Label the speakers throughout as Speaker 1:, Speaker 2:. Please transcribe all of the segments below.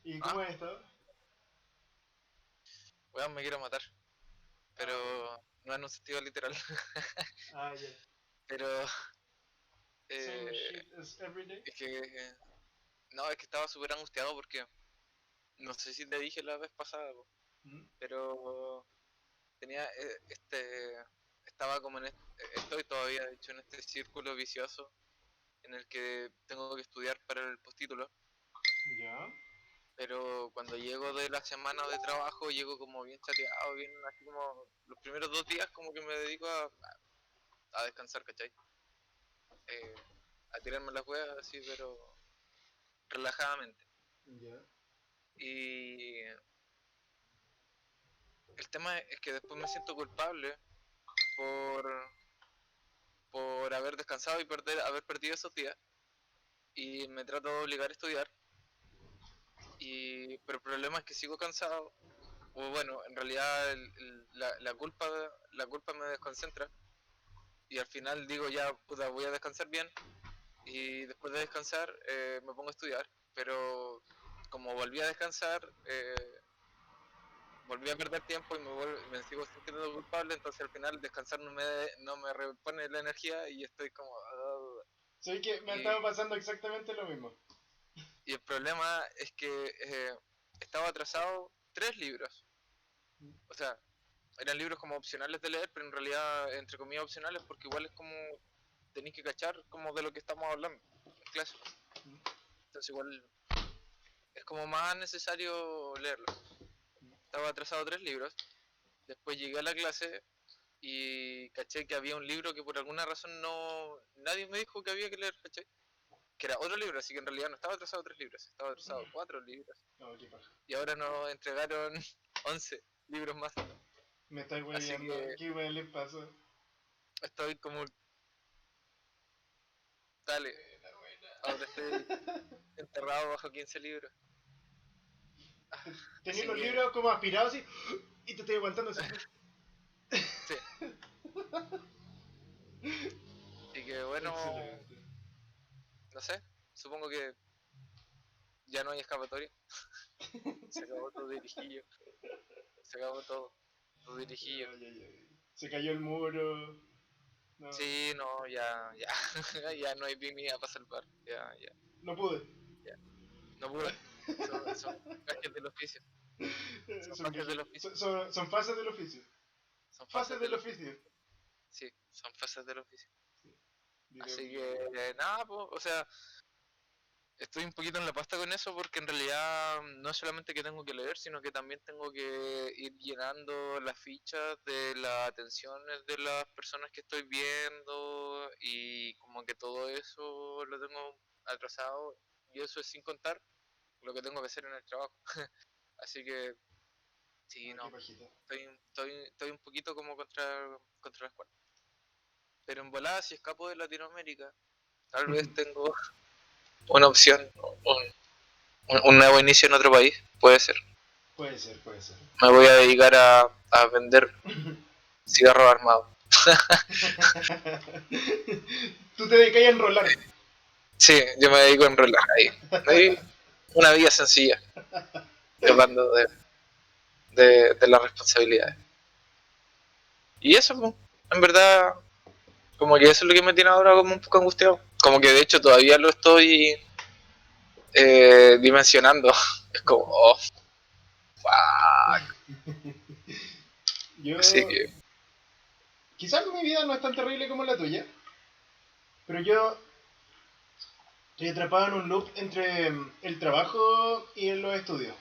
Speaker 1: ¿Y
Speaker 2: Ah,
Speaker 1: cómo has estado?
Speaker 2: weón, me quiero matar.
Speaker 1: Ah, ya.
Speaker 2: Pero no en un sentido literal.
Speaker 1: Ah, ya.
Speaker 2: Pero
Speaker 1: Same
Speaker 2: eh,
Speaker 1: shit as every day.
Speaker 2: es que no, es que estaba súper angustiado porque no sé si te dije la vez pasada, po,
Speaker 1: ¿Mm?
Speaker 2: pero tenía estaba como estoy todavía de hecho en este círculo vicioso en el que tengo que estudiar para el postítulo,
Speaker 1: Ya.
Speaker 2: pero cuando llego de la semana de trabajo llego como bien chateado, bien así como los primeros 2 días como que me dedico a descansar, ¿cachai? Eh, a tirarme las huevas así, pero relajadamente.
Speaker 1: Ya.
Speaker 2: Y el tema es que después me siento culpable por, por haber descansado y haber perdido esos días. Y me trato de obligar a estudiar. Pero el problema es que sigo cansado. O bueno, en realidad la culpa me desconcentra. Y al final digo ya, puta, voy a descansar bien. Y después de descansar me pongo a estudiar. Pero como volví a descansar, volví a perder tiempo y me sigo sintiendo culpable, entonces al final descansar no me repone la energía y estoy como...
Speaker 1: Soy que me ha
Speaker 2: y,
Speaker 1: estado pasando exactamente lo mismo.
Speaker 2: y el problema es que estaba atrasado 3 libros, o sea, eran libros como opcionales de leer, pero en realidad entre comillas opcionales porque igual es como tenéis que cachar como de lo que estamos hablando en clase, entonces igual es como más necesario leerlo. Estaba atrasado 3 libros, después llegué a la clase y caché que había un libro que por alguna razón nadie me dijo que había que leer, caché, que era otro libro, así que en realidad no estaba atrasado 3 libros, estaba atrasado 4 libros.
Speaker 1: No, qué paja.
Speaker 2: Y ahora nos entregaron 11 libros más.
Speaker 1: Me estáis
Speaker 2: Así
Speaker 1: hueveando.
Speaker 2: que
Speaker 1: ¿Qué wea le pasa?
Speaker 2: estoy como, dale,
Speaker 1: Buena,
Speaker 2: ahora estoy
Speaker 1: buena.
Speaker 2: enterrado bajo 15 libros.
Speaker 1: Tenéis
Speaker 2: Así
Speaker 1: los
Speaker 2: que,
Speaker 1: libros como aspirados así y te estoy aguantando así.
Speaker 2: sí, así que bueno,
Speaker 1: Excelente.
Speaker 2: no sé, supongo que ya no hay escapatoria. Se acabó todo dirijillo, se acabó todo dirijillo.
Speaker 1: Ay, ay, ay. Se cayó el muro. No,
Speaker 2: Sí, no, ya, ya no hay dignidad para salvar, ya,
Speaker 1: no pude.
Speaker 2: ya, no pude. Son gajes del oficio, son
Speaker 1: Son,
Speaker 2: fases del
Speaker 1: gajes-
Speaker 2: oficio,
Speaker 1: son fases del oficio.
Speaker 2: son
Speaker 1: Fases
Speaker 2: fases
Speaker 1: del
Speaker 2: del oficio,
Speaker 1: oficio.
Speaker 2: sí, son fases del oficio.
Speaker 1: Video
Speaker 2: Así
Speaker 1: game.
Speaker 2: que, nada, pues, o sea, estoy un poquito en la pasta con eso porque en realidad no es solamente que tengo que leer, sino que también tengo que ir llenando las fichas de las atenciones de las personas que estoy viendo y como que todo eso lo tengo atrasado y eso es sin contar lo que tengo que hacer en el trabajo. Así que sí,
Speaker 1: Ah, qué
Speaker 2: no,
Speaker 1: pajita.
Speaker 2: estoy un poquito como contra las cuerdas. Pero en volada, si escapo de Latinoamérica, tal vez tengo una opción, un nuevo inicio en otro país, puede ser.
Speaker 1: Puede ser, puede ser.
Speaker 2: Me voy a dedicar a vender cigarros armados.
Speaker 1: Tú te dedicas a enrolar.
Speaker 2: Sí, yo me dedico a enrolar ahí. Ahí, una vida sencilla, escapando de las responsabilidades. Y eso, pues, en verdad, como que eso es lo que me tiene ahora como un poco angustiado. Como que de hecho todavía lo estoy dimensionando. Es como, oh, fuck. Así
Speaker 1: Yo.
Speaker 2: que,
Speaker 1: Quizás mi vida no es tan terrible como la tuya, pero yo estoy atrapado en un loop entre el trabajo y los estudios.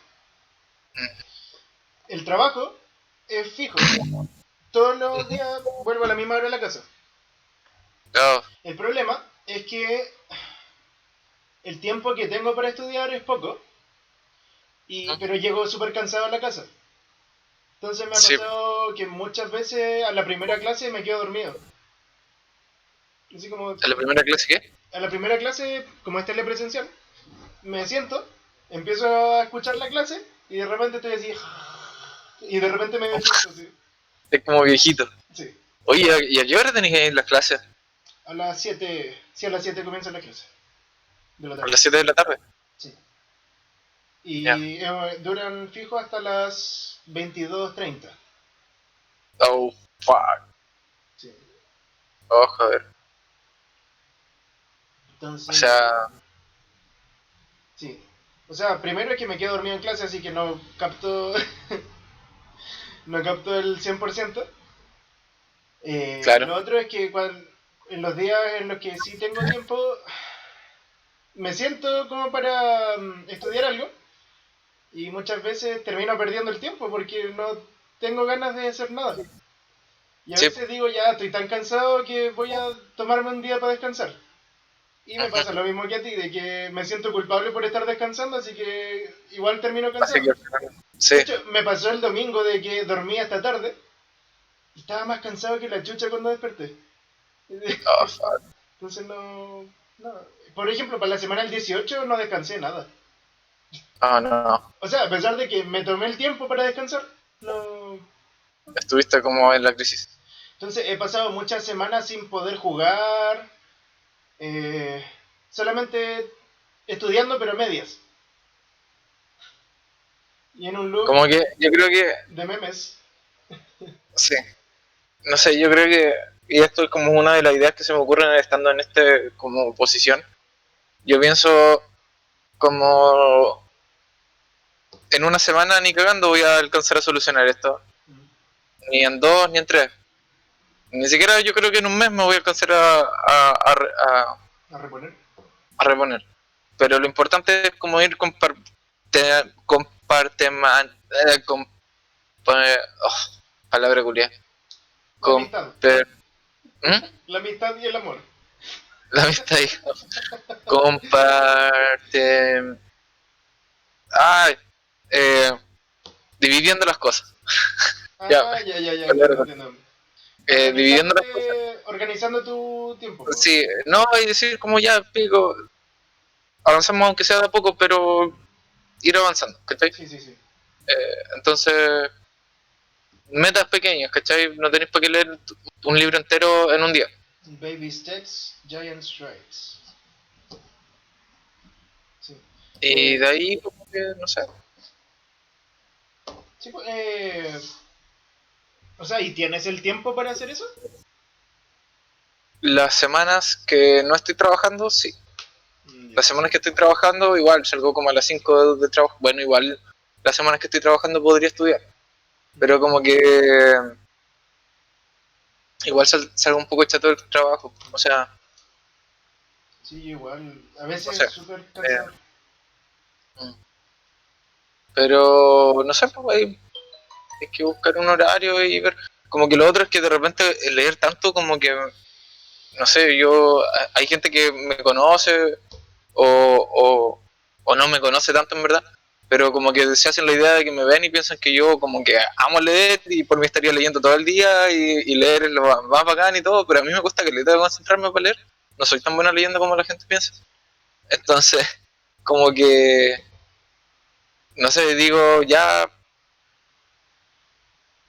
Speaker 1: El trabajo es fijo. Todos los días vuelvo a la misma hora a la casa.
Speaker 2: oh,
Speaker 1: El problema es que el tiempo que tengo para estudiar es poco, pero llego súper cansado a la casa. Entonces me ha
Speaker 2: sí.
Speaker 1: pasado que muchas veces a la primera clase me quedo dormido. Así como
Speaker 2: ¿En la primera clase qué?
Speaker 1: a la primera clase, como es telepresencial, me siento, empiezo a escuchar la clase y de repente estoy así. Y de repente me despierto así.
Speaker 2: Es como viejito.
Speaker 1: Sí.
Speaker 2: Oye, ¿y a qué hora tenéis las clases?
Speaker 1: A las 7. Sí, a las 7 comienza la clase. De la
Speaker 2: ¿A
Speaker 1: tarde.
Speaker 2: las 7 de la tarde?
Speaker 1: Sí.
Speaker 2: Ya.
Speaker 1: Y duran fijo hasta las 22:30.
Speaker 2: Oh, fuck.
Speaker 1: Sí.
Speaker 2: Oh, joder. O
Speaker 1: Entonces,
Speaker 2: sea,
Speaker 1: sí. O sea, primero es que me quedo dormido en clase, así que no capto, no capto el 100%.
Speaker 2: claro.
Speaker 1: Lo otro es que en los días en los que sí tengo tiempo, me siento como para estudiar algo y muchas veces termino perdiendo el tiempo porque no tengo ganas de hacer nada. Y a
Speaker 2: Sí.
Speaker 1: veces digo, ya estoy tan cansado que voy a tomarme un día para descansar. Y me
Speaker 2: Ujú.
Speaker 1: pasa lo mismo que a ti, de que me siento culpable por estar descansando, así que igual termino
Speaker 2: Así
Speaker 1: cansado.
Speaker 2: que al final, sí.
Speaker 1: De hecho, me pasó el domingo de que dormí hasta tarde y estaba más cansado que la chucha cuando desperté.
Speaker 2: Oh, fuck.
Speaker 1: Entonces no, no. Por ejemplo, para la semana del 18 no descansé nada.
Speaker 2: Oh, no.
Speaker 1: O sea, a pesar de que me tomé el tiempo para descansar, no.
Speaker 2: Estuviste como en la crisis.
Speaker 1: Entonces he pasado muchas semanas sin poder jugar, eh, solamente estudiando pero a medias. Y en un loop
Speaker 2: Como que yo creo que,
Speaker 1: de memes.
Speaker 2: sí. No sé, yo creo que, y esto es como una de las ideas que se me ocurren estando en este como posición. Yo pienso como en una semana ni cagando voy a alcanzar a solucionar esto. Ni en dos, ni en tres. Ni siquiera yo creo que en un mes me voy a alcanzar
Speaker 1: A reponer.
Speaker 2: a reponer. Pero lo importante es como ir palabra culia.
Speaker 1: La amistad.
Speaker 2: Comper, ¿Mm?
Speaker 1: La amistad y el amor.
Speaker 2: La amistad ahí. Comparte. Ay, eh, dividiendo las cosas. Ya,
Speaker 1: Ah, ya, ya, ya, entiendo,
Speaker 2: palabra.
Speaker 1: entiendo.
Speaker 2: Dividiendo las cosas.
Speaker 1: Organizando tu tiempo, po.
Speaker 2: Sí, no hay decir como ya, pico, avanzamos aunque sea de a poco, pero ir avanzando, ¿cachai?
Speaker 1: Sí, sí, sí.
Speaker 2: Entonces, metas pequeñas, ¿cachai? No tenéis por qué leer un libro entero en un día.
Speaker 1: Baby steps, giant strides. Sí.
Speaker 2: Y de ahí, como que, no sé,
Speaker 1: Sí, pues, o sea, ¿y tienes el tiempo para hacer eso?
Speaker 2: las semanas que no estoy trabajando, sí.
Speaker 1: Ya.
Speaker 2: Las semanas que estoy trabajando, igual salgo como a las 5 de trabajo. Bueno, igual las semanas que estoy trabajando podría estudiar. Pero como que igual salgo un poco chato del trabajo. O sea,
Speaker 1: Sí, igual. A
Speaker 2: no
Speaker 1: veces
Speaker 2: sé.
Speaker 1: súper
Speaker 2: Eh,
Speaker 1: cansado.
Speaker 2: pero no sé, pues hay que buscar un horario y ver. Como que lo otro es que de repente leer tanto como que, no sé, hay gente que me conoce o no me conoce tanto en verdad, pero como que se hacen la idea de que me ven y piensan que yo como que amo leer y por mí estaría leyendo todo el día y leer es lo más bacán y todo, pero a mí me cuesta que le tengo que concentrarme para leer, no soy tan buena leyendo como la gente piensa. Entonces, como que, no sé, digo, ya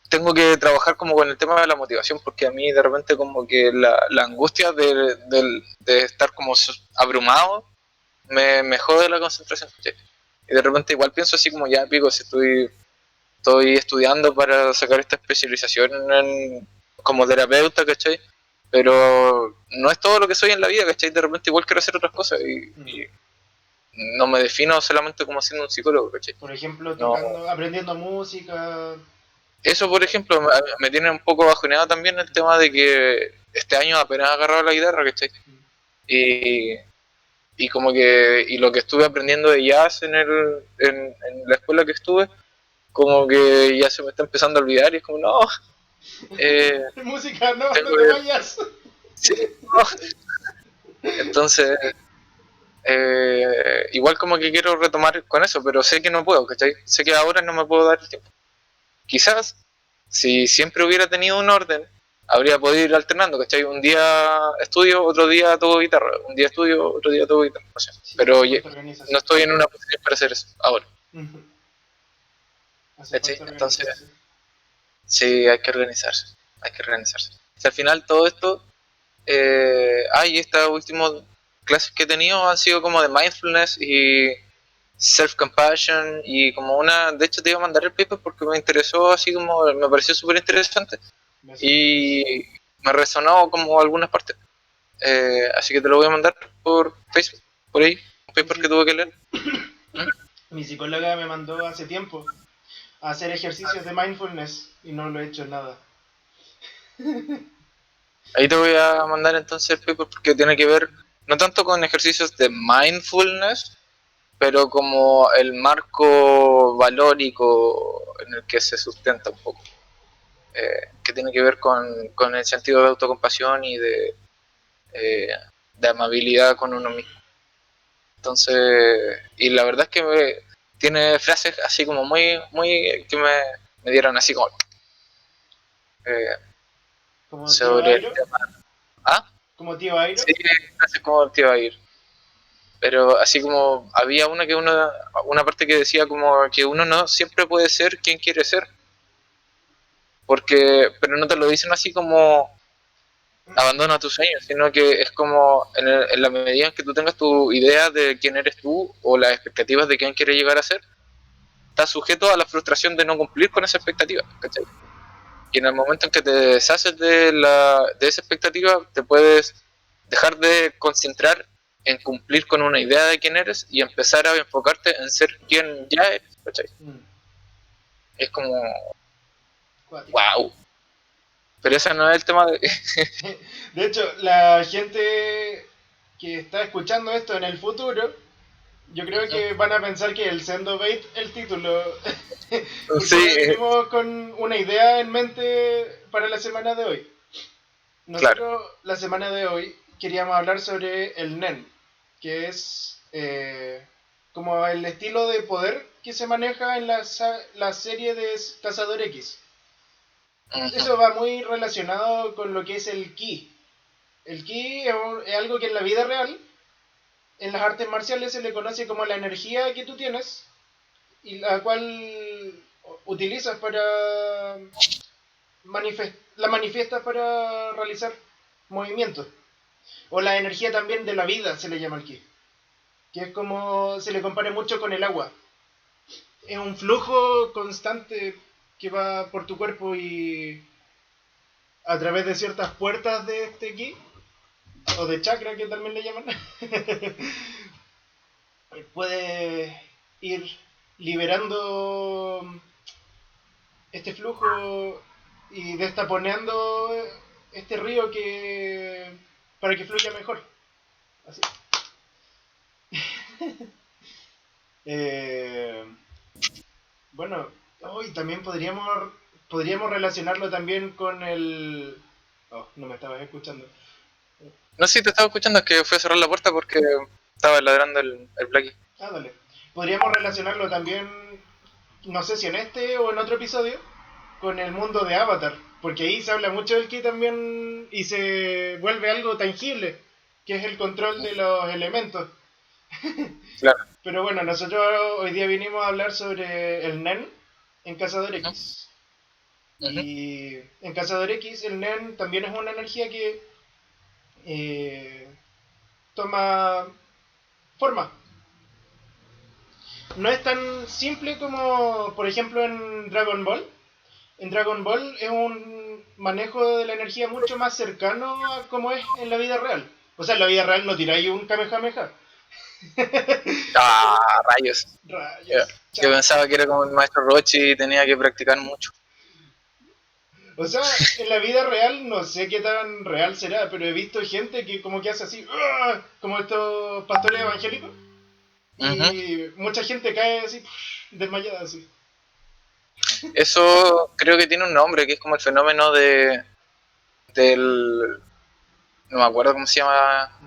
Speaker 2: tengo que trabajar como con el tema de la motivación, porque a mí de repente como que la angustia de estar como abrumado me jode la concentración. ¿Sí? Y de repente igual pienso así como ya pico, si estoy estudiando para sacar esta especialización como terapeuta, ¿cachai? Pero no es todo lo que soy en la vida, ¿cachai? De repente igual quiero hacer otras cosas y no me defino solamente como siendo un psicólogo, ¿cachai?
Speaker 1: Por ejemplo,
Speaker 2: No,
Speaker 1: tocando, aprendiendo música.
Speaker 2: eso, por ejemplo, me tiene un poco bajoneado también el tema de que este año apenas he agarrado la guitarra, ¿cachai? Y, y como que y lo que estuve aprendiendo de jazz en la escuela que estuve, como que ya se me está empezando a olvidar y es como, no, eh,
Speaker 1: Música, no,
Speaker 2: tengo
Speaker 1: no te
Speaker 2: que...
Speaker 1: vayas.
Speaker 2: Sí, no. Entonces, igual como que quiero retomar con eso, pero sé que no puedo, ¿cachai? Sé que ahora no me puedo dar el tiempo. Quizás, si siempre hubiera tenido un orden, habría podido ir alternando, ¿cachai? Un día estudio, otro día toco guitarra, un día estudio, otro día toco guitarra, no sé.
Speaker 1: Sí,
Speaker 2: Pero
Speaker 1: hace
Speaker 2: oye,
Speaker 1: falta
Speaker 2: no
Speaker 1: organización.
Speaker 2: estoy en una posición para hacer eso ahora,
Speaker 1: Hace
Speaker 2: ¿cachai?
Speaker 1: falta
Speaker 2: Entonces,
Speaker 1: organizarse.
Speaker 2: sí, hay que organizarse, hay que organizarse. Si al final todo esto, estas últimas clases que he tenido han sido como de mindfulness y self-compassion y como de hecho te iba a mandar el paper porque me interesó, así como me pareció súper interesante y me resonó como algunas partes. Así que te lo voy a mandar por Facebook, por ahí, un paper que tuve que leer.
Speaker 1: Mi psicóloga me mandó hace tiempo a hacer ejercicios de mindfulness y no lo he hecho nada.
Speaker 2: Ahí te voy a mandar entonces el paper porque tiene que ver no tanto con ejercicios de mindfulness, pero como el marco valórico en el que se sustenta un poco, que tiene que ver con el sentido de autocompasión y de amabilidad con uno mismo. Entonces, y la verdad es que tiene frases así como muy que me dieron así como
Speaker 1: Como tío
Speaker 2: sobre el
Speaker 1: Airo.
Speaker 2: tema. ¿Ah?
Speaker 1: Como tío Airo.
Speaker 2: Sí, frases como te iba a ir. Pero así como había una parte que decía como que uno no siempre puede ser quien quiere ser. Pero no te lo dicen así como abandona tus sueños, sino que es como en la medida en que tú tengas tu idea de quién eres tú o las expectativas de quién quieres llegar a ser, estás sujeto a la frustración de no cumplir con esa expectativa, ¿cachai? Y en el momento en que te deshaces de esa expectativa, te puedes dejar de concentrar en cumplir con una idea de quién eres y empezar a enfocarte en ser quien ya eres, ¿cachai? Es como,
Speaker 1: Cuático.
Speaker 2: wow. Pero ese no es el tema de...
Speaker 1: De hecho, la gente que está escuchando esto en el futuro, yo creo que van a pensar que el Sendo Bait el título. Porque
Speaker 2: Sí,
Speaker 1: venimos con una idea en mente para la semana de hoy.
Speaker 2: claro.
Speaker 1: Nosotros la semana de hoy queríamos hablar sobre el NEN, que es como el estilo de poder que se maneja en la serie de Cazador X. Eso va muy relacionado con lo que es el ki. El ki es algo que en la vida real, en las artes marciales se le conoce como la energía que tú tienes y la cual utilizas para la manifiestas para realizar movimientos. O la energía también de la vida se le llama el ki, que es como se le compara mucho con el agua. Es un flujo constante que va por tu cuerpo y a través de ciertas puertas de este ki, o de chakra que también le llaman, puedes ir liberando este flujo y destaponeando este río que para que fluya mejor. Así. Eh, bueno, hoy también podríamos relacionarlo también con el... Oh, no me estabas escuchando.
Speaker 2: No sé si te estaba escuchando, es que fui a cerrar la puerta porque estaba ladrando el Blackie.
Speaker 1: Ah, dale. Podríamos relacionarlo también, no sé si en este o en otro episodio, con el mundo de Avatar, porque ahí se habla mucho del ki también y se vuelve algo tangible, que es el control de los elementos.
Speaker 2: Claro.
Speaker 1: Pero bueno, nosotros hoy día vinimos a hablar sobre el NEN en Cazador X. Y en Cazador X el NEN también es una energía que toma forma. No es tan simple como, por ejemplo, en Dragon Ball. En Dragon Ball es un manejo de la energía mucho más cercano a como es en la vida real. O sea, en la vida real no tiráis un Kamehameha.
Speaker 2: Ah, rayos.
Speaker 1: Rayos.
Speaker 2: Yo
Speaker 1: Chao.
Speaker 2: pensaba que era como el maestro Rochi y tenía que practicar mucho.
Speaker 1: O sea, en la vida real no sé qué tan real será, pero he visto gente que como que hace así, ¡ah!, como estos pastores evangélicos, y mucha gente cae así, desmayada así.
Speaker 2: Eso creo que tiene un nombre, que es como el fenómeno del... No me acuerdo cómo se llama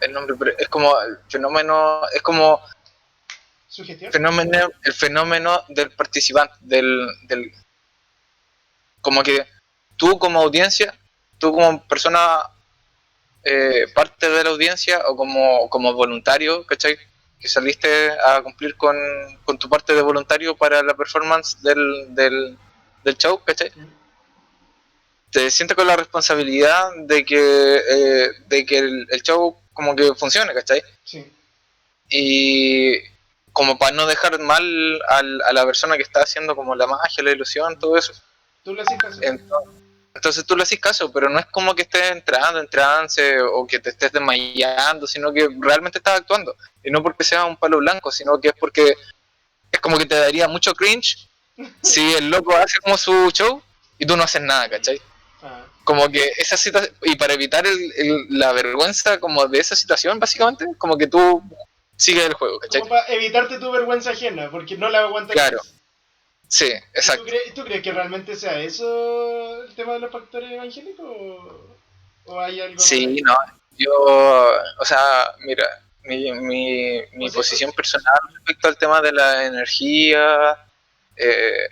Speaker 2: el nombre, pero es como el fenómeno... Es como
Speaker 1: ¿Sugestión?
Speaker 2: el fenómeno del participante, como que tú como audiencia, tú como persona parte de la audiencia o como voluntario, ¿cachai? Que saliste a cumplir con tu parte de voluntario para la performance del show, ¿cachai? Te sientes con la responsabilidad de que el show como que funcione, ¿cachai?
Speaker 1: Sí.
Speaker 2: Y como para no dejar mal a la persona que está haciendo como la magia, la ilusión, todo eso.
Speaker 1: Tú le haces caso.
Speaker 2: Entonces tú le haces caso, pero no es como que estés entrando en trance o que te estés desmayando, sino que realmente estás actuando. Y no porque sea un palo blanco, sino que es porque es como que te daría mucho cringe si el loco hace como su show y tú no haces nada, ¿cachai?
Speaker 1: Ah.
Speaker 2: Como que esa situación, y para evitar la vergüenza como de esa situación, básicamente, como que tú sigues el juego, ¿cachai?
Speaker 1: Como para evitarte tu vergüenza ajena, porque no la aguantarías.
Speaker 2: Claro, sí,
Speaker 1: ¿Y
Speaker 2: exacto.
Speaker 1: tú crees que realmente sea eso el tema de los factores evangélicos? ¿O hay algo más
Speaker 2: Sí,
Speaker 1: ahí?
Speaker 2: no, yo, o sea, mira, mi posición personal respecto al tema de la energía eh,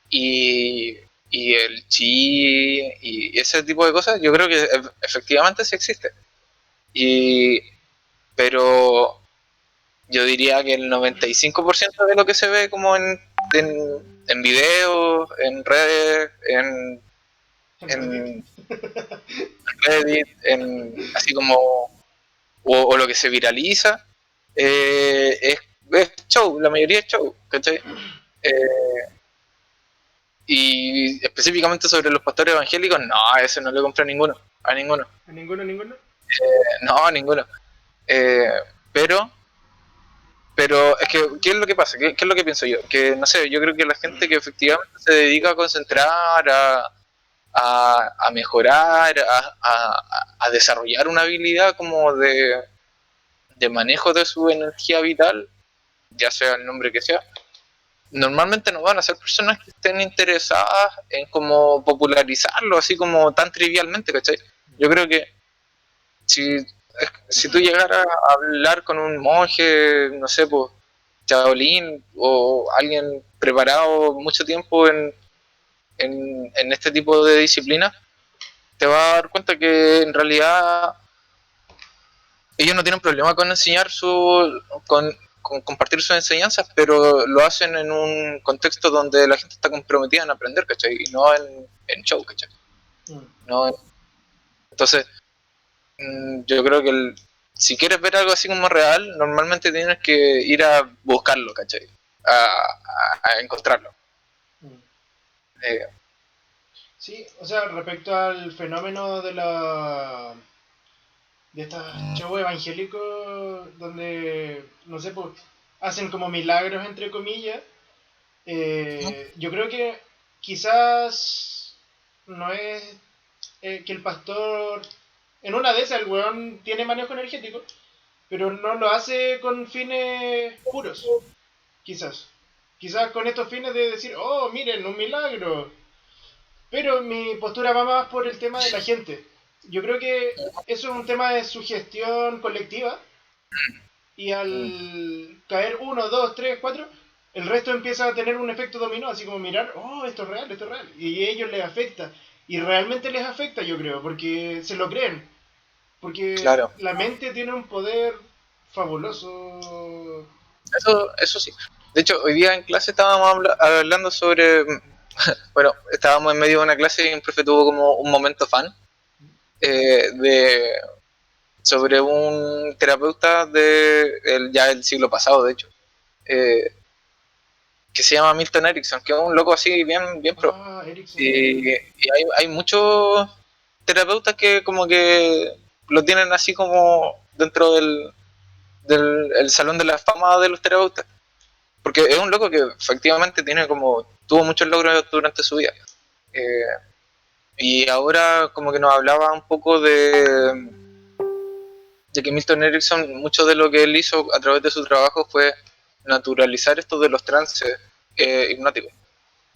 Speaker 2: y, y el chi y ese tipo de cosas, yo creo que efectivamente sí existe. Y, pero yo diría que el 95% de lo que se ve como en videos, en redes,
Speaker 1: ¿En Reddit?
Speaker 2: en Reddit, así como, o lo que se viraliza, es show, la mayoría es show, ¿cachai? Eh, y específicamente sobre los pastores evangélicos, no, a eso no le compré a ninguno, a ninguno,
Speaker 1: ¿A ninguno, ninguno?
Speaker 2: no, a ninguno. Eh, pero es que, ¿qué es lo que pasa? ¿Qué es lo que pienso yo? Que, no sé, yo creo que la gente que efectivamente se dedica a concentrar, a mejorar, a desarrollar una habilidad como de manejo de su energía vital, ya sea el nombre que sea, normalmente no van a ser personas que estén interesadas en como popularizarlo, así como tan trivialmente, ¿cachai? Yo creo que si, si tú llegaras a hablar con un monje, no sé, pues, Shaolin o alguien preparado mucho tiempo en este tipo de disciplinas, te vas a dar cuenta que en realidad ellos no tienen problema con enseñar con compartir sus enseñanzas, pero lo hacen en un contexto donde la gente está comprometida en aprender, ¿cachai? Y no en show, ¿cachai?
Speaker 1: Mm.
Speaker 2: No entonces, yo creo que si quieres ver algo así como real, normalmente tienes que ir a buscarlo, ¿cachai? A encontrarlo.
Speaker 1: Mm.
Speaker 2: Eh,
Speaker 1: Sí, o sea, respecto al fenómeno de estos shows evangélicos donde, no sé, pues, hacen como milagros, entre comillas, yo creo que quizás no es que el pastor, en una de esas el weón tiene manejo energético, pero no lo hace con fines puros, quizás. Quizás con estos fines de decir, oh, miren, un milagro. Pero mi postura va más por el tema de la gente. Yo creo que eso es un tema de sugestión colectiva y al caer uno, dos, tres, cuatro, el resto empieza a tener un efecto dominó, así como mirar, oh, esto es real, esto es real. Y a ellos les afecta. Y realmente les afecta, yo creo, porque se lo creen. Porque
Speaker 2: claro,
Speaker 1: la mente tiene un poder fabuloso.
Speaker 2: eso sí. De hecho, hoy día en clase estábamos hablando sobre, bueno, estábamos en medio de una clase y un profe tuvo como un momento fan de sobre un terapeuta ya el siglo pasado, de hecho, eh, que se llama Milton Erickson, que es un loco así bien, bien pro.
Speaker 1: Ah, Erickson.
Speaker 2: Y hay muchos terapeutas que como que lo tienen así como dentro del el salón de la fama de los terapeutas. Porque es un loco que efectivamente tuvo muchos logros durante su vida. Eh, y ahora como que nos hablaba un poco de que Milton Erickson, mucho de lo que él hizo a través de su trabajo fue naturalizar esto de los trances hipnóticos.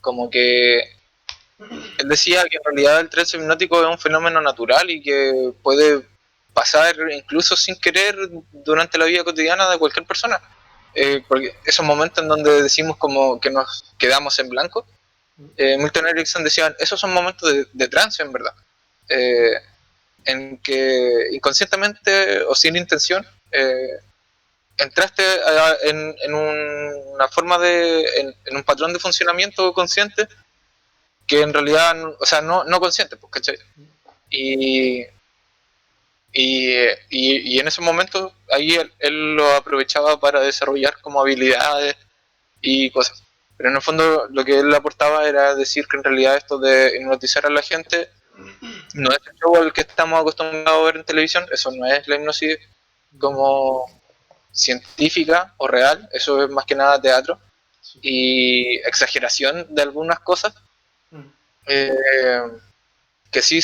Speaker 2: Como que él decía que en realidad el trance hipnótico es un fenómeno natural y que puede pasar incluso sin querer durante la vida cotidiana de cualquier persona. Porque esos momentos en donde decimos como que nos quedamos en blanco, Milton Erickson decía, esos son momentos de trance en verdad. Eh, en que inconscientemente o sin intención entraste una forma en un patrón de funcionamiento consciente que en realidad, o sea, no consciente, pues, ¿cachai? Y, Y en ese momento ahí él lo aprovechaba para desarrollar como habilidades y cosas. Pero en el fondo lo que él aportaba era decir que en realidad esto de hipnotizar a la gente no es el show al que estamos acostumbrados a ver en televisión, eso no es la hipnosis como científica o real, eso es más que nada teatro
Speaker 1: Sí.
Speaker 2: y exageración de algunas cosas
Speaker 1: Mm.
Speaker 2: eh, que sí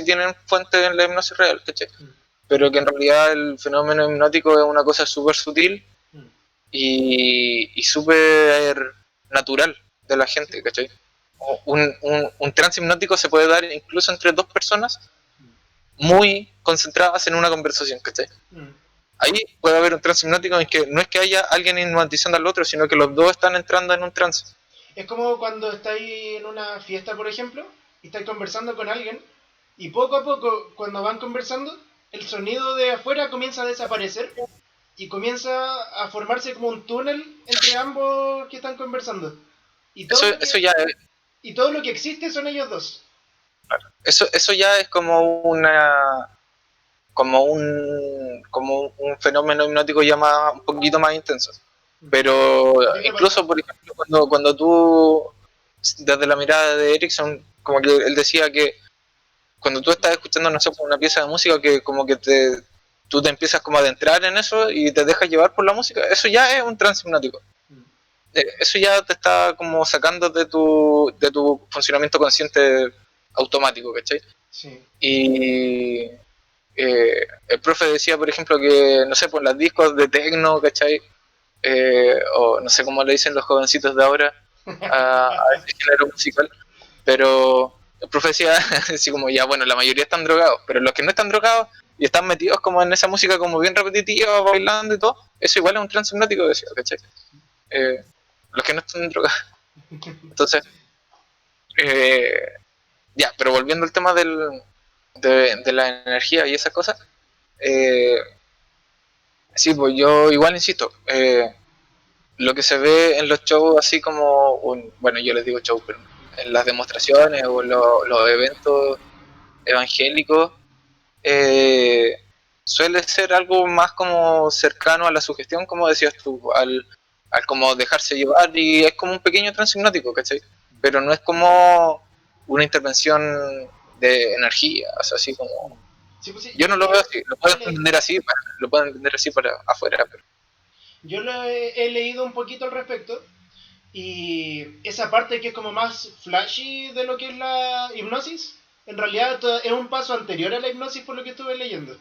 Speaker 2: tienen fuente en la hipnosis real, ¿cachai?
Speaker 1: Mm.
Speaker 2: Pero que en realidad el fenómeno hipnótico es una cosa súper sutil
Speaker 1: Mm.
Speaker 2: y súper natural de la
Speaker 1: Sí.
Speaker 2: gente, ¿cachai? Un trance hipnótico se puede dar incluso entre dos personas
Speaker 1: Mm.
Speaker 2: muy concentradas en una conversación, ¿cachai?
Speaker 1: Mm.
Speaker 2: Ahí puede haber un trance hipnótico en que no es que haya alguien hipnotizando al otro, sino que los dos están entrando en un trance.
Speaker 1: Es como cuando estáis en una fiesta, por ejemplo, y estáis conversando con alguien, y poco a poco, cuando van conversando, el sonido de afuera comienza a desaparecer y comienza a formarse como un túnel entre ambos que están conversando. Y todo lo
Speaker 2: Eso
Speaker 1: que,
Speaker 2: ya es,
Speaker 1: y todo lo que existe son ellos dos.
Speaker 2: eso ya es como un fenómeno hipnótico ya más, un poquito más intenso. Pero
Speaker 1: ¿A ti te pasa?
Speaker 2: incluso, por ejemplo, cuando tú, desde la mirada de Erickson, como que él decía que cuando tú estás escuchando, no sé, una pieza de música que como que tú te empiezas como a adentrar en eso y te dejas llevar por la música, eso ya es un trance hipnótico.
Speaker 1: Mm.
Speaker 2: Eso ya te está como sacando de tu funcionamiento consciente automático, ¿cachai?
Speaker 1: Sí.
Speaker 2: Y el profe decía, por ejemplo, que, no sé, por las discos de techno, ¿cachai? O no sé cómo le dicen los jovencitos de ahora a ese género musical, pero el profe decía así como, ya, bueno, la mayoría están drogados, pero los que no están drogados y están metidos como en esa música como bien repetitiva, bailando y todo, eso igual es un trance hipnótico, decía, ¿cachai? Eh, los que no están drogados. Entonces, eh, ya, pero volviendo al tema de la energía y esas cosas, eh, sí, pues yo igual insisto, lo que se ve en los shows así como, bueno, yo les digo show, pero en las demostraciones o los eventos evangélicos, eh, suele ser algo más como cercano a la sugestión, como decías tú, al como dejarse llevar y es como un pequeño trance hipnótico, ¿cachai? Pero no es como una intervención de energía, o sea, así como...
Speaker 1: Sí, pues sí,
Speaker 2: Yo no lo veo así,
Speaker 1: le-
Speaker 2: lo pueden entender así para afuera, pero...
Speaker 1: yo he leído un poquito al respecto. Y esa parte que es como más flashy de lo que es la hipnosis, en realidad es un paso anterior a la hipnosis por lo que estuve leyendo.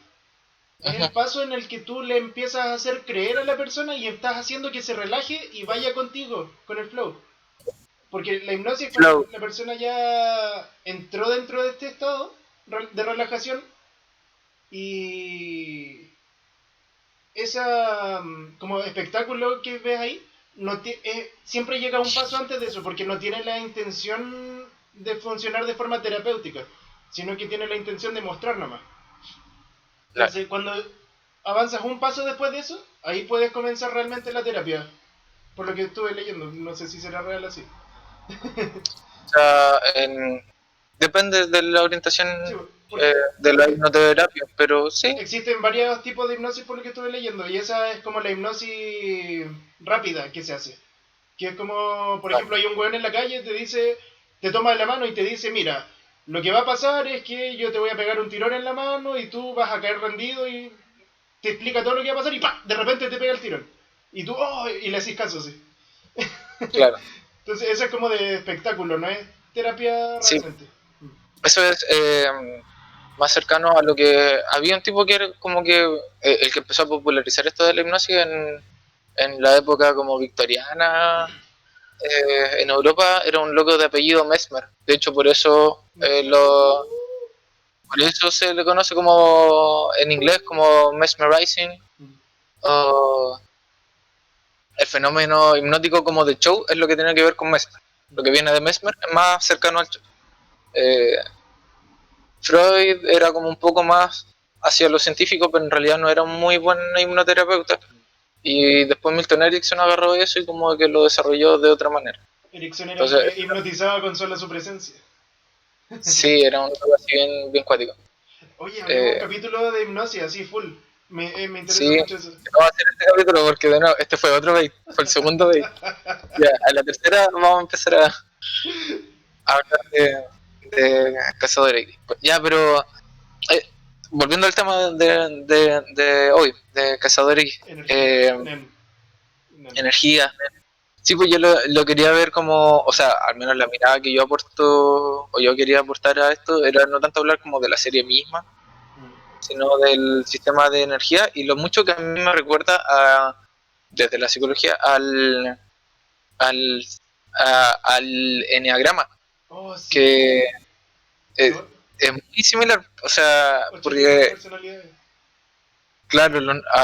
Speaker 1: Es
Speaker 2: Ujú,
Speaker 1: el paso en el que tú le empiezas a hacer creer a la persona y estás haciendo que se relaje y vaya contigo, con el flow. Porque la hipnosis es cuando
Speaker 2: flow,
Speaker 1: la persona ya entró dentro de este estado de relajación y esa como espectáculo que ves ahí siempre llega un paso antes de eso, porque no tiene la intención de funcionar de forma terapéutica, sino que tiene la intención de mostrar nomás.
Speaker 2: claro.
Speaker 1: Entonces, cuando avanzas un paso después de eso, ahí puedes comenzar realmente la terapia. Por lo que estuve leyendo, no sé si será real así.
Speaker 2: O sea, depende de la orientación
Speaker 1: Sí, porque
Speaker 2: de la hipnoterapia, pero sí,
Speaker 1: existen varios tipos de hipnosis por lo que estuve leyendo, y esa es como la hipnosis rápida que se hace. Que es como, por ejemplo, hay un weón en la calle, te dice, te toma de la mano y te dice, mira, lo que va a pasar es que yo te voy a pegar un tirón en la mano y tú vas a caer rendido y te explica todo lo que va a pasar y ¡pam! De repente te pega el tirón. Y tú, ¡oh! Y le haces caso, sí.
Speaker 2: claro.
Speaker 1: Entonces, eso es como de espectáculo, no es terapia
Speaker 2: Sí,
Speaker 1: realmente.
Speaker 2: eso es más cercano a lo que había un tipo que era como que el que empezó a popularizar esto de la hipnosis en la época como victoriana en Europa era un loco de apellido Mesmer. De hecho,
Speaker 1: Mesmer,
Speaker 2: por eso se le conoce como en inglés como mesmerizing o el fenómeno hipnótico como de show es lo que tiene que ver con Mesmer. Lo que viene de Mesmer es más cercano al show. Eh, Freud era como un poco más hacia lo científico, pero en realidad no era un muy buen hipnoterapeuta. Y después Milton Erickson agarró eso y como que lo desarrolló de otra manera.
Speaker 1: Erickson era el
Speaker 2: Entonces,
Speaker 1: que hipnotizaba con sola su presencia.
Speaker 2: sí, era un loco así bien, bien cuático.
Speaker 1: Oye, hablemos un
Speaker 2: Eh,
Speaker 1: capítulo de hipnosis, así, full. Me interesa
Speaker 2: sí,
Speaker 1: mucho eso.
Speaker 2: vamos a hacer este capítulo porque de nuevo, este fue otro bait, fue el segundo bait. Ya, a la tercera vamos a empezar a hablar de Cazador X. Ya, pero eh, volviendo al tema de hoy, de Cazador X,
Speaker 1: Energía. Nen. Nen.
Speaker 2: energía. Sí, pues yo lo quería ver como, o sea, al menos la mirada que yo aporto, o yo quería aportar a esto, era no tanto hablar como de la serie misma,
Speaker 1: Mm.
Speaker 2: sino del sistema de energía y lo mucho que a mí me recuerda desde la psicología al, al enneagrama,
Speaker 1: Oh, sí.
Speaker 2: que es,
Speaker 1: Lo-
Speaker 2: es muy similar, o sea,
Speaker 1: 84
Speaker 2: porque
Speaker 1: personalidades.
Speaker 2: claro,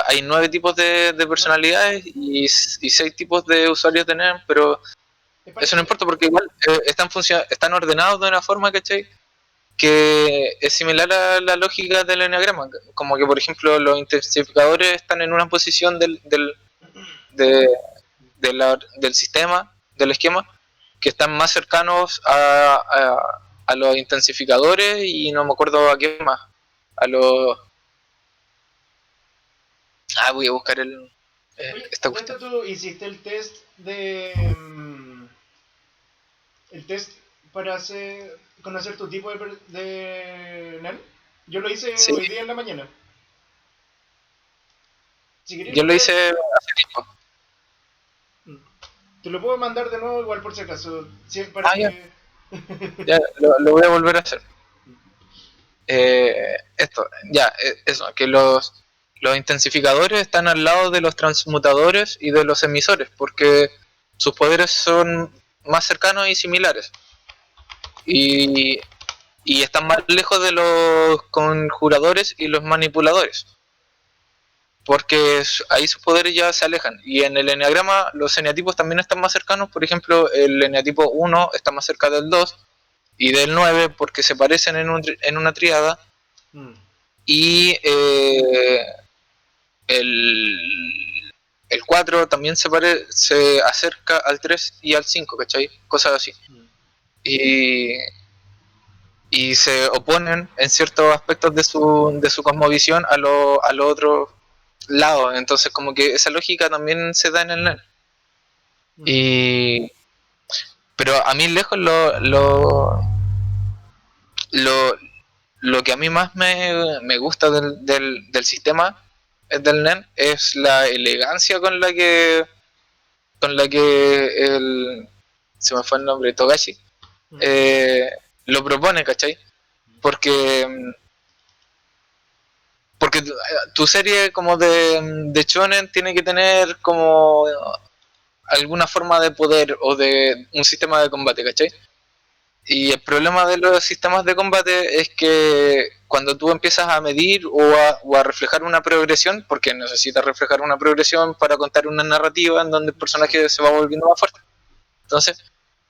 Speaker 2: hay 9 tipos de
Speaker 1: No,
Speaker 2: personalidades y 6 tipos de usuarios de NEM, pero
Speaker 1: es
Speaker 2: eso no
Speaker 1: parecido.
Speaker 2: importa porque igual están ordenados de una forma, ¿cachai? Que es similar a la lógica del enneagrama, como que por ejemplo los intensificadores están en una posición de, del sistema, del esquema, que están más cercanos a los intensificadores y no me acuerdo a qué más, a los... Ah, voy a buscar
Speaker 1: Oye, a
Speaker 2: esta
Speaker 1: todo esto
Speaker 2: cuestión.
Speaker 1: tú hiciste el test de. El test para conocer tu tipo de NAN. Yo lo hice
Speaker 2: Sí,
Speaker 1: hoy día en la mañana. Si queréis
Speaker 2: yo
Speaker 1: lo
Speaker 2: lo
Speaker 1: puedes.
Speaker 2: hice hace tiempo.
Speaker 1: Mm. Te lo puedo mandar de nuevo igual por si acaso. Para
Speaker 2: Ah, ya,
Speaker 1: que.
Speaker 2: ya lo voy a volver a hacer. Esto, ya, eso, que los intensificadores están al lado de los transmutadores y de los emisores, porque sus poderes son más cercanos y similares. Y, y están más lejos de los conjuradores y los manipuladores, porque ahí sus poderes ya se alejan. Y en el eneagrama los eneatipos también están más cercanos, por ejemplo, el eneatipo 1 está más cerca del 2 y del 9 porque se parecen en una tríada
Speaker 1: Mm.
Speaker 2: y el 4 también se acerca al 3 y al 5, ¿cachai? Cosas así.
Speaker 1: Mm.
Speaker 2: Y, y se oponen en ciertos aspectos de su cosmovisión a lo otro lado. Entonces, como que esa lógica también se da en el NER.
Speaker 1: Mm.
Speaker 2: Y, pero a mí lejos lo, lo que a mí más me gusta del sistema del NEN es la elegancia con la que se me fue el nombre, Togashi,
Speaker 1: Mm.
Speaker 2: eh, lo propone, ¿cachai? Porque, porque tu serie como de shonen tiene que tener como alguna forma de poder o de un sistema de combate, ¿cachai? Y el problema de los sistemas de combate es que cuando tú empiezas a medir o a reflejar una progresión, porque necesitas reflejar una progresión para contar una narrativa en donde el
Speaker 1: Sí.
Speaker 2: personaje se va volviendo más fuerte. Entonces,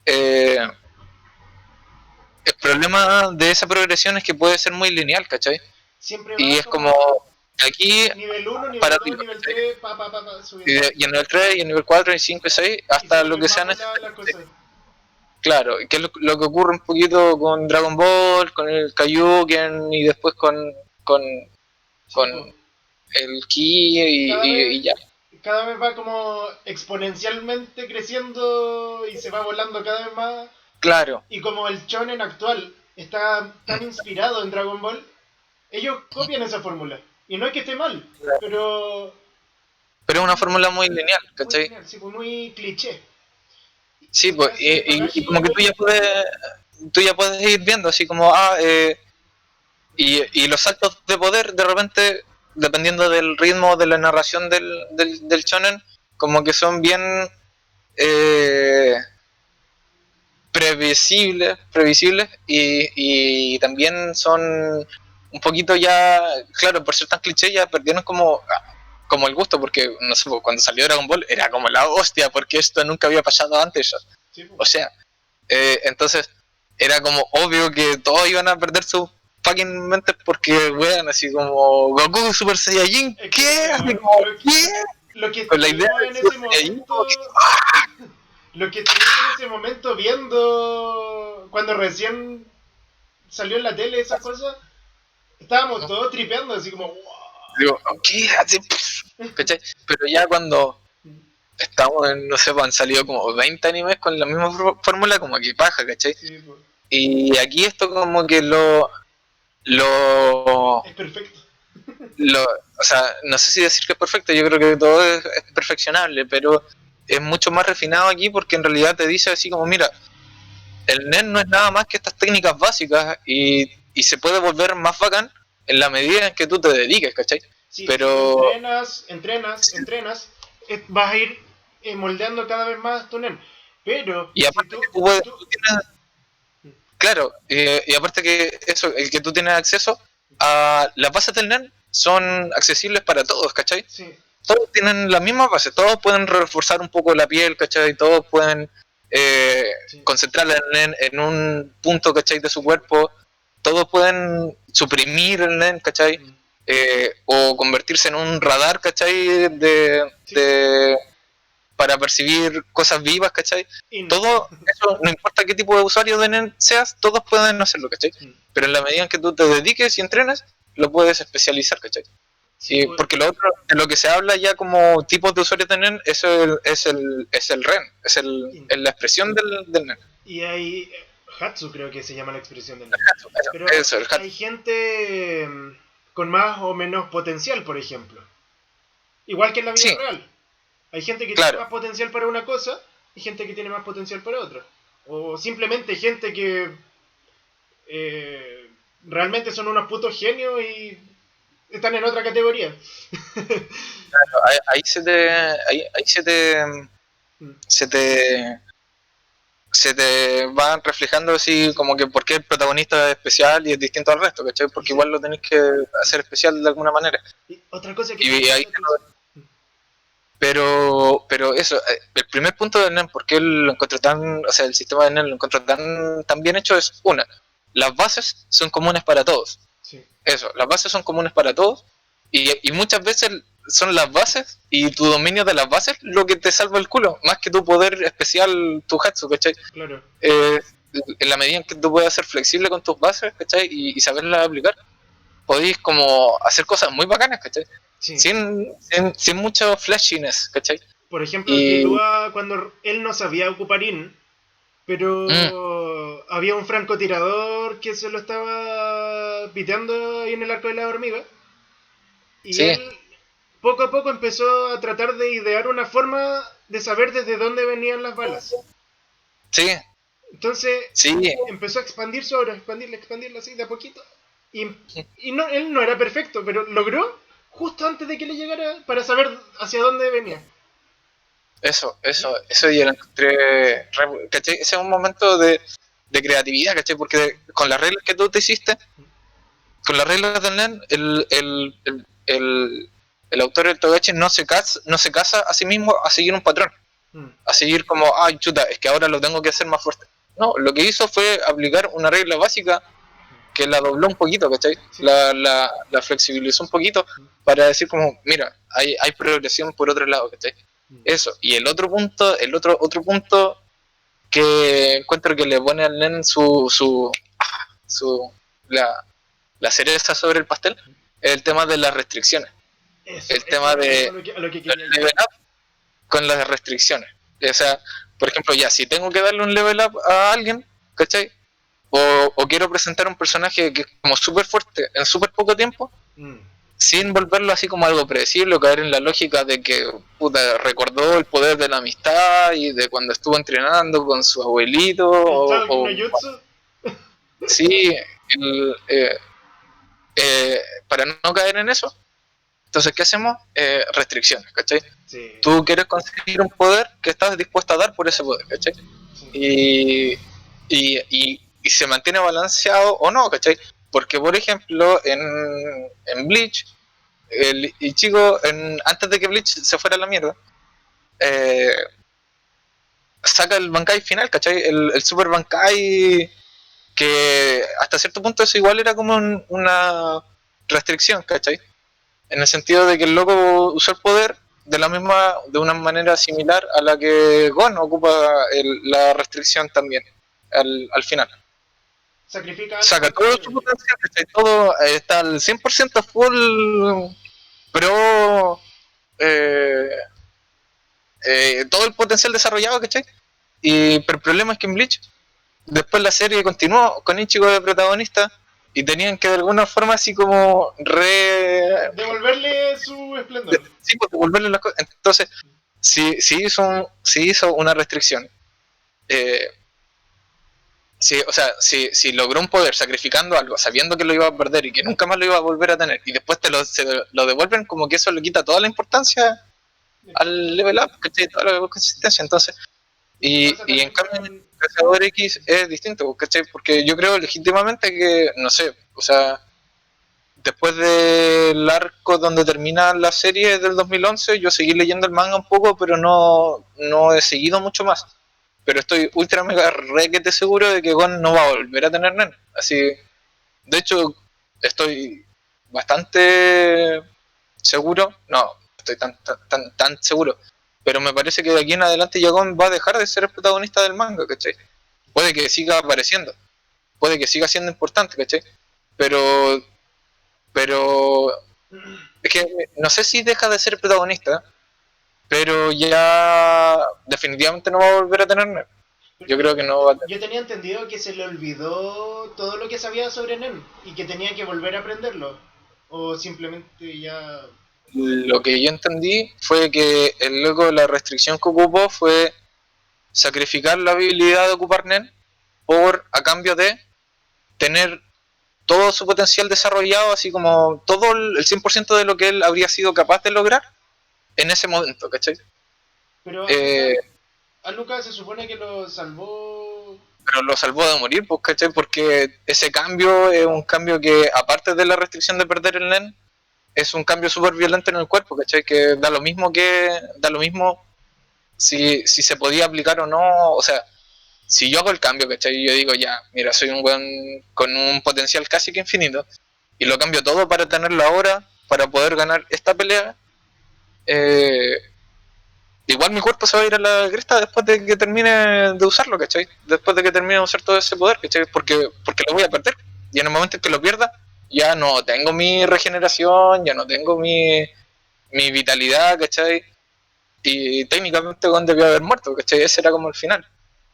Speaker 2: eh, el problema de esa progresión es que puede ser muy lineal, ¿cachai?
Speaker 1: Siempre
Speaker 2: Y
Speaker 1: va
Speaker 2: es como
Speaker 1: como
Speaker 2: aquí
Speaker 1: nivel uno
Speaker 2: para
Speaker 1: nivel 2
Speaker 2: arriba,
Speaker 1: nivel
Speaker 2: ¿cachai?
Speaker 1: 3 subiendo.
Speaker 2: Y en el 3 y en el 4 y 5 y 6
Speaker 1: Y se
Speaker 2: hasta lo
Speaker 1: vuelven
Speaker 2: que
Speaker 1: más
Speaker 2: sea
Speaker 1: voladas
Speaker 2: necesario.
Speaker 1: las cosas.
Speaker 2: Claro, que es lo que ocurre un poquito con Dragon Ball, con el Kaioken y después con,
Speaker 1: Sí,
Speaker 2: con
Speaker 1: pues.
Speaker 2: el Ki
Speaker 1: Cada vez,
Speaker 2: y ya.
Speaker 1: cada vez va como exponencialmente creciendo y se va volando cada vez más.
Speaker 2: Claro,
Speaker 1: Y como el shonen actual está tan inspirado en Dragon Ball, ellos copian esa fórmula. Y no es que esté mal, pero
Speaker 2: pero es una fórmula muy lineal,
Speaker 1: muy
Speaker 2: ¿cachai?
Speaker 1: lineal, sí, pues muy cliché.
Speaker 2: Sí,
Speaker 1: Lo que
Speaker 2: pues,
Speaker 1: hace
Speaker 2: y
Speaker 1: Togashi
Speaker 2: como que
Speaker 1: igual.
Speaker 2: tú ya puedes ir viendo así como, y los saltos de poder de repente, dependiendo del ritmo de la narración del shonen, como que son bien eh, previsibles y también son un poquito ya, claro, por ser tan cliché ya perdieron como el gusto, porque no sé, pues, cuando salió Dragon Ball era como la hostia, porque esto nunca había pasado antes.
Speaker 1: Sí, pues.
Speaker 2: O sea, entonces era como obvio que todos iban a perder sus fucking mentes porque, weón, así como Goku Super Saiyajin,
Speaker 1: Es que
Speaker 2: ¿qué? Así como, ¿qué?
Speaker 1: lo que
Speaker 2: Con la idea
Speaker 1: estuvimos
Speaker 2: del
Speaker 1: en
Speaker 2: Super
Speaker 1: ese
Speaker 2: Saiyajin,
Speaker 1: momento,
Speaker 2: como que,
Speaker 1: lo que estuvimos en ese momento viendo cuando recién salió en la tele esa cosa, Estábamos todos tripeando así como, wow.
Speaker 2: Digo, ¿qué hace? ¿Cachai? Pero ya cuando estamos en, no sé, pues han salido como 20 animes con la misma fórmula, como que paja, ¿cachai?
Speaker 1: Sí, pues.
Speaker 2: Y aquí esto como que lo,
Speaker 1: Es perfecto.
Speaker 2: o sea, no sé si decir que es perfecto, yo creo que todo es perfeccionable, pero es mucho más refinado aquí porque en realidad te dice así como, mira, el NER no es nada más que estas técnicas básicas y se puede volver más bacán en la medida en que tú te dediques, ¿cachai?
Speaker 1: Sí, si tú
Speaker 2: Pero
Speaker 1: entrenas, vas a ir moldeando cada vez más tu NEM. Pero
Speaker 2: y
Speaker 1: si
Speaker 2: aparte
Speaker 1: tú,
Speaker 2: que
Speaker 1: si tú,
Speaker 2: tú tienes, claro, y aparte que eso, el que tú tienes acceso a las bases del NER son accesibles para todos, ¿cachai?
Speaker 1: sí,
Speaker 2: Todos tienen la misma base, todos pueden reforzar un poco la piel, ¿cachai? Todos pueden
Speaker 1: sí,
Speaker 2: concentrar el NEN en un punto, ¿cachai? De su
Speaker 1: sí,
Speaker 2: cuerpo, todos pueden suprimir el NEN, ¿cachai?
Speaker 1: mm,
Speaker 2: O convertirse en un radar, ¿cachai?
Speaker 1: sí,
Speaker 2: Para percibir cosas vivas, ¿cachai?
Speaker 1: in,
Speaker 2: Todo eso, no importa qué tipo de usuario de NEN seas, todos pueden hacerlo, ¿cachai?
Speaker 1: mm,
Speaker 2: Pero en la medida en que tú te dediques y entrenes, lo puedes especializar, ¿cachai?
Speaker 1: sí,
Speaker 2: Y porque lo otro, de lo que se habla ya como tipos de usuarios de NEN, eso es el REN,
Speaker 1: in.
Speaker 2: es la expresión del NEN.
Speaker 1: Y hay Hatsu creo que se llama la expresión del NEM. Pero
Speaker 2: Eso, el
Speaker 1: hay gente con más o menos potencial, por ejemplo. Igual que en la vida
Speaker 2: sí,
Speaker 1: real. Hay gente que tiene
Speaker 2: claro,
Speaker 1: más potencial para una cosa y gente que tiene más potencial para otra. O simplemente gente que eh, realmente son unos putos genios y están en otra categoría.
Speaker 2: ahí se te, se te van reflejando así como que por qué el protagonista es especial y es distinto al resto, ¿cachai?
Speaker 1: Y,
Speaker 2: Porque igual lo tenés que hacer especial de alguna manera.
Speaker 1: y otra cosa que me
Speaker 2: Y
Speaker 1: llama
Speaker 2: ahí
Speaker 1: la atención.
Speaker 2: pero eso, el primer punto del NEM, ¿por qué lo encuentro tan, o sea, el sistema de NEM lo encuentro tan bien hecho? Es una, las bases son comunes para todos.
Speaker 1: Sí,
Speaker 2: Eso, las bases son comunes para todos y muchas veces son las bases y tu dominio de las bases lo que te salva el culo, más que tu poder especial, tu Hatsu, ¿cachai?
Speaker 1: claro.
Speaker 2: Eh, en la medida en que tú puedas ser flexible con tus bases, ¿cachai? Y saberlas aplicar, podéis como hacer cosas muy bacanas, ¿cachai?
Speaker 1: Sí.
Speaker 2: Sin mucho flashiness, ¿cachai?
Speaker 1: Por ejemplo,
Speaker 2: Y...
Speaker 1: Killua, cuando él no sabía ocupar IN,
Speaker 2: Mm,
Speaker 1: pero había un francotirador que se lo estaba piteando ahí en el arco de la hormiga. Y
Speaker 2: sí,
Speaker 1: él poco a poco empezó a tratar de idear una forma de saber desde dónde venían las balas.
Speaker 2: sí,
Speaker 1: Entonces
Speaker 2: sí,
Speaker 1: empezó a expandir su obra, expandirla así de a poquito. Y, y no, él no era perfecto, pero logró justo antes de que le llegara para saber hacia dónde venía.
Speaker 2: eso yo lo encontré, ¿cachai? Ese es un momento de creatividad, ¿cachai? Porque con las reglas que tú te hiciste, con las reglas del NEN, el autor del Togachi no se casa a sí mismo a seguir un patrón,
Speaker 1: Mm,
Speaker 2: a seguir como, ay, chuta, es que ahora lo tengo que hacer más fuerte. No, lo que hizo fue aplicar una regla básica que la dobló un poquito, ¿cachai?
Speaker 1: sí.
Speaker 2: La flexibilizó un poquito para decir como, mira, hay progresión por otro lado, ¿cachai?
Speaker 1: Mm,
Speaker 2: Eso. Y el otro punto, otro punto que encuentro que le pone al NEN su la cereza sobre el pastel es el tema de las restricciones. El tema
Speaker 1: eso
Speaker 2: de
Speaker 1: a lo que
Speaker 2: los
Speaker 1: quería
Speaker 2: level
Speaker 1: llegar.
Speaker 2: up con las restricciones. O sea, por ejemplo, ya, si tengo que darle un level up a alguien, ¿cachai? O quiero presentar un personaje que es como súper fuerte en súper poco tiempo,
Speaker 1: Mm.
Speaker 2: sin volverlo así como algo predecible o caer en la lógica de que puta, recordó el poder de la amistad y de cuando estuvo entrenando con su abuelito
Speaker 1: El Talk no Jutsu.
Speaker 2: sí, el, para no caer en eso. Entonces, ¿qué hacemos? Restricciones, ¿cachai?
Speaker 1: Sí,
Speaker 2: Tú quieres conseguir un poder que estás dispuesto a dar por ese poder, ¿cachai?
Speaker 1: sí.
Speaker 2: Y se mantiene balanceado o no, ¿cachai? Porque, por ejemplo, en Bleach, el Ichigo, antes de que Bleach se fuera a la mierda, eh, saca el Bankai final, ¿cachai? El Super Bankai, que hasta cierto punto eso igual era como una restricción, ¿cachai? En el sentido de que el loco usó el poder de una manera similar a la que Gon ocupa la restricción también al final.
Speaker 1: sacrifica algo
Speaker 2: saca
Speaker 1: para
Speaker 2: todo
Speaker 1: conseguir
Speaker 2: su
Speaker 1: energía.
Speaker 2: potencial, ¿cachai? Todo está al 100% full pro eh, todo el potencial desarrollado, ¿cachai? Pero el problema es que en Bleach, después la serie continuó con Ichigo de protagonista y tenían que de alguna forma así como
Speaker 1: Devolverle su esplendor.
Speaker 2: sí, pues, devolverle las cosas. Entonces, si hizo una restricción, eh, o sea, si logró un poder sacrificando algo, sabiendo que lo iba a perder y que nunca más lo iba a volver a tener, y después se lo devuelven, como que eso le quita toda la importancia al level up, ¿cachai? Toda la consistencia. Entonces,
Speaker 1: Eso pasa
Speaker 2: y en
Speaker 1: también
Speaker 2: cambio en
Speaker 1: con...
Speaker 2: Cazador X es distinto, ¿cachai? Porque yo creo legítimamente que, no sé, o sea, después del arco donde termina la serie del 2011, yo seguí leyendo el manga un poco, pero no he seguido mucho más. Pero estoy ultra mega requete seguro de que Gon no va a volver a tener Nen. Así, de hecho, estoy bastante seguro, no, estoy tan seguro, pero me parece que de aquí en adelante ya Gon va a dejar de ser el protagonista del manga, ¿cachai? Puede que siga apareciendo, puede que siga siendo importante, ¿cachai? Pero pero es que no sé si deja de ser protagonista, pero ya definitivamente no va a volver a tener. Yo creo que no va a tener.
Speaker 1: Yo tenía entendido que se le olvidó todo lo que sabía sobre Nen y que tenía que volver a aprenderlo. O simplemente ya...
Speaker 2: Lo que yo entendí fue que el loco, la restricción que ocupó fue sacrificar la habilidad de ocupar NEN por a cambio de tener todo su potencial desarrollado, así como todo el 100% de lo que él habría sido capaz de lograr en ese momento, ¿cachai?
Speaker 1: Pero
Speaker 2: Eh,
Speaker 1: A Lucas se supone que lo salvó...
Speaker 2: pero lo salvó de morir, pues, ¿cachai? Porque ese cambio es un cambio que, aparte de la restricción de perder el NEN, es un cambio súper violento en el cuerpo, ¿cachai? Que da lo mismo si se podía aplicar o no, o sea, si yo hago el cambio, ¿cachai? Y yo digo, ya, mira, soy un buen con un potencial casi que infinito, y lo cambio todo para tenerlo ahora, para poder ganar esta pelea, eh, igual mi cuerpo se va a ir a la cresta después de que termine de usarlo, ¿cachai? Después de que termine de usar todo ese poder, ¿cachai? Porque lo voy a perder. Y en el momento en que lo pierda, ya no tengo mi regeneración, ya no tengo mi vitalidad, ¿cachai? Y técnicamente Gon debió haber muerto, ¿cachai? Ese era como el final.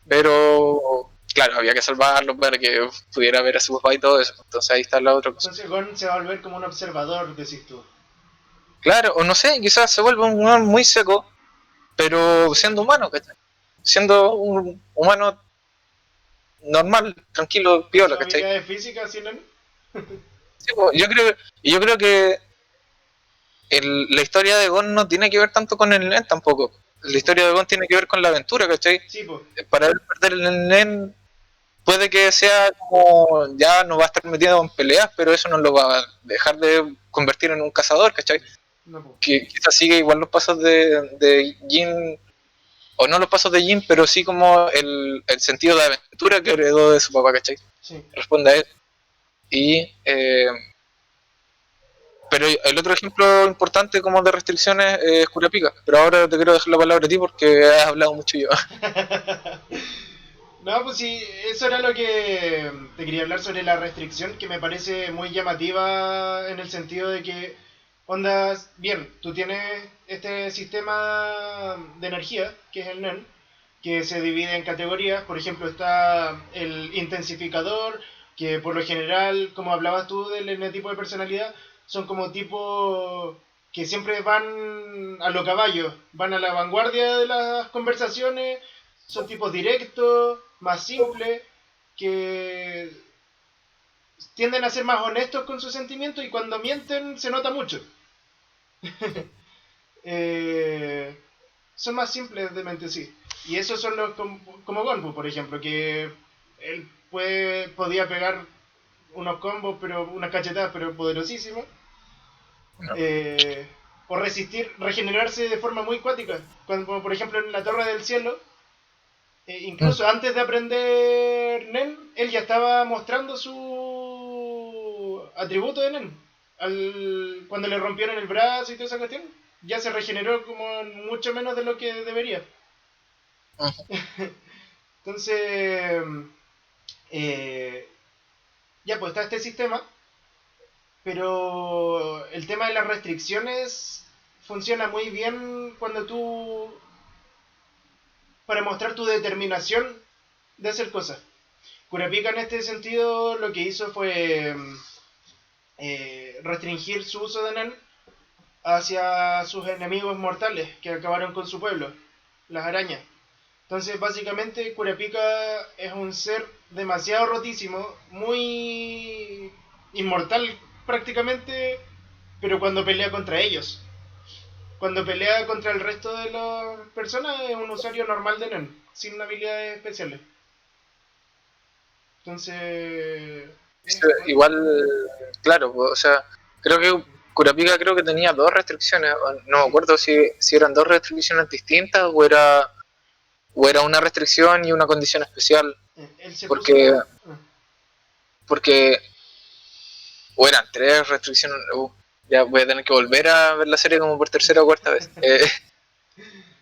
Speaker 2: Pero, claro, había que salvarlo para que pudiera ver a su papá y todo eso. Entonces ahí está la otra cosa.
Speaker 1: Entonces Gon se va a volver como un observador, decís tú.
Speaker 2: Claro, o no sé, quizás se vuelve un humano muy seco, pero
Speaker 1: Sí,
Speaker 2: siendo humano, ¿cachai? Siendo un humano normal, tranquilo,
Speaker 1: con
Speaker 2: piola,
Speaker 1: sus
Speaker 2: ¿cachai?
Speaker 1: habilidades físicas, ¿sí, Nen?
Speaker 2: Sí, pues, yo creo que la historia de Gon no tiene que ver tanto con el Nen tampoco. La
Speaker 1: Sí, pues.
Speaker 2: historia de Gon tiene que ver con la aventura, ¿cachai?
Speaker 1: Sí, pues.
Speaker 2: Para él perder el Nen puede que sea como ya no va a estar metido en peleas, pero eso no lo va a dejar de convertir en un cazador, ¿cachai?
Speaker 1: No, pues.
Speaker 2: Que quizás sigue igual los pasos de Jin, o no los pasos de Jin, pero sí como el sentido de aventura que heredó de su papá, ¿cachai?
Speaker 1: Sí.
Speaker 2: Responde a él. Y, pero el otro ejemplo importante como de restricciones es Curapica. Pero ahora te quiero dejar la palabra a ti porque has hablado mucho yo.
Speaker 1: No, pues sí, eso era lo que te quería hablar sobre la restricción, que me parece muy llamativa en el sentido de que, ondas, bien, tú tienes este sistema de energía, que es el NEN, que se divide en categorías. Por ejemplo, está el intensificador, que por lo general, como hablabas tú del N tipo de personalidad, son como tipos que siempre van a lo caballo, van a la vanguardia de las conversaciones, son tipos directos, más simples, que tienden a ser más honestos con sus sentimientos y cuando mienten se nota mucho. Eh, son más simples de mente, sí. Y esos son los como Gonbu, por ejemplo, que él podía pegar unos combos, pero unas cachetadas, pero poderosísimas.
Speaker 2: No.
Speaker 1: Eh, o resistir, regenerarse de forma muy cuática. Cuando, por ejemplo, en la Torre del Cielo,
Speaker 2: Mm.
Speaker 1: incluso antes de aprender Nen, él ya estaba mostrando su atributo de Nen. Cuando le rompieron el brazo y toda esa cuestión, ya se regeneró como mucho menos de lo que debería.
Speaker 2: Mm.
Speaker 1: Entonces, eh, Ya, pues está este sistema, pero el tema de las restricciones funciona muy bien cuando tú, para mostrar tu determinación de hacer cosas. Kurapika en este sentido lo que hizo fue restringir su uso de Nen hacia sus enemigos mortales que acabaron con su pueblo, las arañas. Entonces básicamente Kurapika es un ser demasiado rotísimo, muy inmortal prácticamente, pero cuando pelea contra ellos. Cuando pelea contra el resto de las personas es un usuario normal de Nen, sin habilidades especiales. Entonces...
Speaker 2: Igual, claro, o sea, creo que Kurapika creo que tenía dos restricciones, no me acuerdo si eran dos restricciones distintas o era una restricción y una condición especial,
Speaker 1: él se puso
Speaker 2: porque,
Speaker 1: la...
Speaker 2: porque o eran tres restricciones, ya voy a tener que volver a ver la serie como por tercera o cuarta vez,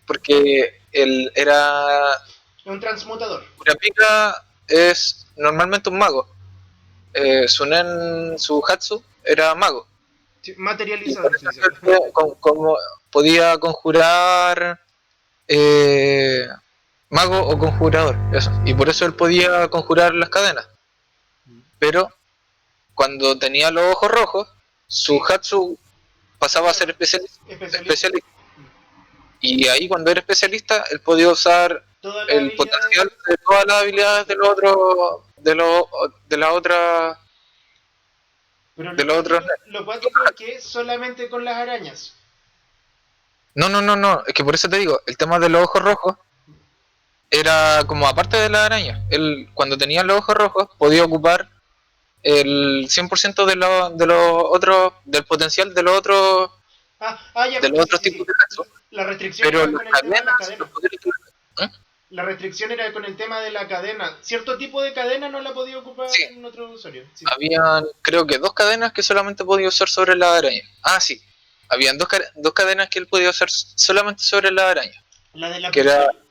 Speaker 2: porque él era,
Speaker 1: Es un transmutador.
Speaker 2: Kurapika es normalmente un mago, su Hatsu era mago.
Speaker 1: Sí,
Speaker 2: Y por
Speaker 1: materializador, se
Speaker 2: eso
Speaker 1: dice.
Speaker 2: como podía conjurar eh, mago o conjurador, eso. Y por eso él podía conjurar las cadenas. Pero cuando tenía los ojos rojos, su
Speaker 1: Sí,
Speaker 2: Hatsu pasaba a ser
Speaker 1: especialista.
Speaker 2: especialista. Y ahí cuando era especialista, él podía usar
Speaker 1: Todas las
Speaker 2: el potencial
Speaker 1: habilidades.
Speaker 2: de todas las habilidades de los otros, de la otra,
Speaker 1: Pero
Speaker 2: de los otros.
Speaker 1: lo cuático es que es solamente con las arañas.
Speaker 2: No, no, no, no, es que por eso te digo, el tema de los ojos rojos era como aparte de la araña. Él, cuando tenía los ojos rojos, podía ocupar el 100% de los otros, del potencial
Speaker 1: Ya,
Speaker 2: de los
Speaker 1: sí,
Speaker 2: otros
Speaker 1: sí,
Speaker 2: tipos
Speaker 1: sí.
Speaker 2: de Hatsu,
Speaker 1: La restricción
Speaker 2: pero
Speaker 1: era
Speaker 2: las
Speaker 1: con el tema de las
Speaker 2: cadenas, los
Speaker 1: cadenas.
Speaker 2: poderes ¿eh?
Speaker 1: La restricción era con el tema de la cadena. Cierto tipo de cadena no la podía ocupar
Speaker 2: Sí,
Speaker 1: en otro usuario. Sí.
Speaker 2: habían creo que dos cadenas que solamente podía usar sobre la araña. Ah, sí, habían dos cadenas que él podía usar solamente sobre la araña,
Speaker 1: La de la
Speaker 2: que era
Speaker 1: prisión.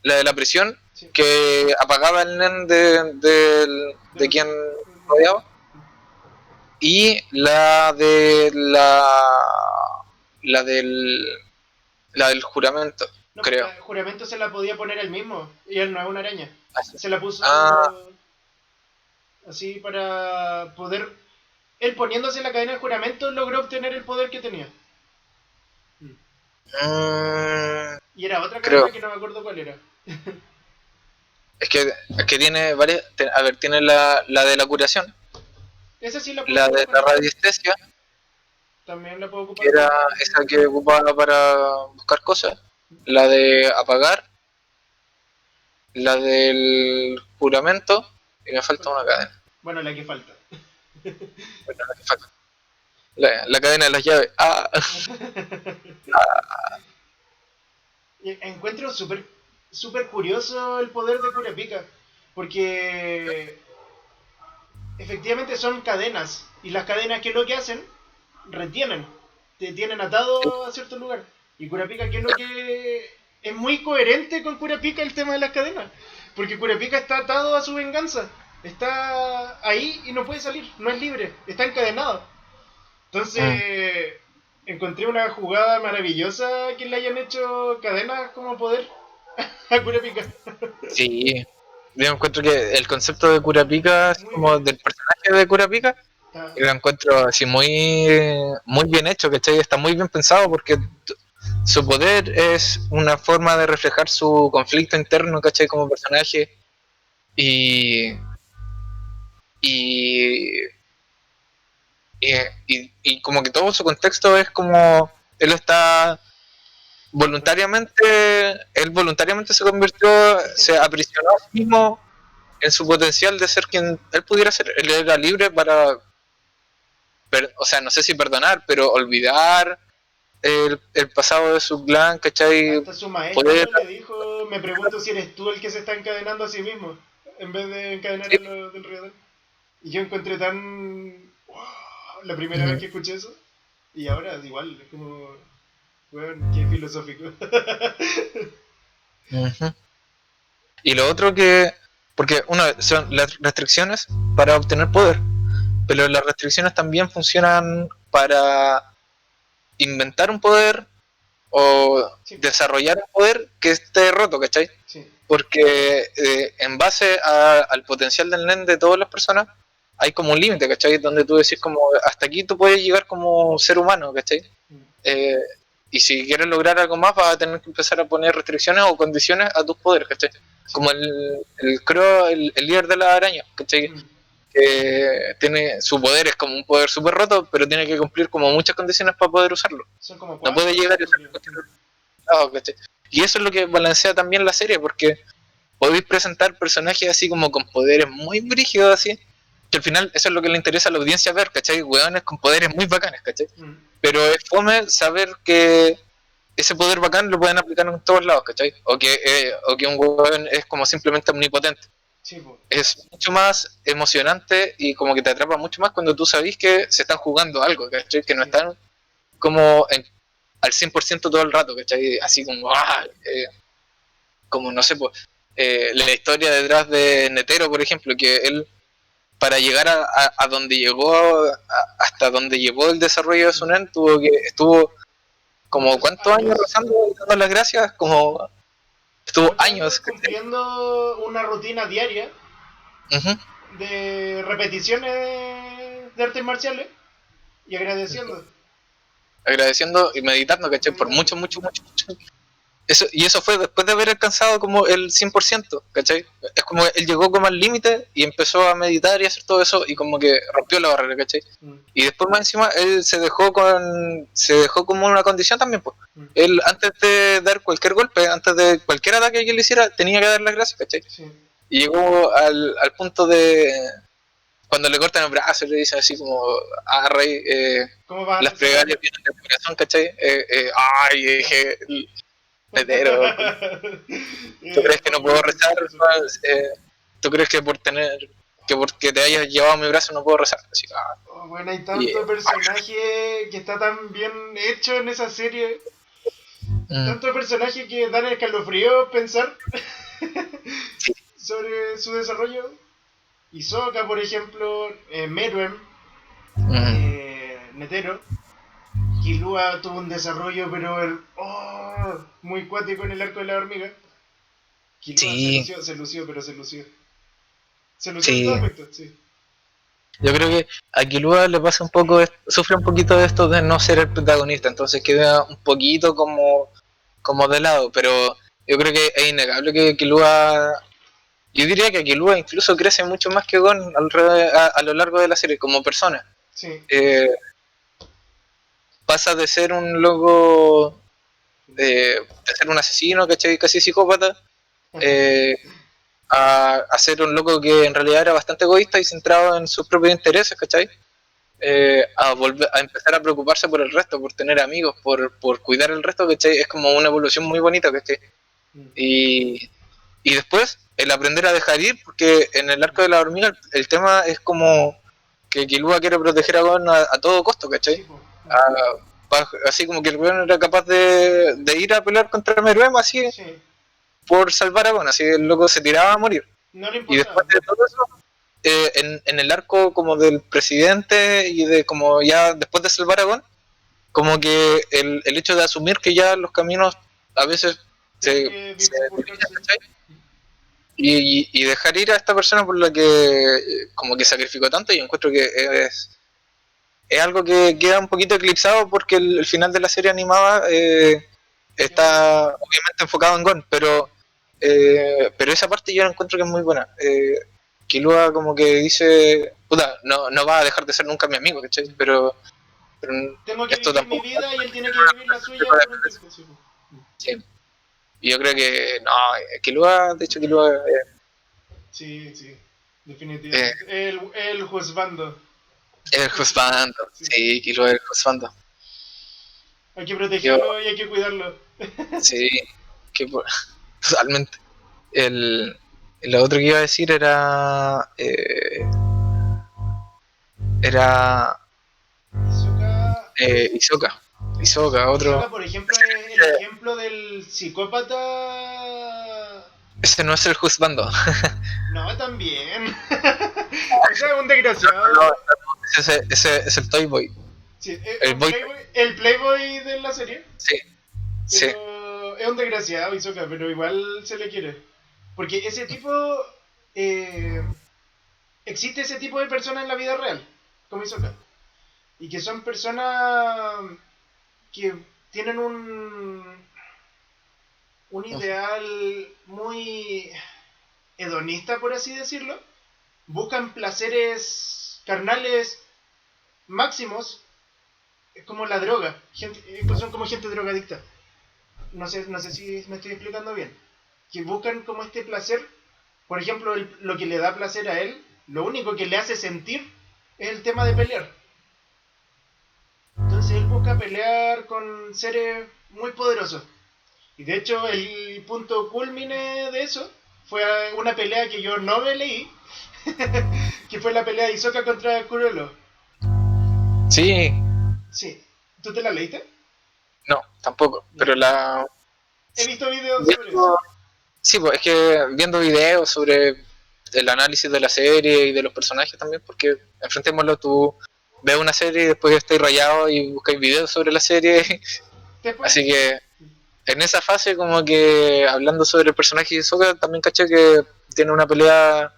Speaker 2: la de la prisión,
Speaker 1: Sí.
Speaker 2: que apagaba el nen de
Speaker 1: Del,
Speaker 2: quien
Speaker 1: del rebelde.
Speaker 2: rodeaba, y la la del juramento,
Speaker 1: No,
Speaker 2: creo.
Speaker 1: la de juramento se la podía poner él mismo. Y él no es una araña.
Speaker 2: Así.
Speaker 1: Se la
Speaker 2: Ah,
Speaker 1: puso así para poder. Él poniéndose la cadena de juramento logró obtener el poder que tenía.
Speaker 2: mm,
Speaker 1: Y era otra
Speaker 2: creo.
Speaker 1: cadena que no me acuerdo cuál era.
Speaker 2: Es que tiene varias. A ver, tiene la de la curación,
Speaker 1: Esa sí la puedo
Speaker 2: la
Speaker 1: ocupar
Speaker 2: de
Speaker 1: con
Speaker 2: la
Speaker 1: él.
Speaker 2: radiestesia,
Speaker 1: También la puedo
Speaker 2: que
Speaker 1: ocupar con
Speaker 2: era
Speaker 1: él.
Speaker 2: esa que ocupaba para buscar cosas, la de apagar, la del juramento, y me falta una cadena.
Speaker 1: Bueno, la que falta.
Speaker 2: Bueno, la que falta. La cadena de las llaves. Ah,
Speaker 1: Encuentro súper curioso el poder de Kurapika. Porque efectivamente son cadenas. Y las cadenas, ¿qué es lo que hacen? Retienen. Te tienen atado a cierto lugar. Y Kurapika, ¿qué es lo que...? Es muy coherente con Kurapika el tema de las cadenas. Porque Kurapika está atado a su venganza. Está ahí y no puede salir. No es libre. Está encadenado.
Speaker 2: mm,
Speaker 1: Entonces, encontré una jugada maravillosa que le hayan hecho cadenas como poder a Kurapika.
Speaker 2: sí. Yo encuentro que el concepto de Kurapika, así
Speaker 1: Muy bien
Speaker 2: como
Speaker 1: hecho.
Speaker 2: del personaje de Kurapika,
Speaker 1: Está
Speaker 2: lo encuentro así muy bien hecho, ¿cachai? Está muy bien pensado porque su poder es una forma de reflejar su conflicto interno, ¿cachai? Como personaje. Y, y, y como que todo su contexto es como él está voluntariamente se convirtió, se aprisionó a sí mismo en su potencial de ser quien él pudiera ser. Él era libre para, o sea, no sé si perdonar, pero olvidar el pasado de su clan, ¿cachai?
Speaker 1: Hasta su
Speaker 2: Poder,
Speaker 1: maestro le dijo, me pregunto si eres tú el que se está encadenando a sí mismo, en vez de encadenar
Speaker 2: sí,
Speaker 1: a los del Riador. Y yo encontré tan... ¡Wow! La primera vez que escuché eso. Y ahora igual, es como... Bueno, qué filosófico.
Speaker 2: uh-huh. Y lo otro que Porque uno son las restricciones para obtener poder, pero las restricciones también funcionan para inventar un poder o
Speaker 1: Sí,
Speaker 2: desarrollar un poder que esté roto, ¿cachai?
Speaker 1: sí,
Speaker 2: Porque en base al potencial del NEN de todas las personas, hay como un límite, ¿cachai? Donde tú decís como, hasta aquí tú puedes llegar como ser humano, ¿cachai?
Speaker 1: mm,
Speaker 2: Eh, y si quieres lograr algo más, vas a tener que empezar a poner restricciones o condiciones a tus poderes, ¿cachai?
Speaker 1: sí,
Speaker 2: Como el líder de la araña, ¿cachai?
Speaker 1: mm,
Speaker 2: Tiene su poder, es como un poder súper roto, pero tiene que cumplir como muchas condiciones para poder usarlo.
Speaker 1: son como
Speaker 2: No puede
Speaker 1: cuatro o
Speaker 2: llegar y
Speaker 1: cinco,
Speaker 2: usar
Speaker 1: creo.
Speaker 2: cualquier lado, ¿cachai? Y eso es lo que balancea también la serie, porque podéis presentar personajes así como con poderes muy brígidos, así, que al final eso es lo que le interesa a la audiencia ver, ¿cachai? Hueones con poderes muy bacanes, ¿cachai?
Speaker 1: Mm,
Speaker 2: Pero es fome saber que ese poder bacán lo pueden aplicar en todos lados, ¿cachai? O que un hueón es como simplemente omnipotente.
Speaker 1: sí, po,
Speaker 2: Es mucho más emocionante y como que te atrapa mucho más cuando tú sabís que se están jugando algo, ¿cachai? Que no
Speaker 1: sí,
Speaker 2: están como al 100% todo el rato, ¿cachai? Así como, como no sé, pues, la historia detrás de Netero, por ejemplo, que él, para llegar a donde llegó, hasta donde llevó el desarrollo de
Speaker 1: mm,
Speaker 2: Sunen, estuvo como
Speaker 1: muchos
Speaker 2: cuántos años
Speaker 1: años,
Speaker 2: rezando y dando las gracias, como estuvo
Speaker 1: muchos años
Speaker 2: años, ¿cachai?
Speaker 1: cumpliendo una rutina diaria
Speaker 2: Ujú.
Speaker 1: de repeticiones de artes marciales y agradeciendo,
Speaker 2: Agradeciendo y meditando, ¿cachai? Por
Speaker 1: meditando.
Speaker 2: mucho, mucho, mucho, mucho. Y eso fue después de haber alcanzado como el 100%, ¿cachai? Es como él llegó como al límite y empezó a meditar y hacer todo eso y como que rompió la barrera, ¿cachai?
Speaker 1: Mm,
Speaker 2: Y después más encima él se dejó como una condición también, pues.
Speaker 1: mm,
Speaker 2: Él antes de dar cualquier golpe, antes de cualquier ataque que él hiciera, tenía que dar las gracias, ¿cachai?
Speaker 1: sí.
Speaker 2: Y llegó al punto de cuando le cortan el brazo y le dicen así como, rey,
Speaker 1: ¿Cómo vas a
Speaker 2: las
Speaker 1: reaccionar?
Speaker 2: plegarias vienen del corazón, ¿cachai? Ay, dije, Netero, ¿tú crees que
Speaker 1: Fue
Speaker 2: no
Speaker 1: muy
Speaker 2: puedo rezar?
Speaker 1: chistoso.
Speaker 2: Pues, ¿tú crees que porque te hayas llevado mi brazo no puedo rezar? Así,
Speaker 1: Oh, bueno, hay
Speaker 2: y,
Speaker 1: tanto personaje que está tan bien hecho en esa serie.
Speaker 2: mm,
Speaker 1: Tanto personaje que dan escalofrío pensar
Speaker 2: sí,
Speaker 1: sobre su desarrollo. Hisoka, por ejemplo, Meruem,
Speaker 2: mm,
Speaker 1: Netero. Killua tuvo un desarrollo, pero muy cuático en el arco de la hormiga. Killua
Speaker 2: sí,
Speaker 1: se lució, pero se lució. Se lució en todo
Speaker 2: sí.
Speaker 1: aspecto, sí.
Speaker 2: Yo creo que a Killua le pasa un poco, sufre un poquito de esto de no ser el protagonista, entonces queda un poquito como de lado, pero yo creo que es innegable que Killua, yo diría que Killua incluso crece mucho más que Gon a lo largo de la serie como persona.
Speaker 1: Sí.
Speaker 2: Eh, Pasa de ser un loco, de ser un asesino, ¿cachai? Casi psicópata, eh, a ser un loco que en realidad era bastante egoísta y centrado en sus propios intereses, ¿cachai? A empezar a preocuparse por el resto, por tener amigos, por cuidar el resto, ¿cachai? Es como una evolución muy bonita, ¿cachai? Y, y después el aprender a dejar ir, porque en el arco de la hormiga el tema es como que Killua quiere proteger a Gon a todo costo, ¿cachai?
Speaker 1: Sí, po.
Speaker 2: Así como que el weón era capaz de ir a pelear contra Meruem así
Speaker 1: Sí.
Speaker 2: por salvar a Gon, así el loco se tiraba a morir.
Speaker 1: No le
Speaker 2: Y después
Speaker 1: importaba.
Speaker 2: de todo eso, en el arco como del presidente y de como ya después de salvar a Gon, como que el hecho de asumir que ya los caminos a veces
Speaker 1: Tienen
Speaker 2: se
Speaker 1: que
Speaker 2: dividen,
Speaker 1: bifurcarse.
Speaker 2: ¿cachai? Y dejar ir a esta persona por la que como que sacrificó tanto, y encuentro que es algo que queda un poquito eclipsado porque el final de la serie animada está obviamente enfocado en Gon, pero esa parte yo encuentro que es muy buena. Killua como que dice, puta, no va a dejar de ser nunca mi amigo, ¿cachai? Pero
Speaker 1: Tengo que
Speaker 2: esto
Speaker 1: vivir mi
Speaker 2: tampoco es
Speaker 1: vida y él tiene que vivir la suya
Speaker 2: para
Speaker 1: por un tiempo. Sí, po.
Speaker 2: sí. Y yo creo que, no, Killua, de hecho Killua
Speaker 1: Sí, sí.
Speaker 2: eh,
Speaker 1: Definitivamente. El juzgando.
Speaker 2: es el husbando,
Speaker 1: Sí.
Speaker 2: sí, Killua es el husbando.
Speaker 1: Hay que
Speaker 2: Yo,
Speaker 1: protegerlo y hay que cuidarlo.
Speaker 2: sí, que, totalmente. Lo otro que iba a decir era
Speaker 1: Hisoka.
Speaker 2: Hisoka. Hisoka, otro.
Speaker 1: Hisoka, por ejemplo, es el ejemplo del psicópata
Speaker 2: Ese no es el juzgando.
Speaker 1: No, también. O sea, un desgraciado.
Speaker 2: Ese es el Toy Boy.
Speaker 1: Sí,
Speaker 2: El Boy.
Speaker 1: El Playboy de la serie.
Speaker 2: Sí, sí.
Speaker 1: Pero es un desgraciado, Hisoka, pero igual se le quiere. Porque ese tipo. eh, existe ese tipo de personas en la vida real, como Hisoka. Y que son personas que tienen un ideal muy hedonista, por así decirlo. Buscan placeres carnales máximos, es como la droga. Son como gente drogadicta. No sé si me estoy explicando bien. Que buscan como este placer. Por ejemplo, lo que le da placer a él, lo único que le hace sentir es el tema de pelear. Entonces él busca pelear con seres muy poderosos. Y de hecho el punto culmine de eso fue una pelea que yo no me leí, que fue la pelea de Hisoka contra Kurolo.
Speaker 2: Sí,
Speaker 1: Sí. ¿Tú te la leíste?
Speaker 2: no, tampoco. Pero la.
Speaker 1: He visto videos sobre eso.
Speaker 2: Viendo- Sí, pues es que viendo videos sobre el análisis de la serie y de los personajes también, porque enfrentémoslo, tú ves una serie y después estás rayado y buscas videos sobre la serie.
Speaker 1: Después,
Speaker 2: Así que en esa fase, como que hablando sobre el personaje de Hisoka, también caché que tiene una pelea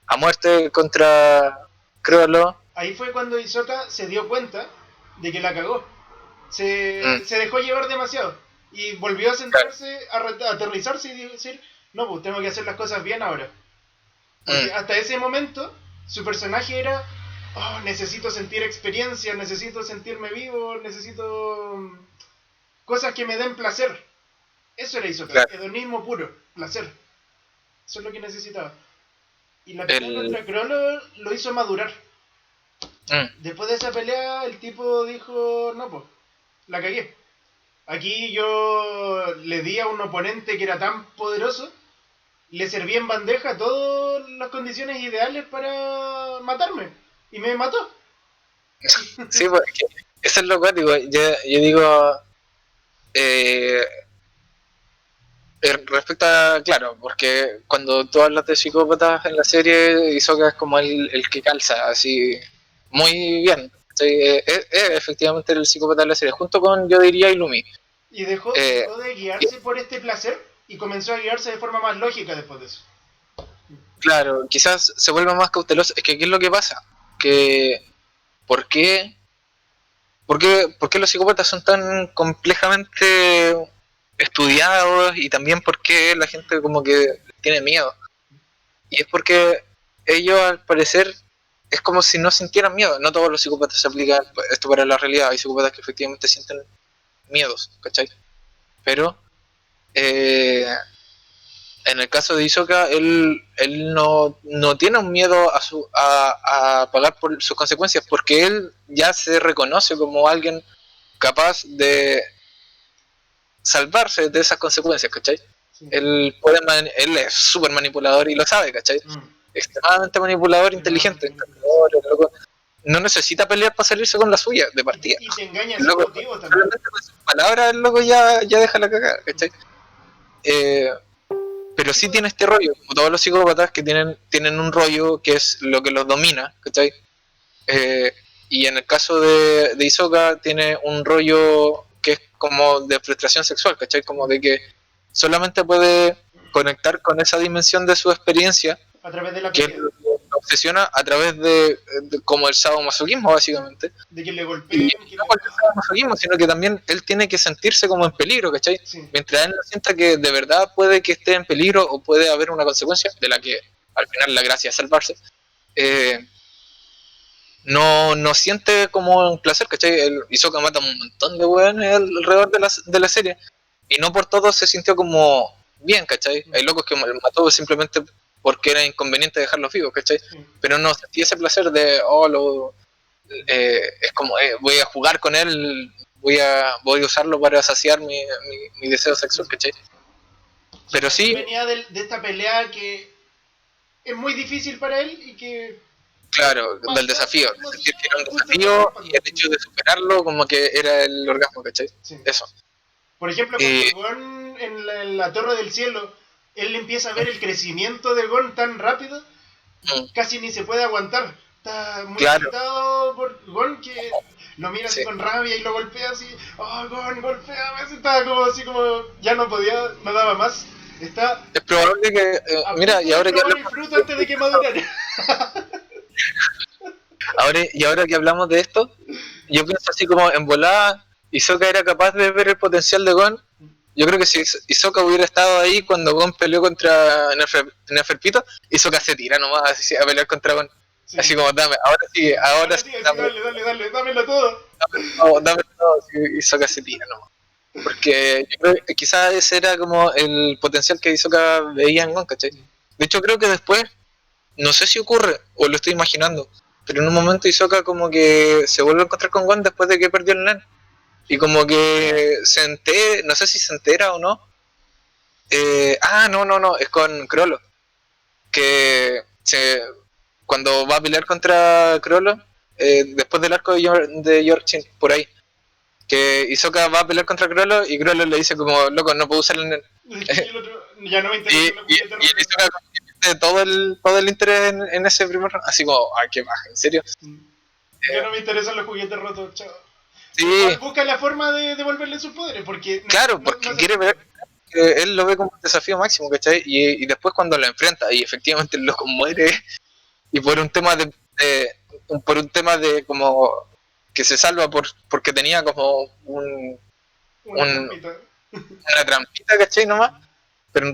Speaker 2: a muerte contra Créalo.
Speaker 1: ahí fue cuando Hisoka se dio cuenta de que la cagó.
Speaker 2: Mm,
Speaker 1: Se dejó llevar demasiado. Y volvió a
Speaker 2: claro.
Speaker 1: centrarse, a aterrizarse y decir, no, pues tengo que hacer las cosas bien ahora.
Speaker 2: Mm,
Speaker 1: Porque hasta ese momento su personaje era, oh, necesito sentir experiencia, necesito sentirme vivo, necesito cosas que me den placer. Eso era Hisoka,
Speaker 2: claro.
Speaker 1: hedonismo puro, placer. Eso es lo que necesitaba. Y la pelea
Speaker 2: El,
Speaker 1: contra Crollo lo hizo madurar.
Speaker 2: mm,
Speaker 1: Después de esa pelea, el tipo dijo, no, pues, la cagué. Aquí yo le di a un oponente que era tan poderoso, le serví en bandeja todas las condiciones ideales para matarme. Y me mató.
Speaker 2: sí, pues, eso es lo cuático. Yo digo, eh, respecto a, claro, porque cuando tú hablas de psicópatas en la serie, Hisoka es como el que calza, así, muy bien. Sí, es efectivamente el psicópata de la serie, junto con, yo diría, Ilumi.
Speaker 1: Y dejó,
Speaker 2: Eh,
Speaker 1: dejó de guiarse por este placer y comenzó a guiarse de forma más lógica después de eso.
Speaker 2: claro, quizás se vuelva más cauteloso. Es que, ¿qué es lo que pasa? Que, ¿por qué, por qué los psicópatas son tan complejamente estudiados y también por qué la gente como que tiene miedo? Y es porque ellos al parecer es como si no sintieran miedo. No todos los psicópatas se aplican esto para la realidad. Hay psicópatas que efectivamente sienten miedos, ¿cachai? Pero eh, en el caso de Hisoka, él no tiene un miedo a pagar por sus consecuencias porque él ya se reconoce como alguien capaz de salvarse de esas consecuencias, ¿cachai?
Speaker 1: Sí.
Speaker 2: Él es súper manipulador y lo sabe, ¿cachai?
Speaker 1: Mm,
Speaker 2: Extremadamente manipulador,
Speaker 1: extremadamente
Speaker 2: inteligente.
Speaker 1: manipulable, sí.
Speaker 2: El loco no necesita pelear para salirse con la suya, de partida.
Speaker 1: Y te engaña
Speaker 2: El
Speaker 1: sin
Speaker 2: loco,
Speaker 1: motivo también.
Speaker 2: solamente con sus palabras, el loco ya deja la cagada, ¿cachai? Eh, pero
Speaker 1: Sí,
Speaker 2: sí
Speaker 1: pues,
Speaker 2: tiene este rollo, como todos los psicópatas que tienen un rollo que es lo que los domina, ¿cachai? Eh, y en el caso de Hisoka tiene un rollo que es como de frustración sexual, ¿cachai? Como de que solamente puede conectar con esa dimensión de su experiencia
Speaker 1: a través de la
Speaker 2: que
Speaker 1: pelea.
Speaker 2: lo obsesiona a través de como el sadomasoquismo, básicamente.
Speaker 1: De que le
Speaker 2: Y
Speaker 1: golpeen, que
Speaker 2: no
Speaker 1: le...
Speaker 2: porque el sadomasoquismo, sino que también él tiene que sentirse como en peligro, ¿cachai?
Speaker 1: Sí.
Speaker 2: Mientras él no sienta que de verdad puede que esté en peligro o puede haber una consecuencia, de la que al final la gracia es salvarse, eh, no siente como un placer, ¿cachai? El Hisoka mata un montón de weones alrededor de la serie. Y no por todo se sintió como bien, ¿cachai?
Speaker 1: Mm,
Speaker 2: Hay locos que mató simplemente porque era inconveniente dejarlos vivos, ¿cachai?
Speaker 1: sí.
Speaker 2: Pero no sentí ese placer de, es como, voy a jugar con él, voy a usarlo para saciar mi deseo
Speaker 1: Sí.
Speaker 2: sexual, ¿cachai? Pero
Speaker 1: Quizás él
Speaker 2: sí,
Speaker 1: venía de esta pelea que es muy difícil para él y que
Speaker 2: claro, del desafío, de sentir que era un
Speaker 1: justo está
Speaker 2: desafío y
Speaker 1: raspando.
Speaker 2: el hecho de superarlo como que era el orgasmo, ¿cachai?
Speaker 1: Sí.
Speaker 2: Eso.
Speaker 1: Por ejemplo, cuando
Speaker 2: Eh,
Speaker 1: el weón en la Torre del Cielo él empieza a ver el crecimiento de Gon tan rápido,
Speaker 2: Mm,
Speaker 1: casi ni se puede aguantar. Está muy
Speaker 2: claro,
Speaker 1: excitado por Gon, que lo mira así
Speaker 2: sí.
Speaker 1: con rabia y lo golpea así. Oh, Gon, golpea. Estaba como así como ya no podía, no daba más. Está
Speaker 2: Es probable que,
Speaker 1: a
Speaker 2: mira,
Speaker 1: punto
Speaker 2: y
Speaker 1: de
Speaker 2: ahora que
Speaker 1: probar el
Speaker 2: hablamos,
Speaker 1: fruto antes de que madurara.
Speaker 2: ahora que hablamos de esto, yo pienso así como en volada, Hisoka era capaz de ver el potencial de Gon. Yo creo que si Hisoka hubiera estado ahí cuando Gon peleó contra Neferpito, Hisoka se tira nomás así, a pelear contra Gon. Así
Speaker 1: Sí.
Speaker 2: como, dame, ahora
Speaker 1: Ahora
Speaker 2: sí,
Speaker 1: sí, así,
Speaker 2: dame,
Speaker 1: dale, dale, dale, dámelo todo.
Speaker 2: dame todo, así, Hisoka se tira nomás. Porque yo creo que quizás ese era como el potencial que Hisoka veía en Gon, ¿cachai? De hecho, creo que después, no sé si ocurre, o lo estoy imaginando, pero en un momento Hisoka como que se vuelve a encontrar con Gon después de que perdió el Nen. Y como que se entera, no sé si se entera o no. No, es con Crollo. Que cuando va a pelear contra Crollo, después del arco de Yorkshire, por ahí, que Hisoka va a pelear contra Crollo y Crollo le dice como, loco, no puedo usar el Nen.
Speaker 1: Y el otro, ya no me
Speaker 2: y,
Speaker 1: interesan los juguetes
Speaker 2: y el
Speaker 1: rotos.
Speaker 2: Hisoka pierde todo el interés en ese primer round, así como, ay, qué baja, en serio.
Speaker 1: Ya no me interesan los juguetes rotos, chao. Pero igual
Speaker 2: Sí,
Speaker 1: busca la forma de devolverle sus poderes, porque
Speaker 2: claro,
Speaker 1: no
Speaker 2: porque
Speaker 1: hace
Speaker 2: quiere
Speaker 1: sentido.
Speaker 2: ver que él lo ve como un desafío máximo, ¿cachai? Y después cuando lo enfrenta y efectivamente el loco muere y por un tema de como que se salva porque tenía como
Speaker 1: Una
Speaker 2: un-
Speaker 1: trampita.
Speaker 2: una trampita, ¿cachai? Nomás, pero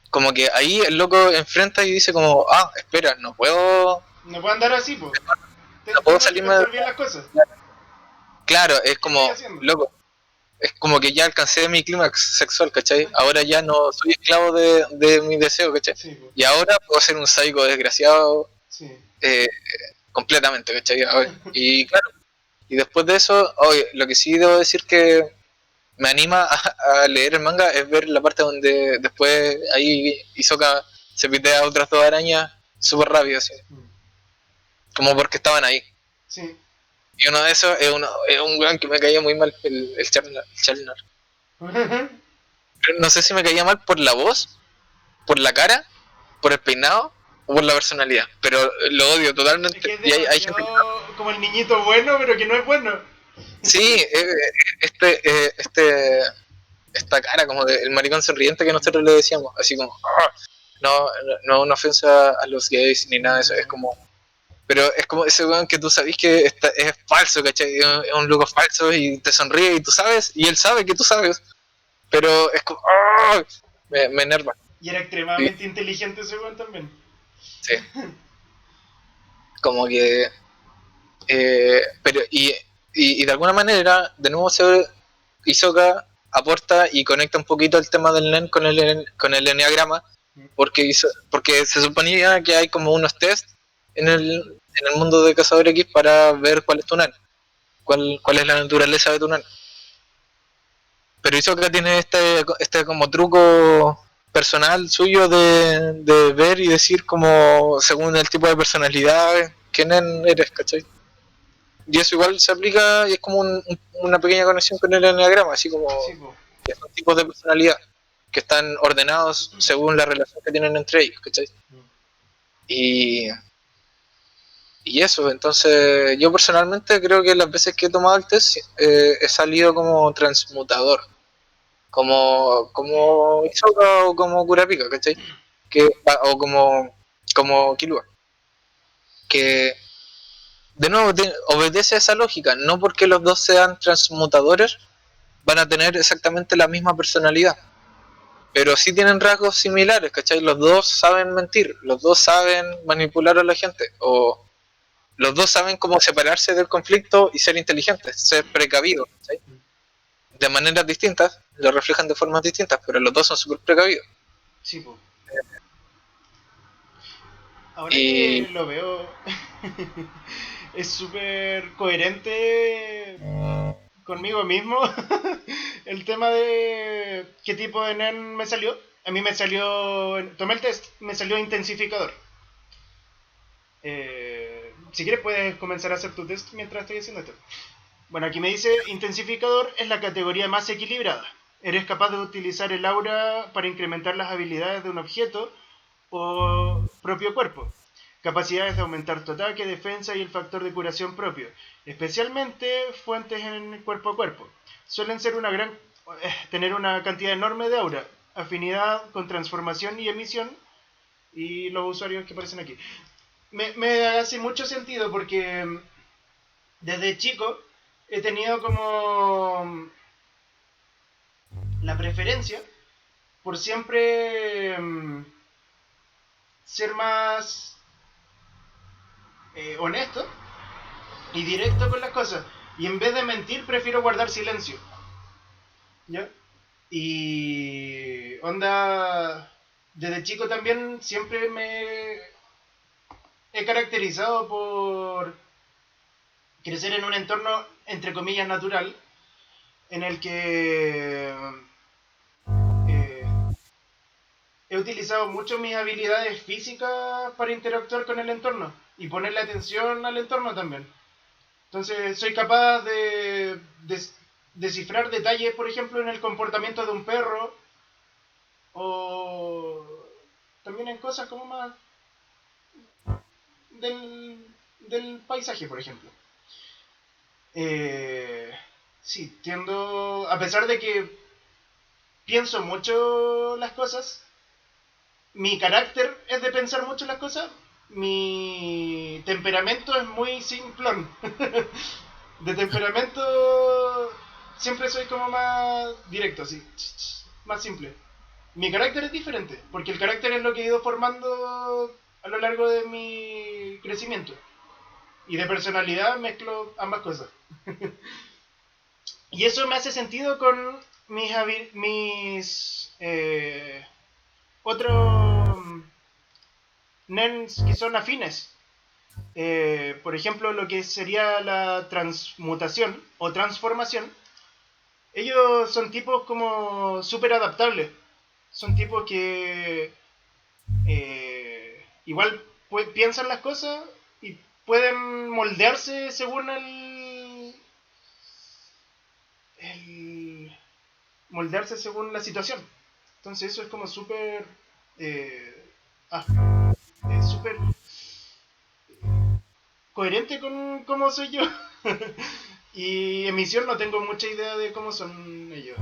Speaker 2: como que ahí el loco enfrenta y dice como, espera,
Speaker 1: No puedo andar así, po.
Speaker 2: no puedo
Speaker 1: Tengo que
Speaker 2: salirme de...
Speaker 1: pensar bien las cosas.
Speaker 2: Claro, es
Speaker 1: ¿Qué estoy
Speaker 2: como,
Speaker 1: haciendo?
Speaker 2: loco, es como que ya alcancé mi clímax sexual, ¿cachai?
Speaker 1: Ay,
Speaker 2: Ahora ya no soy esclavo de mi deseo, ¿cachai?
Speaker 1: sí, po.
Speaker 2: Y ahora puedo ser un sádico desgraciado
Speaker 1: Sí.
Speaker 2: eh, completamente, ¿cachai? Y claro, y después de eso, oye, lo que sí debo decir que me anima a leer el manga es ver la parte donde después ahí Hisoka se pitea a otras dos arañas súper rápido, así, como porque estaban ahí.
Speaker 1: Sí.
Speaker 2: Y uno de esos es un weón que me caía muy mal, el Chalnar. No sé si me caía mal por la voz, por la cara, por el peinado o por la personalidad, pero lo odio
Speaker 1: Es que
Speaker 2: totalmente.
Speaker 1: es
Speaker 2: Y hay gente que...
Speaker 1: demasiado como el niñito bueno, pero que no es bueno.
Speaker 2: Sí, esta cara como del maricón sonriente que nosotros le decíamos, así como, no, no una ofensa a los gays ni nada de eso, es
Speaker 1: No.
Speaker 2: como, pero es como ese weón que tú sabes que es falso, ¿cachai? Es un loco falso y te sonríe y tú sabes, y él sabe que tú sabes, pero es como, me enerva.
Speaker 1: Y era
Speaker 2: Sí,
Speaker 1: extremadamente inteligente ese weón también.
Speaker 2: sí, como que, pero, y de alguna manera, de nuevo Hisoka aporta y conecta un poquito el tema del NEN con el enneagrama, porque se suponía que hay como unos test en el mundo de Cazador X para ver cuál es tu NEN, cuál es la naturaleza de tu NEN. Pero Hisoka tiene este como truco personal suyo de ver y decir como según el tipo de personalidad qué NEN eres, ¿cachai? Y eso igual se aplica y es como una pequeña conexión con el enneagrama, así como
Speaker 1: Sí, po.
Speaker 2: que son tipos de personalidad que están ordenados según la relación que tienen entre ellos, ¿cachai? Y, y eso, entonces yo personalmente creo que las veces que he tomado el test he salido como transmutador, como Hisoka o como Kurapika, ¿cachai? O como Killua, que de nuevo obedece a esa lógica, no porque los dos sean transmutadores van a tener exactamente la misma personalidad, pero sí tienen rasgos similares, ¿cachai? Los dos saben mentir, los dos saben manipular a la gente, o los dos saben cómo separarse del conflicto y ser inteligentes, ser precavidos, ¿cachai? De maneras distintas, lo reflejan de formas distintas, pero los dos son súper precavidos.
Speaker 1: Sí, po. Ahora
Speaker 2: Y
Speaker 1: que lo veo, es súper coherente conmigo mismo el tema de qué tipo de NEN me salió. A mí me salió, tomé el test, me salió intensificador. Si quieres puedes comenzar a hacer tu test mientras estoy haciendo esto. Bueno, aquí me dice intensificador es la categoría más equilibrada. Eres capaz de utilizar el aura para incrementar las habilidades de un objeto o propio cuerpo. Capacidades de aumentar tu ataque, defensa y el factor de curación propio, especialmente fuentes en cuerpo a cuerpo. Suelen ser tener una cantidad enorme de aura, afinidad con transformación y emisión, y los usuarios que aparecen aquí. Me hace mucho sentido porque desde chico he tenido como la preferencia por siempre ser más honesto y directo con las cosas. Y en vez de mentir, prefiero guardar silencio. ¿Ya? Y onda, desde chico también siempre me he caracterizado por crecer en un entorno, entre comillas, natural, en el que eh, he utilizado mucho mis habilidades físicas para interactuar con el entorno y ponerle atención al entorno también. Entonces soy capaz de descifrar detalles, por ejemplo, en el comportamiento de un perro o también en cosas como más del paisaje, por ejemplo. Eh, sí, tiendo, a pesar de que pienso mucho las cosas, mi carácter es de pensar mucho las cosas, mi temperamento es muy simplón. De temperamento siempre soy como más directo, así, más simple. Mi carácter es diferente, porque el carácter es lo que he ido formando a lo largo de mi crecimiento. Y de personalidad mezclo ambas cosas. Y eso me hace sentido con mis otros NERNs que son afines. Por ejemplo, lo que sería la transmutación o transformación. Ellos son tipos como súper adaptables. Son tipos que igual piensan las cosas y pueden moldearse según el moldearse según la situación. Entonces eso es como súper ah, súper coherente con cómo soy yo. Y emisión no tengo mucha idea de cómo son ellos.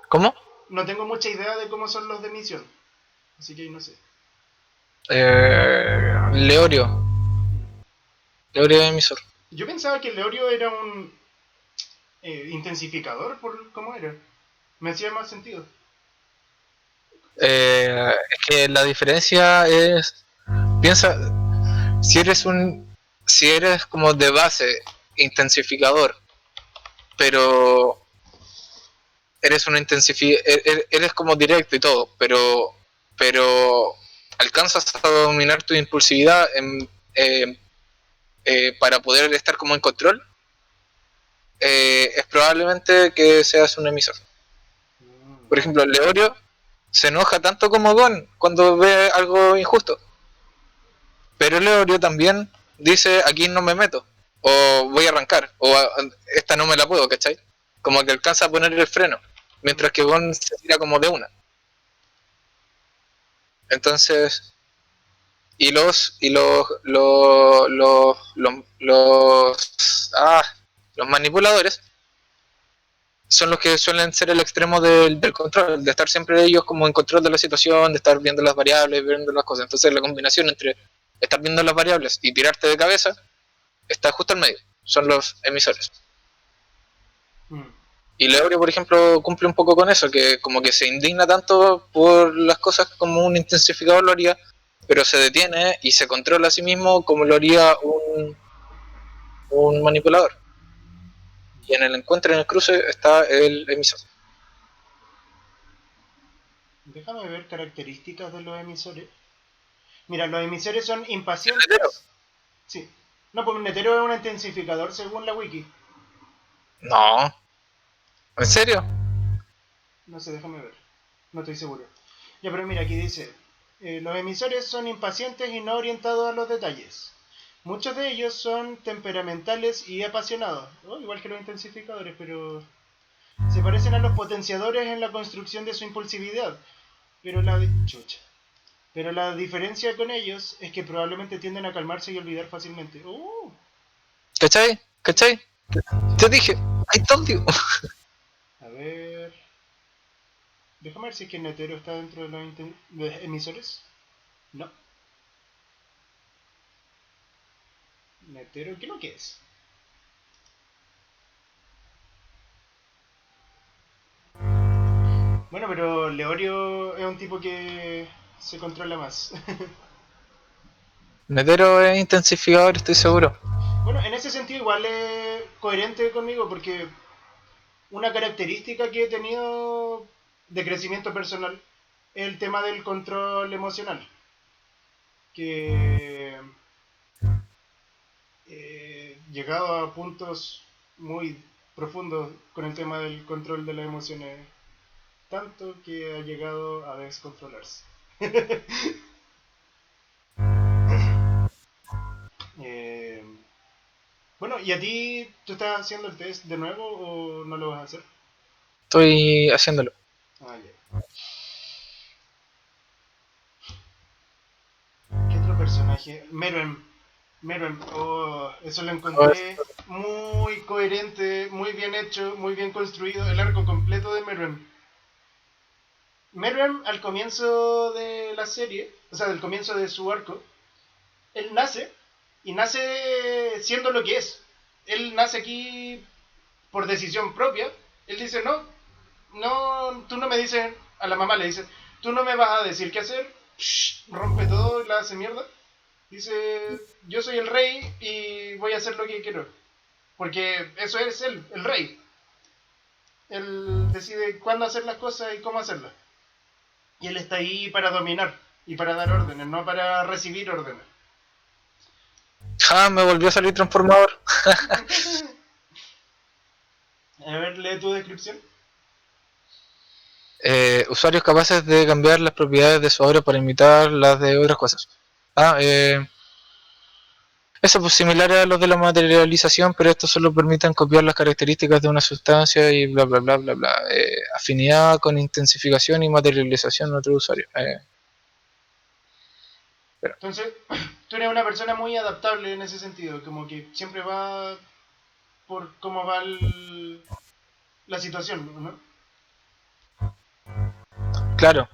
Speaker 2: ¿Cómo?
Speaker 1: No tengo mucha idea de cómo son los de emisión. Así que no sé.
Speaker 2: Leorio. Leorio de emisor.
Speaker 1: Yo pensaba que el Leorio era un intensificador por cómo era. Me hacía más sentido.
Speaker 2: Es que la diferencia es, piensa, si eres si eres como de base intensificador, pero eres un eres como directo y todo, pero alcanzas a dominar tu impulsividad para poder estar como en control, es probablemente que seas un emisor. Por ejemplo, Leorio se enoja tanto como Gon cuando ve algo injusto. Pero Leorio también dice, aquí no me meto, o voy a arrancar, o esta no me la puedo, ¿cachai? Como que alcanza a poner el freno, mientras que Gon se tira como de una. Entonces, los manipuladores son los que suelen ser el extremo del control, de estar siempre ellos como en control de la situación, de estar viendo las variables, viendo las cosas. Entonces la combinación entre estar viendo las variables y tirarte de cabeza está justo al medio, son los emisores.
Speaker 1: Mm.
Speaker 2: Y Leorio, por ejemplo, cumple un poco con eso, que como que se indigna tanto por las cosas como un intensificador lo haría, pero se detiene y se controla a sí mismo como lo haría un manipulador. Y en el encuentro, en el cruce, está el emisor.
Speaker 1: Déjame ver características de los emisores. Mira, los emisores son
Speaker 2: ¿El netero?
Speaker 1: impacientes. Sí. No, pues Netero es un intensificador según la wiki.
Speaker 2: No. ¿En serio?
Speaker 1: No sé, déjame ver. No estoy seguro. Ya, pero mira, aquí dice, los emisores son impacientes y no orientados a los detalles. Muchos de ellos son temperamentales y apasionados. Oh, igual que los intensificadores, pero... Se parecen a los potenciadores en la construcción de su impulsividad, pero chucha. Pero la diferencia con ellos es que probablemente tienden a calmarse y olvidar fácilmente.
Speaker 2: ¿Cachai? ¿Cachai?
Speaker 1: Sí.
Speaker 2: Te dije, I told you.
Speaker 1: A ver. Déjame ver si es que Netero está dentro de los emisores. No. Netero, ¿qué es lo que es? Bueno, pero Leorio es un tipo que se controla más.
Speaker 2: Netero es intensificador, estoy seguro.
Speaker 1: Bueno, en ese sentido igual es coherente conmigo porque una característica que he tenido de crecimiento personal es el tema del control emocional. Que he llegado a puntos muy profundos con el tema del control de las emociones, tanto que ha llegado a descontrolarse. eh, bueno, ¿y a ti tú estás haciendo el test de nuevo o no lo vas a hacer?
Speaker 2: Estoy haciéndolo.
Speaker 1: Ah, ya. ¿Qué otro personaje? Meruem. Meruem. Oh, eso lo encontré muy coherente, muy bien hecho, muy bien construido. El arco completo de Meruem. Meruem al comienzo de la serie, o sea, del comienzo de su arco, él nace y nace siendo lo que es. Él nace aquí por decisión propia. Él dice, no, no, tú no me dices, a la mamá le dice, tú no me vas a decir qué hacer. Shh, rompe todo y la hace mierda. Dice, yo soy el rey y voy a hacer lo que quiero. Porque eso es él, el rey. Él decide cuándo hacer las cosas y cómo hacerlas. Y él está ahí para dominar y para dar órdenes, no para recibir órdenes.
Speaker 2: Ja, me volvió a salir transformador.
Speaker 1: A ver, lee tu descripción.
Speaker 2: Usuarios capaces de cambiar las propiedades de su obra para imitar las de otras cosas. Ah, eso pues similar a los de la materialización, pero estos solo permiten copiar las características de una sustancia y bla bla bla bla bla. Afinidad con intensificación y materialización de otro usuario. Pero,
Speaker 1: Entonces, tú eres una persona muy adaptable en ese sentido, como que siempre va por cómo va la situación, ¿no?
Speaker 2: claro,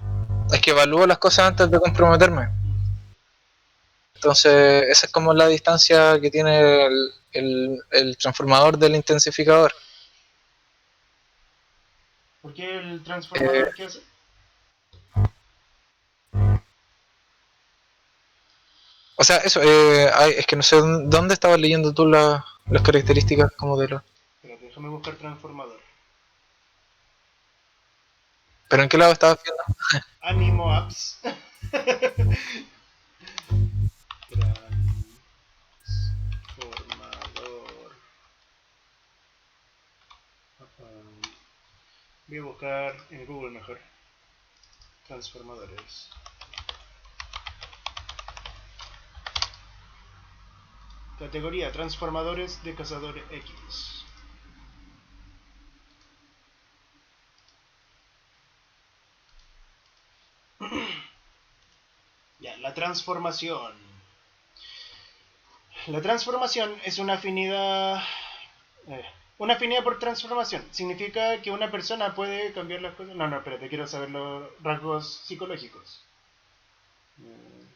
Speaker 2: es que evalúo las cosas antes de comprometerme.
Speaker 1: Mm.
Speaker 2: Entonces, esa es como la distancia que tiene el transformador del intensificador.
Speaker 1: ¿Por qué el
Speaker 2: Eh,
Speaker 1: transformador qué hace?
Speaker 2: o sea, eso, es que no sé dónde estabas leyendo tú las características como de los...
Speaker 1: Espérate, déjame buscar transformador.
Speaker 2: ¿Pero en qué lado estabas viendo?
Speaker 1: Animo Apps. Transformador. Voy a buscar en Google mejor. Transformadores. Categoría: Transformadores de cazador X. Ya, la transformación. La transformación es una afinidad. eh, una afinidad por transformación. Significa que una persona puede cambiar las cosas. No, no, espérate, quiero saber los rasgos psicológicos. Eh,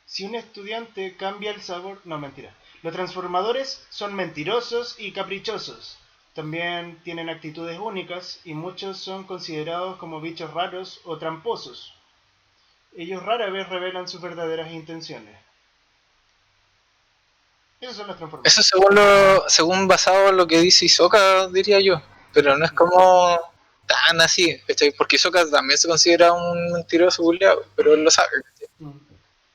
Speaker 1: Si un estudiante cambia el sabor... No, mentira. Los transformadores son mentirosos y caprichosos. También tienen actitudes únicas y muchos son considerados como bichos raros o tramposos. Ellos rara vez revelan sus verdaderas intenciones. Esos son los
Speaker 2: Eso
Speaker 1: transformadores.
Speaker 2: según basado en lo que dice Hisoka, diría yo. Pero no es como tan así, ¿cachai? Porque Hisoka también se considera un mentiroso culiao, pero él lo sabe.
Speaker 1: Mm.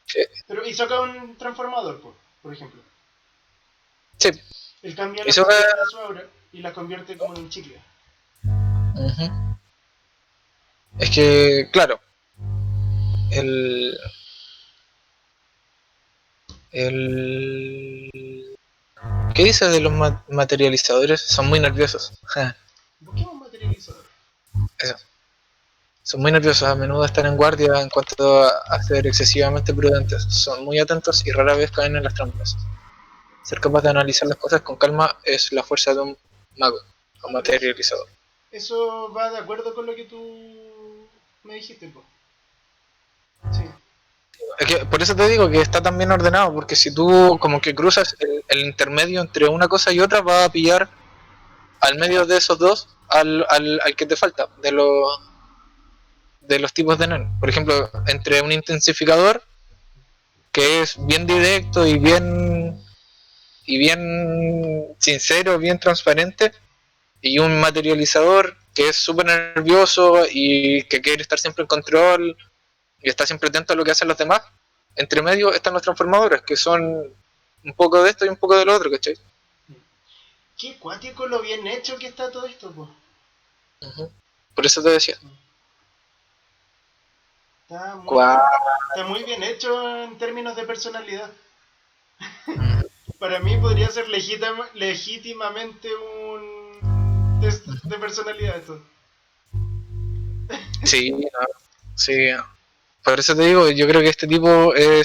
Speaker 2: ¿Cachai?
Speaker 1: Pero y saca un transformador, por ejemplo.
Speaker 2: Sí,
Speaker 1: Él cambia las
Speaker 2: Hisoka...
Speaker 1: propiedades de su aura y las convierte como en un chicle.
Speaker 2: Uh -huh. Es que, claro, el... el ¿qué dices de los materializadores? Son muy nerviosos.
Speaker 1: Busquemos un materializador.
Speaker 2: Eso. Son muy nerviosos, a menudo están en guardia en cuanto a ser excesivamente prudentes. Son muy atentos y rara vez caen en las trampas. Ser capaz de analizar las cosas con calma es la fuerza de un mago o
Speaker 1: Pero
Speaker 2: materializador.
Speaker 1: eso va de acuerdo con lo que tú me dijiste, po. Sí.
Speaker 2: Es que por eso te digo que está tan bien ordenado, porque si tú como que cruzas el intermedio entre una cosa y otra, vas a pillar al medio de esos dos al que te falta, de los tipos de NEN. Por ejemplo, entre un intensificador que es bien directo y bien sincero, bien transparente, y un materializador que es súper nervioso y que quiere estar siempre en control y está siempre atento a lo que hacen los demás. Entre medio están los transformadores, que son un poco de esto y un poco de lo otro, ¿cachai?
Speaker 1: Qué cuático lo bien hecho que está todo esto, po.
Speaker 2: Uh-huh. Por eso te decía.
Speaker 1: Está muy
Speaker 2: ¿Cuál?
Speaker 1: bien. Está muy bien hecho en términos de personalidad. Para mí podría ser legítimamente un test de personalidad esto.
Speaker 2: Sí, no, sí. Por eso te digo, yo creo que este tipo eh,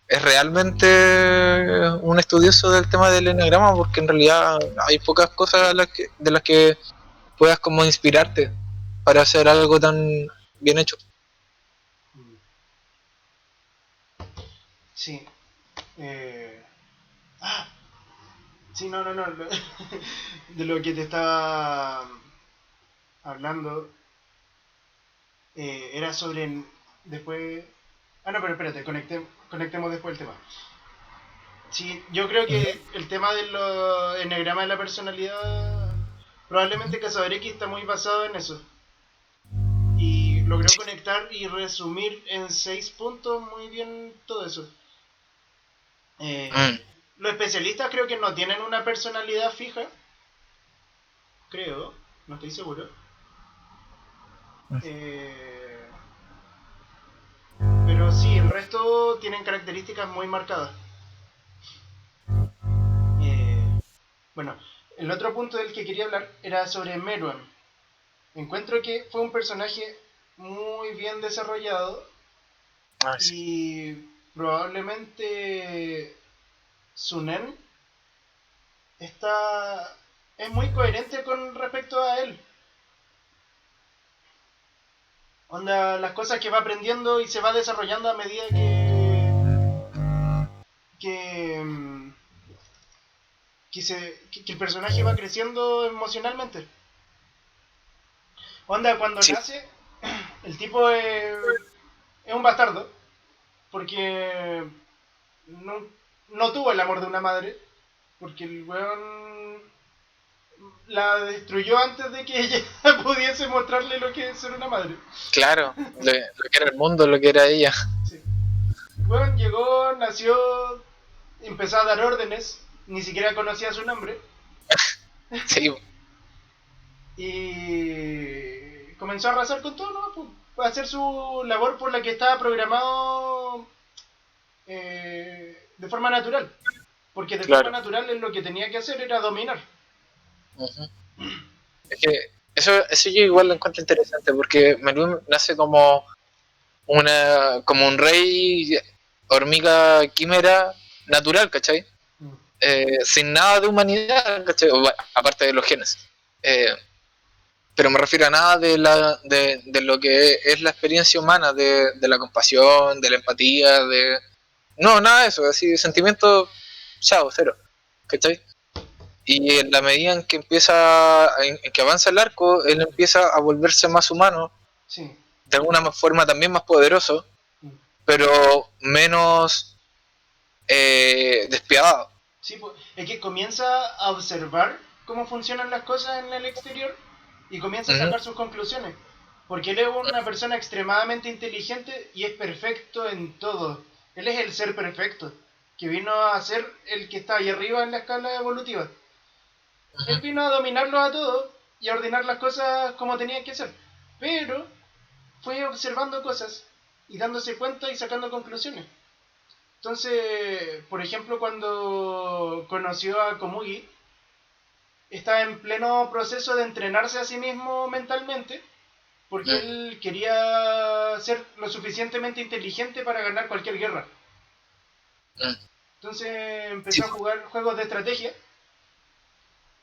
Speaker 2: es realmente un estudioso del tema del enneagrama, porque en realidad hay pocas cosas de las que puedas como inspirarte para hacer algo tan bien hecho.
Speaker 1: Sí. Eh... Ah, sí, no. De lo que te estaba hablando era sobre... Después... Ah, no, pero espérate, conectemos después el tema. Sí, yo creo que el tema del enneagrama de la personalidad, probablemente Cazador X está muy basado en eso. Y logró conectar y resumir en 6 puntos muy bien todo eso.
Speaker 2: Mm,
Speaker 1: Los especialistas creo que no tienen una personalidad fija, creo, no estoy seguro. Eh, pero sí, el resto tienen características muy marcadas. Bueno, el otro punto del que quería hablar era sobre Meruem. Encuentro que fue un personaje muy bien desarrollado
Speaker 2: sí.
Speaker 1: y probablemente Sunen está es muy coherente con respecto a él. Onda, las cosas que va aprendiendo y se va desarrollando a medida que, mm, que el personaje va creciendo emocionalmente. Onda, cuando
Speaker 2: Sí,
Speaker 1: nace, el tipo es un bastardo, porque no, no tuvo el amor de una madre, porque el weón la destruyó antes de que ella pudiese mostrarle lo que es ser una madre.
Speaker 2: claro, lo que era el mundo, lo que era ella.
Speaker 1: Sí. El weón llegó, nació, empezó a dar órdenes, ni siquiera conocía su nombre,
Speaker 2: Sí,
Speaker 1: y comenzó a arrasar con todo, ¿no? Pues, a hacer su labor por la que estaba programado de forma natural. Porque de forma
Speaker 2: claro.
Speaker 1: natural él lo que tenía que hacer era dominar.
Speaker 2: Uh-huh. Es que eso yo igual lo encuentro interesante, porque Melun nace como un rey hormiga quimera natural, ¿cachai?
Speaker 1: Mm.
Speaker 2: Sin nada de humanidad, ¿cachai? Bueno, aparte de los genes. Eh, pero me refiero a nada de lo que es la experiencia humana, de la compasión, de la empatía, de... No, nada de eso, así, sentimiento, chao, cero, ¿cachai? Y en la medida en que en que avanza el arco, él empieza a volverse más humano,
Speaker 1: Sí.
Speaker 2: de alguna forma también más poderoso,
Speaker 1: Mm.
Speaker 2: pero menos despiadado.
Speaker 1: Sí, pues, es que comienza a observar cómo funcionan las cosas en el exterior y comienza a
Speaker 2: Uh-huh.
Speaker 1: sacar sus conclusiones. Porque él es una persona extremadamente inteligente y es perfecto en todo. Él es el ser perfecto, que vino a ser el que está ahí arriba en la escala evolutiva. Él
Speaker 2: Uh-huh.
Speaker 1: vino a dominarlos a todos y a ordenar las cosas como tenían que ser. Pero fue observando cosas y dándose cuenta y sacando conclusiones. Entonces, por ejemplo, cuando conoció a Komugi, estaba en pleno proceso de entrenarse a sí mismo mentalmente, porque él quería ser lo suficientemente inteligente para ganar cualquier guerra. Entonces empezó a jugar juegos de estrategia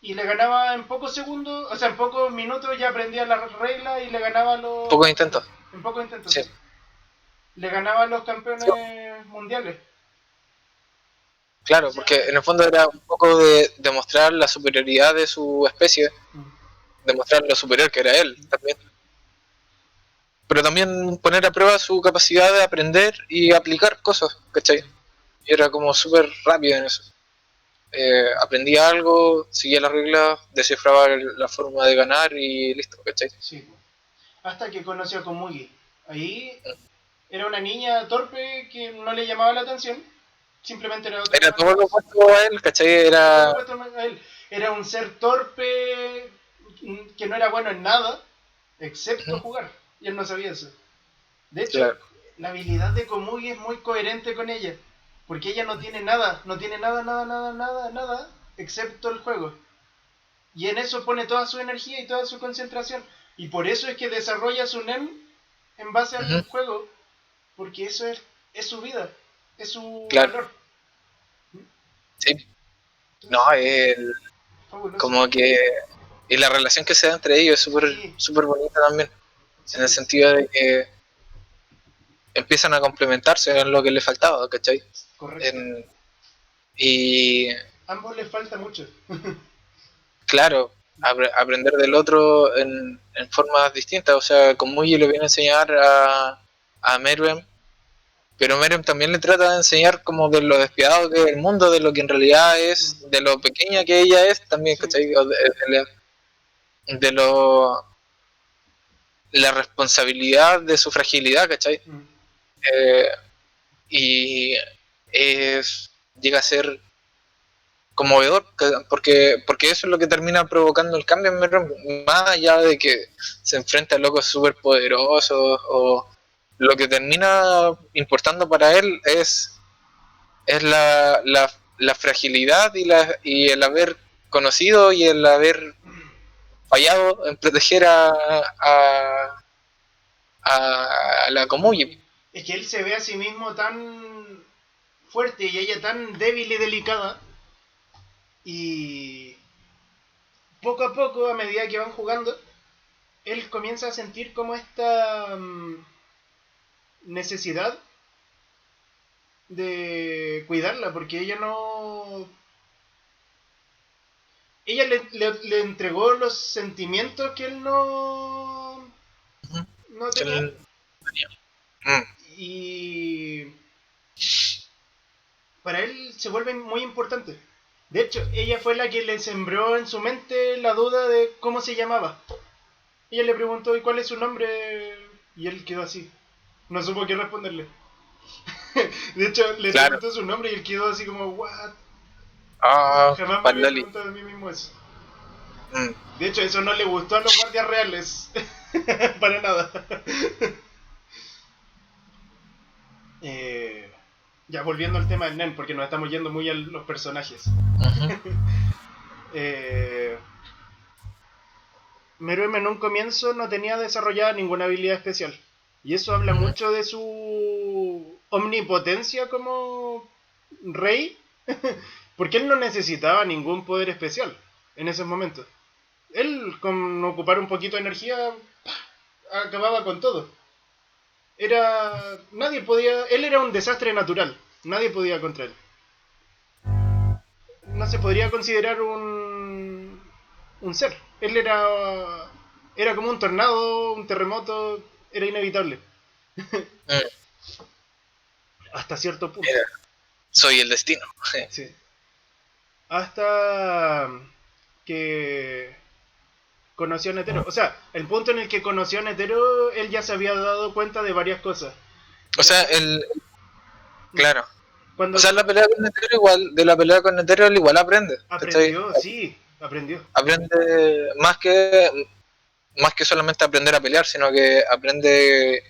Speaker 1: y le ganaba en pocos segundos, o sea, en pocos minutos ya aprendía las reglas y le ganaba a los...
Speaker 2: Pocos intentos.
Speaker 1: En pocos intentos,
Speaker 2: Sí.
Speaker 1: sí. Le ganaba a los campeones mundiales.
Speaker 2: Claro, porque en el fondo era un poco de demostrar la superioridad de su especie, demostrar lo superior que era él también. Pero también poner a prueba su capacidad de aprender y aplicar cosas, ¿cachai? Y era como súper rápido en eso. Aprendía algo, seguía las reglas, descifraba la forma de ganar y listo, ¿cachai?
Speaker 1: Sí. Hasta que conoció a Komugi. Ahí era una niña torpe que no le llamaba la atención. Simplemente era otra
Speaker 2: Era
Speaker 1: hermana
Speaker 2: todo lo
Speaker 1: más.
Speaker 2: opuesto a él, ¿cachai?
Speaker 1: Era todo lo
Speaker 2: Era...
Speaker 1: opuesto a él. Era un ser torpe que no era bueno en nada, excepto jugar. Y él no sabía eso. De hecho,
Speaker 2: Claro.
Speaker 1: la habilidad de Komugi es muy coherente con ella. Porque ella no tiene nada, nada, excepto el juego. Y en eso pone toda su energía y toda su concentración. Y por eso es que desarrolla su NEM en base al juego. Porque eso es su vida, es su
Speaker 2: Claro,
Speaker 1: valor.
Speaker 2: sí.
Speaker 1: Entonces,
Speaker 2: No, el,
Speaker 1: fabuloso.
Speaker 2: como que... Y la relación que se da entre ellos es súper
Speaker 1: Sí,
Speaker 2: súper bonita también. En el
Speaker 1: sí,
Speaker 2: sentido de que empiezan a complementarse en lo que le faltaba, ¿cachai?
Speaker 1: correcto.
Speaker 2: Y
Speaker 1: Ambos les falta mucho.
Speaker 2: claro, aprender del otro en formas distintas. O sea, con Muji le viene a enseñar a Meruem, pero Meruem también le trata de enseñar como de lo despiadado que es el mundo, de lo que en realidad es, de lo pequeña que ella es también,
Speaker 1: Sí.
Speaker 2: ¿cachai? O de lo la responsabilidad de su fragilidad, ¿cachai? Eh, y llega a ser conmovedor, porque eso es lo que termina provocando el cambio en Meruem, más allá de que se enfrenta a locos súper poderosos, o lo que termina importando para él es la fragilidad y el haber conocido y el haber fallado en proteger a la Komugi.
Speaker 1: Sí. Es que él se ve a sí mismo tan fuerte y ella tan débil y delicada. Y poco a poco, a medida que van jugando, él comienza a sentir como esta necesidad de cuidarla, porque ella no... Ella le entregó los sentimientos que él no tenía.
Speaker 2: Mm.
Speaker 1: Y para él se vuelven muy importantes. De hecho, ella fue la que le sembró en su mente la duda de cómo se llamaba. Ella le preguntó, ¿y cuál es su nombre? Y él quedó así. No supo qué responderle. De hecho, le
Speaker 2: Claro.
Speaker 1: preguntó su nombre y él quedó así como, ¿what?
Speaker 2: Ah,
Speaker 1: Jamás me había
Speaker 2: Palali.
Speaker 1: preguntado a mí mismo eso.
Speaker 2: Mm.
Speaker 1: De hecho, eso no le gustó a los guardias reales. Para nada. Ya volviendo al tema del NEN, porque nos estamos yendo muy a los personajes. Meruem en un comienzo no tenía desarrollada ninguna habilidad especial. Y eso habla mucho de su omnipotencia como rey. Porque él no necesitaba ningún poder especial en esos momentos. Él, con ocupar un poquito de energía, acababa con todo. Nadie podía... Él era un desastre natural. Nadie podía contra él. No se podría considerar un ser. Él era como un tornado, un terremoto, era inevitable. Hasta cierto punto.
Speaker 2: Mira, soy el destino.
Speaker 1: Sí. Hasta que conoció a Netero. O sea, el punto en el que conoció a Netero, él ya se había dado cuenta de varias cosas.
Speaker 2: O sea, claro.
Speaker 1: Cuando
Speaker 2: O sea, la pelea con Netero igual, de la pelea con Netero él igual aprende. ¿Cachai?
Speaker 1: aprendió, sí. Aprendió.
Speaker 2: aprende más que solamente aprender a pelear, sino que aprende.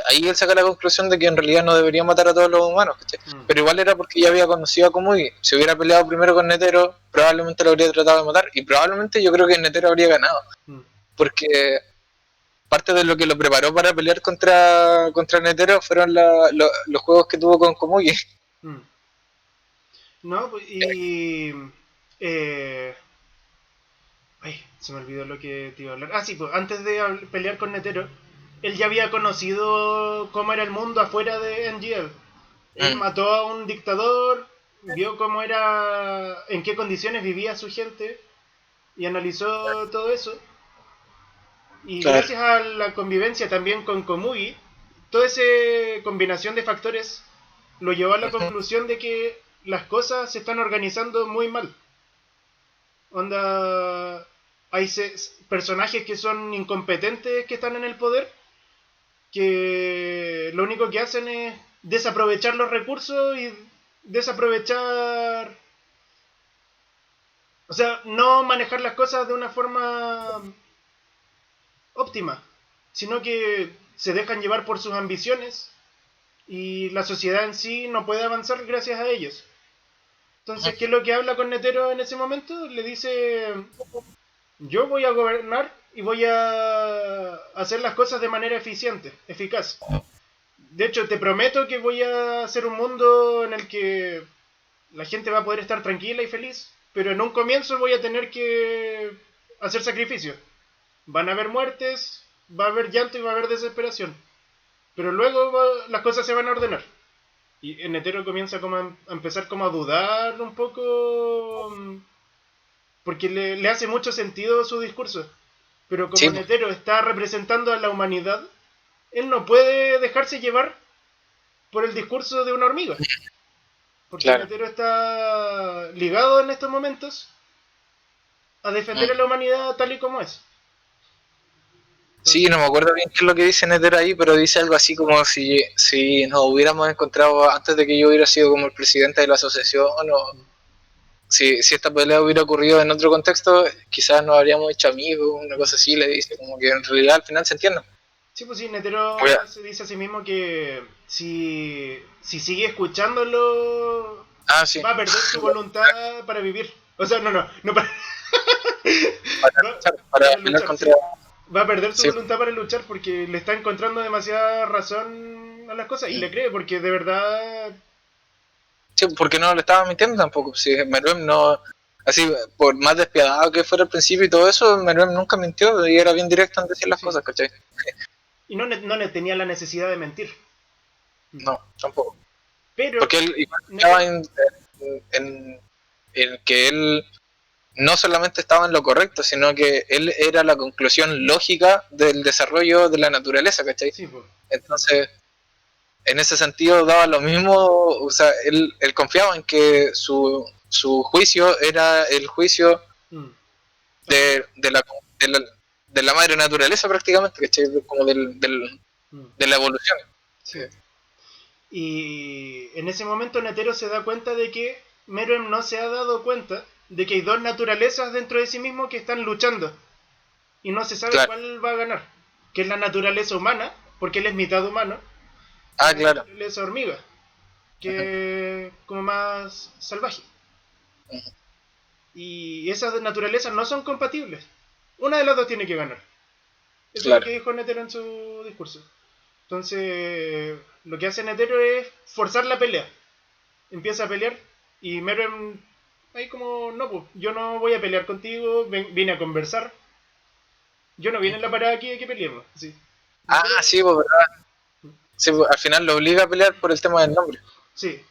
Speaker 2: Ahí él saca la conclusión de que en realidad no debería matar a todos los humanos, ¿cachai?
Speaker 1: Mm,
Speaker 2: Pero igual era porque ya había conocido a Komugi. Si hubiera peleado primero con Netero, probablemente lo habría tratado de matar. Y probablemente yo creo que Netero habría ganado.
Speaker 1: mm,
Speaker 2: Porque parte de lo que lo preparó para pelear contra Netero fueron los juegos que tuvo con Komugi.
Speaker 1: mm. No, pues, y... eh, ay, se me olvidó lo que te iba a hablar. Ah, sí, pues antes de pelear con Netero, él ya había conocido cómo era el mundo afuera de NGL. Él
Speaker 2: Mm,
Speaker 1: mató a un dictador, vio cómo era, en qué condiciones vivía su gente y analizó todo eso. Y
Speaker 2: claro.
Speaker 1: gracias a la convivencia también con Komugi, toda esa combinación de factores lo llevó a la
Speaker 2: Ujú,
Speaker 1: conclusión de que las cosas se están organizando muy mal. Onda, hay personajes que son incompetentes que están en el poder, que lo único que hacen es desaprovechar los recursos y desaprovechar, o sea, no manejar las cosas de una forma óptima, sino que se dejan llevar por sus ambiciones y la sociedad en sí no puede avanzar gracias a ellos.
Speaker 2: ujú.
Speaker 1: Entonces, ¿qué es lo que habla con Netero en ese momento? Le dice, yo voy a gobernar y voy a hacer las cosas de manera eficiente, eficaz. De hecho, te prometo que voy a hacer un mundo en el que la gente va a poder estar tranquila y feliz, pero en un comienzo voy a tener que hacer sacrificios. Van a haber muertes, va a haber llanto y va a haber desesperación. Pero luego las cosas se van a ordenar. Y Netero comienza como a empezar como a dudar un poco, porque le hace mucho sentido su discurso. Pero como
Speaker 2: Sí, po.
Speaker 1: Netero está representando a la humanidad, él no puede dejarse llevar por el discurso de una hormiga. Porque
Speaker 2: Claro.
Speaker 1: Netero está ligado en estos momentos a defender
Speaker 2: Mm.
Speaker 1: a la humanidad tal y como es.
Speaker 2: Sí,
Speaker 1: Entonces,
Speaker 2: no me acuerdo bien qué es lo que dice Netero ahí, pero dice algo así como si nos hubiéramos encontrado antes de que yo hubiera sido como el presidente de la asociación, o si esta pelea hubiera ocurrido en otro contexto, quizás nos habríamos hecho amigos, una cosa así, le dice, como que en realidad al final se entiende.
Speaker 1: sí, pues sí, Netero
Speaker 2: Oye,
Speaker 1: se dice a sí mismo que si sigue escuchándolo,
Speaker 2: sí,
Speaker 1: va a perder su voluntad para vivir. O sea, no para,
Speaker 2: para
Speaker 1: va-
Speaker 2: luchar, para
Speaker 1: para
Speaker 2: pelear
Speaker 1: luchar,
Speaker 2: contra...
Speaker 1: sí. Va a perder su
Speaker 2: Sí,
Speaker 1: voluntad para luchar porque le está encontrando demasiada razón a las cosas y le cree porque de verdad...
Speaker 2: sí, porque no le estaba mintiendo tampoco. Si Meruem no... Así, por más despiadado que fuera al principio y todo eso, Meruem nunca mintió y era bien directo en decir las
Speaker 1: Sí.
Speaker 2: cosas, ¿cachai?
Speaker 1: Y no le tenía la necesidad de mentir.
Speaker 2: No, tampoco.
Speaker 1: Pero
Speaker 2: Porque él igual estaba
Speaker 1: Netero...
Speaker 2: en, en que él no solamente estaba en lo correcto, sino que él era la conclusión lógica del desarrollo de la naturaleza, ¿cachai?
Speaker 1: Sí, pues.
Speaker 2: Entonces, en ese sentido daba lo mismo, o sea, él confiaba en que su juicio era el juicio
Speaker 1: Mm,
Speaker 2: de,
Speaker 1: objetivo.
Speaker 2: de, la, de, la, de la madre naturaleza prácticamente, ¿cachai? Como
Speaker 1: Mm,
Speaker 2: de la evolución.
Speaker 1: sí. Y en ese momento Netero se da cuenta de que Meruem no se ha dado cuenta de que hay dos naturalezas dentro de sí mismo que están luchando y no se sabe
Speaker 2: Claro.
Speaker 1: cuál va a ganar, que es la naturaleza humana, porque él es mitad humano, y
Speaker 2: Ah,
Speaker 1: la
Speaker 2: claro.
Speaker 1: naturaleza hormiga,
Speaker 2: Uh-huh.
Speaker 1: que es como más salvaje.
Speaker 2: Uh-huh.
Speaker 1: Y esas naturalezas no son compatibles. Una de las dos tiene que ganar. Eso es lo
Speaker 2: Claro.
Speaker 1: que dijo Netero en su discurso. Entonces, lo que hace Netero es forzar la pelea. Empieza a pelear y Meruem ahí como, no, pues, yo no voy a pelear contigo, vine a conversar. Yo no vine en la parada aquí de que peleemos. Sí. Netero,
Speaker 2: Ah, sí, pues, ¿verdad? Sí, pues, al final lo obliga a pelear por el tema del nombre.
Speaker 1: sí.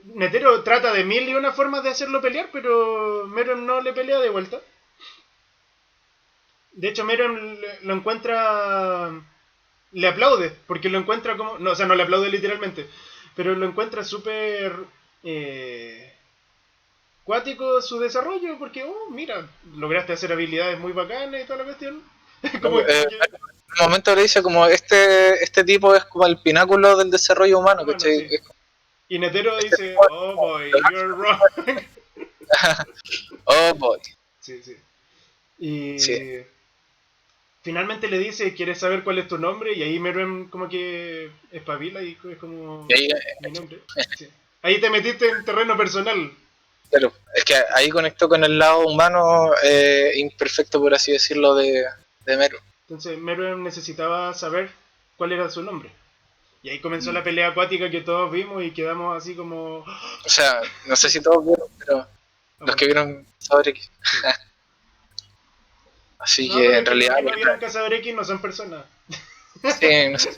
Speaker 1: Netero trata de mil y una formas de hacerlo pelear, pero Meruem no le pelea de vuelta. De hecho, Meruem lo encuentra, le aplaude, porque lo encuentra como, no, o sea, no le aplaude literalmente, pero lo encuentra súper eh, cuático su desarrollo, porque, oh, mira, lograste hacer habilidades muy bacanas y toda la cuestión. como,
Speaker 2: En
Speaker 1: como que,
Speaker 2: un momento le dice como este tipo es como el pináculo del desarrollo humano,
Speaker 1: humano,
Speaker 2: ¿cachai?
Speaker 1: sí. Y Netero
Speaker 2: Este
Speaker 1: dice,
Speaker 2: tipo es
Speaker 1: oh
Speaker 2: como
Speaker 1: boy,
Speaker 2: lo
Speaker 1: you're
Speaker 2: máximo.
Speaker 1: wrong.
Speaker 2: Oh boy.
Speaker 1: Sí, sí.
Speaker 2: Sí.
Speaker 1: Y finalmente le dice, ¿quieres saber cuál es tu nombre? Y ahí Meruem como que espabila y es como
Speaker 2: Y ahí,
Speaker 1: mi nombre. Sí. Ahí te metiste en terreno personal.
Speaker 2: claro, es que ahí conectó con el lado humano imperfecto, por así decirlo, de Meru.
Speaker 1: Entonces Meruem necesitaba saber cuál era su nombre. Y ahí comenzó
Speaker 2: Mm.
Speaker 1: la pelea acuática que todos vimos y quedamos así como...
Speaker 2: O sea, no sé si todos vieron, pero
Speaker 1: Ah,
Speaker 2: los
Speaker 1: bueno,
Speaker 2: que vieron Cazador X.
Speaker 1: sí.
Speaker 2: Así
Speaker 1: No,
Speaker 2: que
Speaker 1: pero
Speaker 2: en
Speaker 1: es que los
Speaker 2: realidad,
Speaker 1: que no vieron Cazador X no son personas.
Speaker 2: sí, no sé.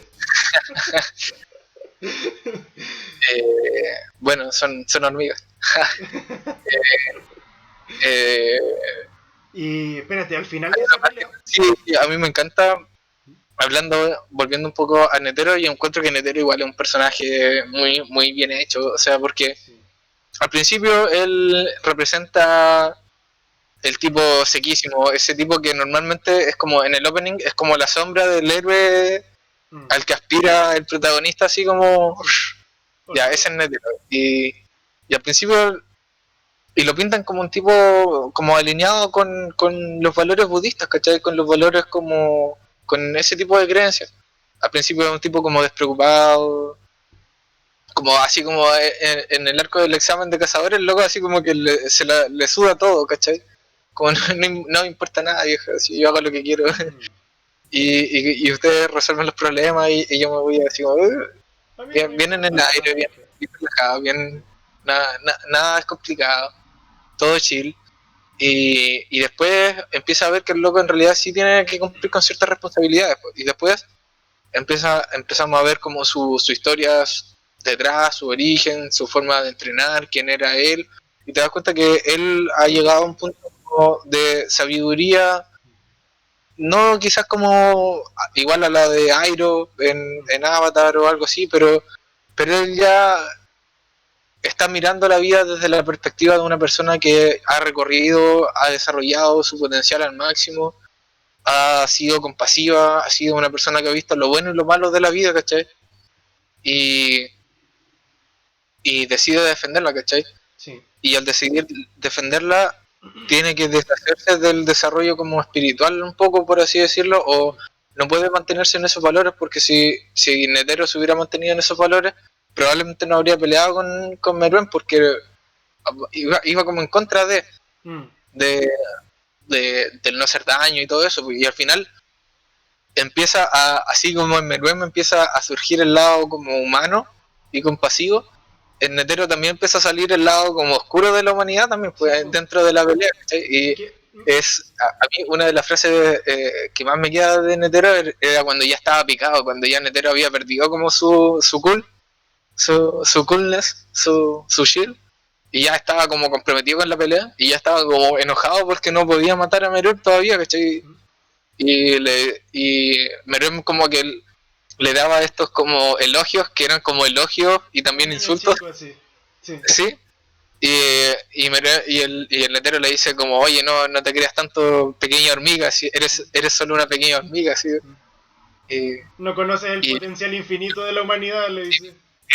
Speaker 2: Bueno, son hormigas. Eh,
Speaker 1: Y espérate, al final
Speaker 2: hay
Speaker 1: de
Speaker 2: una
Speaker 1: esa
Speaker 2: parte,
Speaker 1: pelea...
Speaker 2: sí, a mí me encanta, volviendo un poco a Netero, y encuentro que Netero igual es un personaje muy bien hecho, o sea, porque
Speaker 1: Sí.
Speaker 2: al principio él representa el tipo sequísimo, ese tipo que normalmente es como en el opening, es como la sombra del héroe
Speaker 1: Mm,
Speaker 2: al que aspira el protagonista, así como,
Speaker 1: sí.
Speaker 2: ya,
Speaker 1: Oscar.
Speaker 2: ese es Netero. Y al principio, y lo pintan como un tipo como alineado con los valores budistas, ¿cachai? Con los valores como, con ese tipo de creencias. Al principio es un tipo como despreocupado, como así como en el arco del examen de cazadores, el loco así como que le suda todo, ¿cachai? Como no me importa nada, viejo, si yo hago lo que quiero.
Speaker 1: Mm.
Speaker 2: Y ustedes resuelven los problemas y yo me voy así como,
Speaker 1: A mí no
Speaker 2: bien,
Speaker 1: me
Speaker 2: bien en
Speaker 1: importa
Speaker 2: el aire,
Speaker 1: nada,
Speaker 2: bien,
Speaker 1: dije.
Speaker 2: bien relajado, bien, nada es complicado, todo chill. Y después empieza a ver que el loco en realidad sí tiene que cumplir con ciertas responsabilidades. Pues. Y después empezamos a ver como su historia detrás, su origen, su forma de entrenar, quién era él. Y te das cuenta que él ha
Speaker 1: Muy
Speaker 2: llegado a un
Speaker 1: perfecto.
Speaker 2: punto de sabiduría, no quizás como igual a la de Airo
Speaker 1: Mm.
Speaker 2: en Avatar o algo así, pero él ya está mirando la vida desde la perspectiva de una persona que ha recorrido, ha desarrollado su potencial al máximo, ha sido compasiva, ha sido una persona que ha visto lo bueno y lo malo de la vida, ¿cachai? Y, y decide defenderla, ¿cachai?
Speaker 1: Sí.
Speaker 2: Y al decidir defenderla, tiene que deshacerse del desarrollo como espiritual un poco, por así decirlo, o no puede mantenerse en esos valores, porque si Netero se hubiera mantenido en esos valores, probablemente no habría peleado con Meruem, porque iba como en contra
Speaker 1: Mm.
Speaker 2: de, del no hacer daño y todo eso, y al final empieza a, así como en Meruem empieza a surgir el lado como humano y compasivo, en Netero también empieza a salir el lado como oscuro de la humanidad también,
Speaker 1: Sí,
Speaker 2: pues
Speaker 1: po.
Speaker 2: dentro de la pelea, ¿cachai?
Speaker 1: Es
Speaker 2: Y
Speaker 1: que...
Speaker 2: es, a mí una de las frases que más me queda de Netero era cuando ya estaba picado, cuando ya Netero había perdido como su coolness, su shield, y ya estaba como comprometido con la pelea, y ya estaba como enojado porque no podía matar a Meruem todavía, ¿cachai?
Speaker 1: mm,
Speaker 2: Y Meruem como que le daba estos como elogios que eran como elogios y
Speaker 1: un
Speaker 2: también
Speaker 1: niño
Speaker 2: insultos,
Speaker 1: chico así. Sí.
Speaker 2: ¿sí? Y el letero le dice como, oye, no te creas tanto pequeña hormiga, si eres solo una pequeña hormiga, ¿sí?
Speaker 1: Mm.
Speaker 2: Y,
Speaker 1: No conoces el
Speaker 2: y
Speaker 1: potencial infinito de la humanidad, le dice.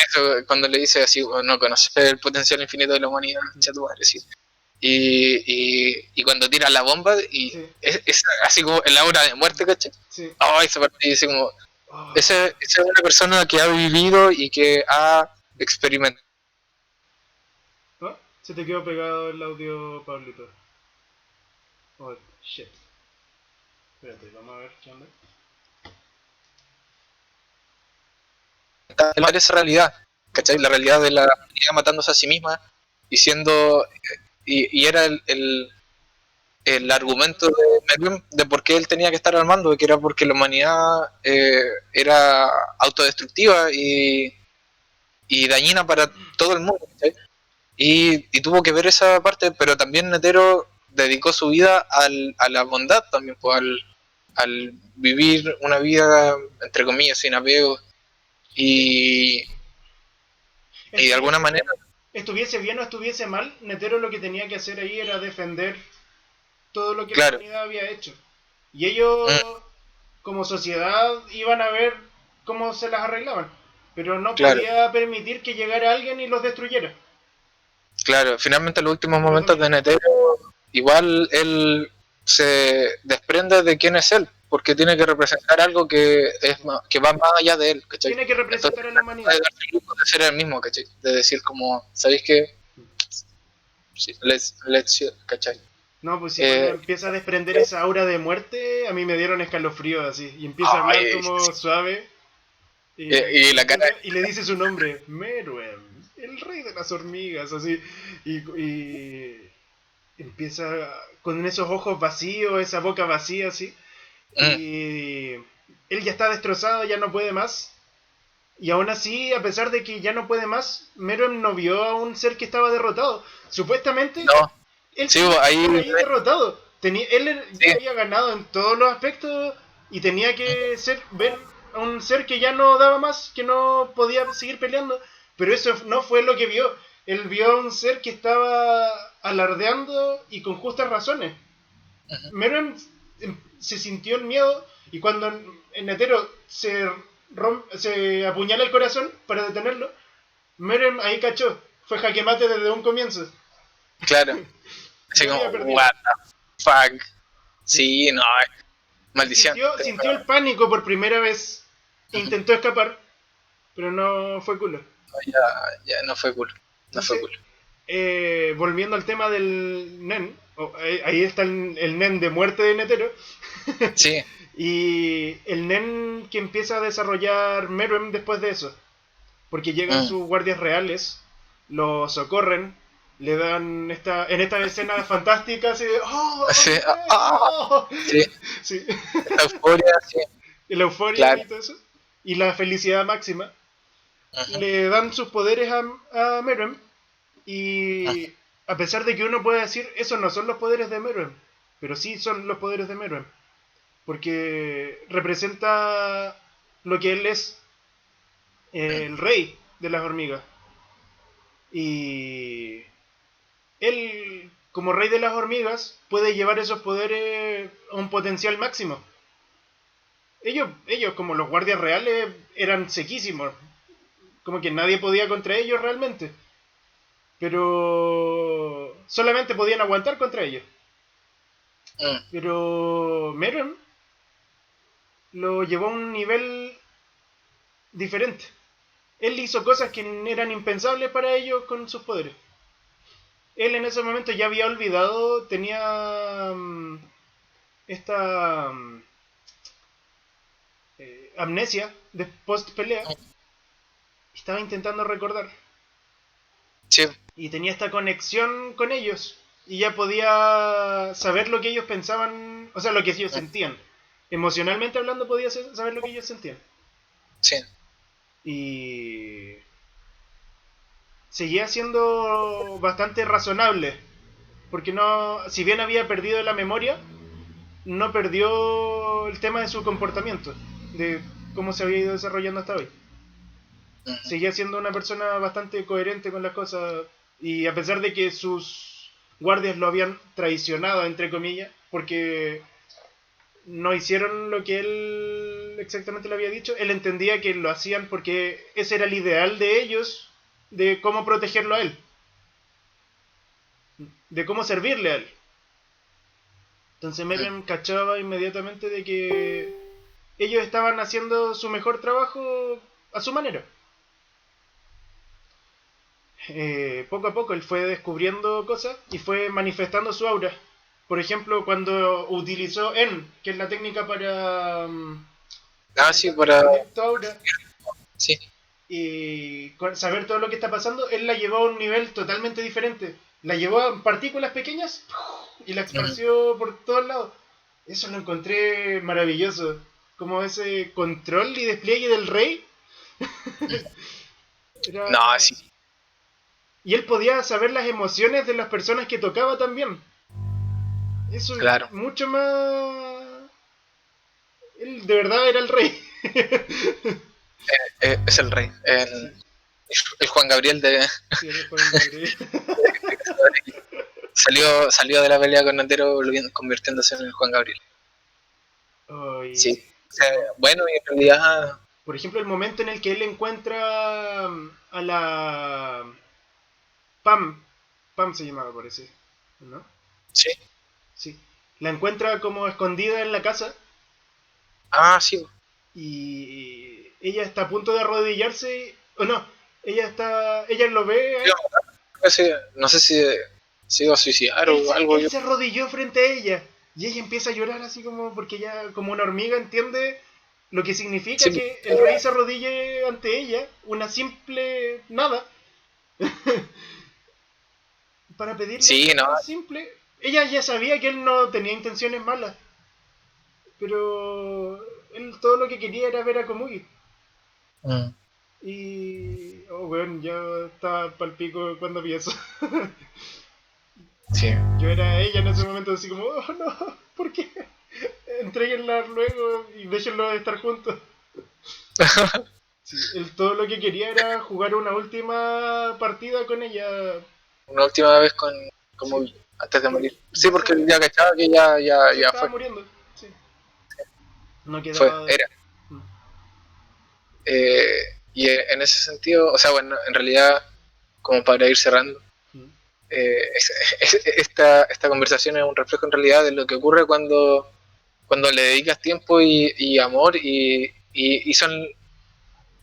Speaker 2: eso, cuando le dice así, "Oh, no conoces el potencial infinito de la humanidad,
Speaker 1: Mm.
Speaker 2: che tu madre", ¿sí? Y cuando tira la bomba, y
Speaker 1: Sí,
Speaker 2: es así como el aura de muerte, ¿cachai?
Speaker 1: sí.
Speaker 2: Oh, esa parte dice como,
Speaker 1: Oh.
Speaker 2: esa es una persona que ha vivido y que ha experimentado.
Speaker 1: ¿Oh? Se te quedó pegado el audio, Pablito. Oh, shit. Espérate, vamos a ver qué onda.
Speaker 2: Esa realidad, ¿cachai? La
Speaker 1: Vale.
Speaker 2: realidad de la humanidad matándose a sí misma y siendo. Y era el argumento de Meruem de por qué él tenía que estar al mando, que era porque la humanidad era autodestructiva y dañina para todo el mundo, ¿cachai? Y tuvo que ver esa parte, pero también Netero dedicó su vida a la bondad también, pues, al vivir una vida, entre comillas, sin apego y, y de alguna
Speaker 1: Estuviese,
Speaker 2: manera,
Speaker 1: estuviese bien o estuviese mal, Netero lo que tenía que hacer ahí era defender todo lo que la
Speaker 2: claro,
Speaker 1: humanidad había hecho. Y ellos, como sociedad, iban a ver cómo se las arreglaban. Pero no
Speaker 2: claro,
Speaker 1: podía permitir que llegara alguien y los destruyera.
Speaker 2: Claro, finalmente en los últimos momentos de Netero, igual él se desprende de quién es él, porque tiene que representar algo que que va más allá de él, ¿cachai?
Speaker 1: Tiene que
Speaker 2: Entonces,
Speaker 1: representar a la
Speaker 2: de
Speaker 1: humanidad.
Speaker 2: darse el lujo de ser el mismo, ¿cachai? De decir como, ¿sabéis qué? Sí, let's you, ¿cachai?
Speaker 1: No, pues si cuando
Speaker 2: Eh,
Speaker 1: empieza a desprender esa aura de muerte, a mí me dieron escalofríos así. Y empieza a hablar
Speaker 2: ay,
Speaker 1: como suave.
Speaker 2: y la cara,
Speaker 1: Y le dice su nombre, Meruem, el rey de las hormigas, así. Y empieza con esos ojos vacíos, esa boca vacía, así.
Speaker 2: mm,
Speaker 1: Y él ya está destrozado, ya no puede más. Y aún así, a pesar de que ya no puede más, Meruem no vio a un ser que estaba derrotado. Supuestamente,
Speaker 2: no,
Speaker 1: él
Speaker 2: sí,
Speaker 1: tenía que
Speaker 2: ahí,
Speaker 1: estar ahí derrotado. Él ya
Speaker 2: sí,
Speaker 1: había ganado en todos los aspectos y tenía que ver a un ser que ya no daba más, que no podía seguir peleando. Pero eso no fue lo que vio. Él vio a un ser que estaba alardeando y con justas razones.
Speaker 2: ujú,
Speaker 1: Meruem se sintió el miedo y cuando en Netero se apuñala el corazón para detenerlo, Meruem ahí cachó. Fue jaque mate desde un comienzo.
Speaker 2: claro, así
Speaker 1: Ya
Speaker 2: como,
Speaker 1: había perdido.
Speaker 2: what the fuck,
Speaker 1: Sí.
Speaker 2: sí, no,
Speaker 1: Y
Speaker 2: maldición,
Speaker 1: sintió el pánico por primera vez e intentó escapar, pero no fue culo.
Speaker 2: ya, ya no fue cool, no fue
Speaker 1: Entonces,
Speaker 2: cool.
Speaker 1: volviendo al tema del Nen, ahí está el Nen de muerte de Netero,
Speaker 2: Sí,
Speaker 1: y el Nen que empieza a desarrollar Meruem después de eso, porque llegan
Speaker 2: mm,
Speaker 1: sus guardias reales, lo socorren, le dan en esta escena fantástica así de ¡Oh,
Speaker 2: sí,
Speaker 1: mi Nen! ¡Oh!
Speaker 2: sí,
Speaker 1: Sí,
Speaker 2: esta euforia, sí,
Speaker 1: la euforia
Speaker 2: claro,
Speaker 1: y todo eso, y la felicidad máxima,
Speaker 2: ujú,
Speaker 1: le dan sus poderes a Meruem.
Speaker 2: ujú,
Speaker 1: Y a pesar de que uno pueda decir, esos no son los poderes de Meruem, pero sí son los poderes de Meruem, porque representa lo que él es, el rey de las hormigas. Y él, como rey de las hormigas, puede llevar esos poderes a un potencial máximo. Ellos como los guardias reales, eran sequísimos, como que nadie podía contra ellos realmente, pero solamente podían aguantar contra ellos.
Speaker 2: mm,
Speaker 1: Pero Meruem lo llevó a un nivel diferente. Él hizo cosas que eran impensables para ellos con sus poderes. Él en ese momento ya había olvidado, tenía esta amnesia de post pelea.
Speaker 2: mm,
Speaker 1: Estaba intentando recordar.
Speaker 2: sí,
Speaker 1: Y tenía esta conexión con ellos. Y ya podía saber lo que ellos pensaban, o sea, lo que ellos
Speaker 2: mm,
Speaker 1: sentían. Emocionalmente hablando podía saber lo que ellos sentían.
Speaker 2: sí,
Speaker 1: Y seguía siendo bastante razonable, porque no, si bien había perdido la memoria, no perdió el tema de su comportamiento, de cómo se había ido desarrollando hasta hoy.
Speaker 2: ujú,
Speaker 1: Seguía siendo una persona bastante coherente con las cosas, y a pesar de que sus guardias lo habían traicionado, entre comillas, porque no hicieron lo que él exactamente le había dicho, él entendía que lo hacían porque ese era el ideal de ellos, de cómo protegerlo a él, de cómo servirle a él. Entonces
Speaker 2: mm,
Speaker 1: Meruem cachaba inmediatamente de que ellos estaban haciendo su mejor trabajo a su manera. Poco a poco él fue descubriendo cosas y fue manifestando su aura. Por ejemplo, cuando utilizó En, que es la técnica para
Speaker 2: ah, sí, para,
Speaker 1: definir tu aura
Speaker 2: sí,
Speaker 1: y saber todo lo que está pasando, él la llevó a un nivel totalmente diferente. La llevó a partículas pequeñas y la
Speaker 2: ujú,
Speaker 1: esparció por todos lados. Eso lo encontré maravilloso. Como ese control y despliegue del rey.
Speaker 2: ujú. No,
Speaker 1: Era...
Speaker 2: sí,
Speaker 1: Y él podía saber las emociones de las personas que tocaba también. Eso es
Speaker 2: claro,
Speaker 1: mucho más... Él de verdad era el rey.
Speaker 2: es el rey,
Speaker 1: Sí,
Speaker 2: el Juan Gabriel de,
Speaker 1: sí, era Juan Gabriel.
Speaker 2: salió de la pelea con Nantero convirtiéndose en el Juan Gabriel. Sí,
Speaker 1: Ay,
Speaker 2: o sea, bueno, y en realidad,
Speaker 1: por ejemplo, el momento en el que él encuentra a la Pam Pam se llamaba, parece, ¿no?
Speaker 2: Sí.
Speaker 1: Sí. La encuentra como escondida en la casa
Speaker 2: Ah, sí.
Speaker 1: y ella está a punto de arrodillarse, o no, ella lo ve a
Speaker 2: Yo,
Speaker 1: él.
Speaker 2: no sé si se iba a suicidar o algo.
Speaker 1: Él se arrodilló frente a ella y ella empieza a llorar así como porque ella, como una hormiga, entiende lo que significa
Speaker 2: Sí,
Speaker 1: que el rey se arrodille ante ella, una simple nada, para pedirle
Speaker 2: sí,
Speaker 1: algo
Speaker 2: no.
Speaker 1: tan simple. Ella ya sabía que él no tenía intenciones malas, pero él todo lo que quería era ver a Komugi.
Speaker 2: Mm,
Speaker 1: Y, oh, bueno, ya estaba pal pico cuando vi eso.
Speaker 2: sí.
Speaker 1: Yo era ella en ese momento, así como, oh no, ¿por qué? Entréguenla luego y déjenlo estar juntos. Sí, él todo lo que quería era jugar una última partida con ella.
Speaker 2: Una última vez con
Speaker 1: Sí,
Speaker 2: como antes de morir. Sí,
Speaker 1: ya
Speaker 2: porque
Speaker 1: se,
Speaker 2: ya cachaba que
Speaker 1: se
Speaker 2: ya
Speaker 1: estaba
Speaker 2: fue.
Speaker 1: muriendo. Sí, no
Speaker 2: Fue,
Speaker 1: quedaba.
Speaker 2: era. Eh, y en ese sentido, o sea, bueno, en realidad, como para ir cerrando, esta conversación es un reflejo en realidad de lo que ocurre cuando le dedicas tiempo y amor y son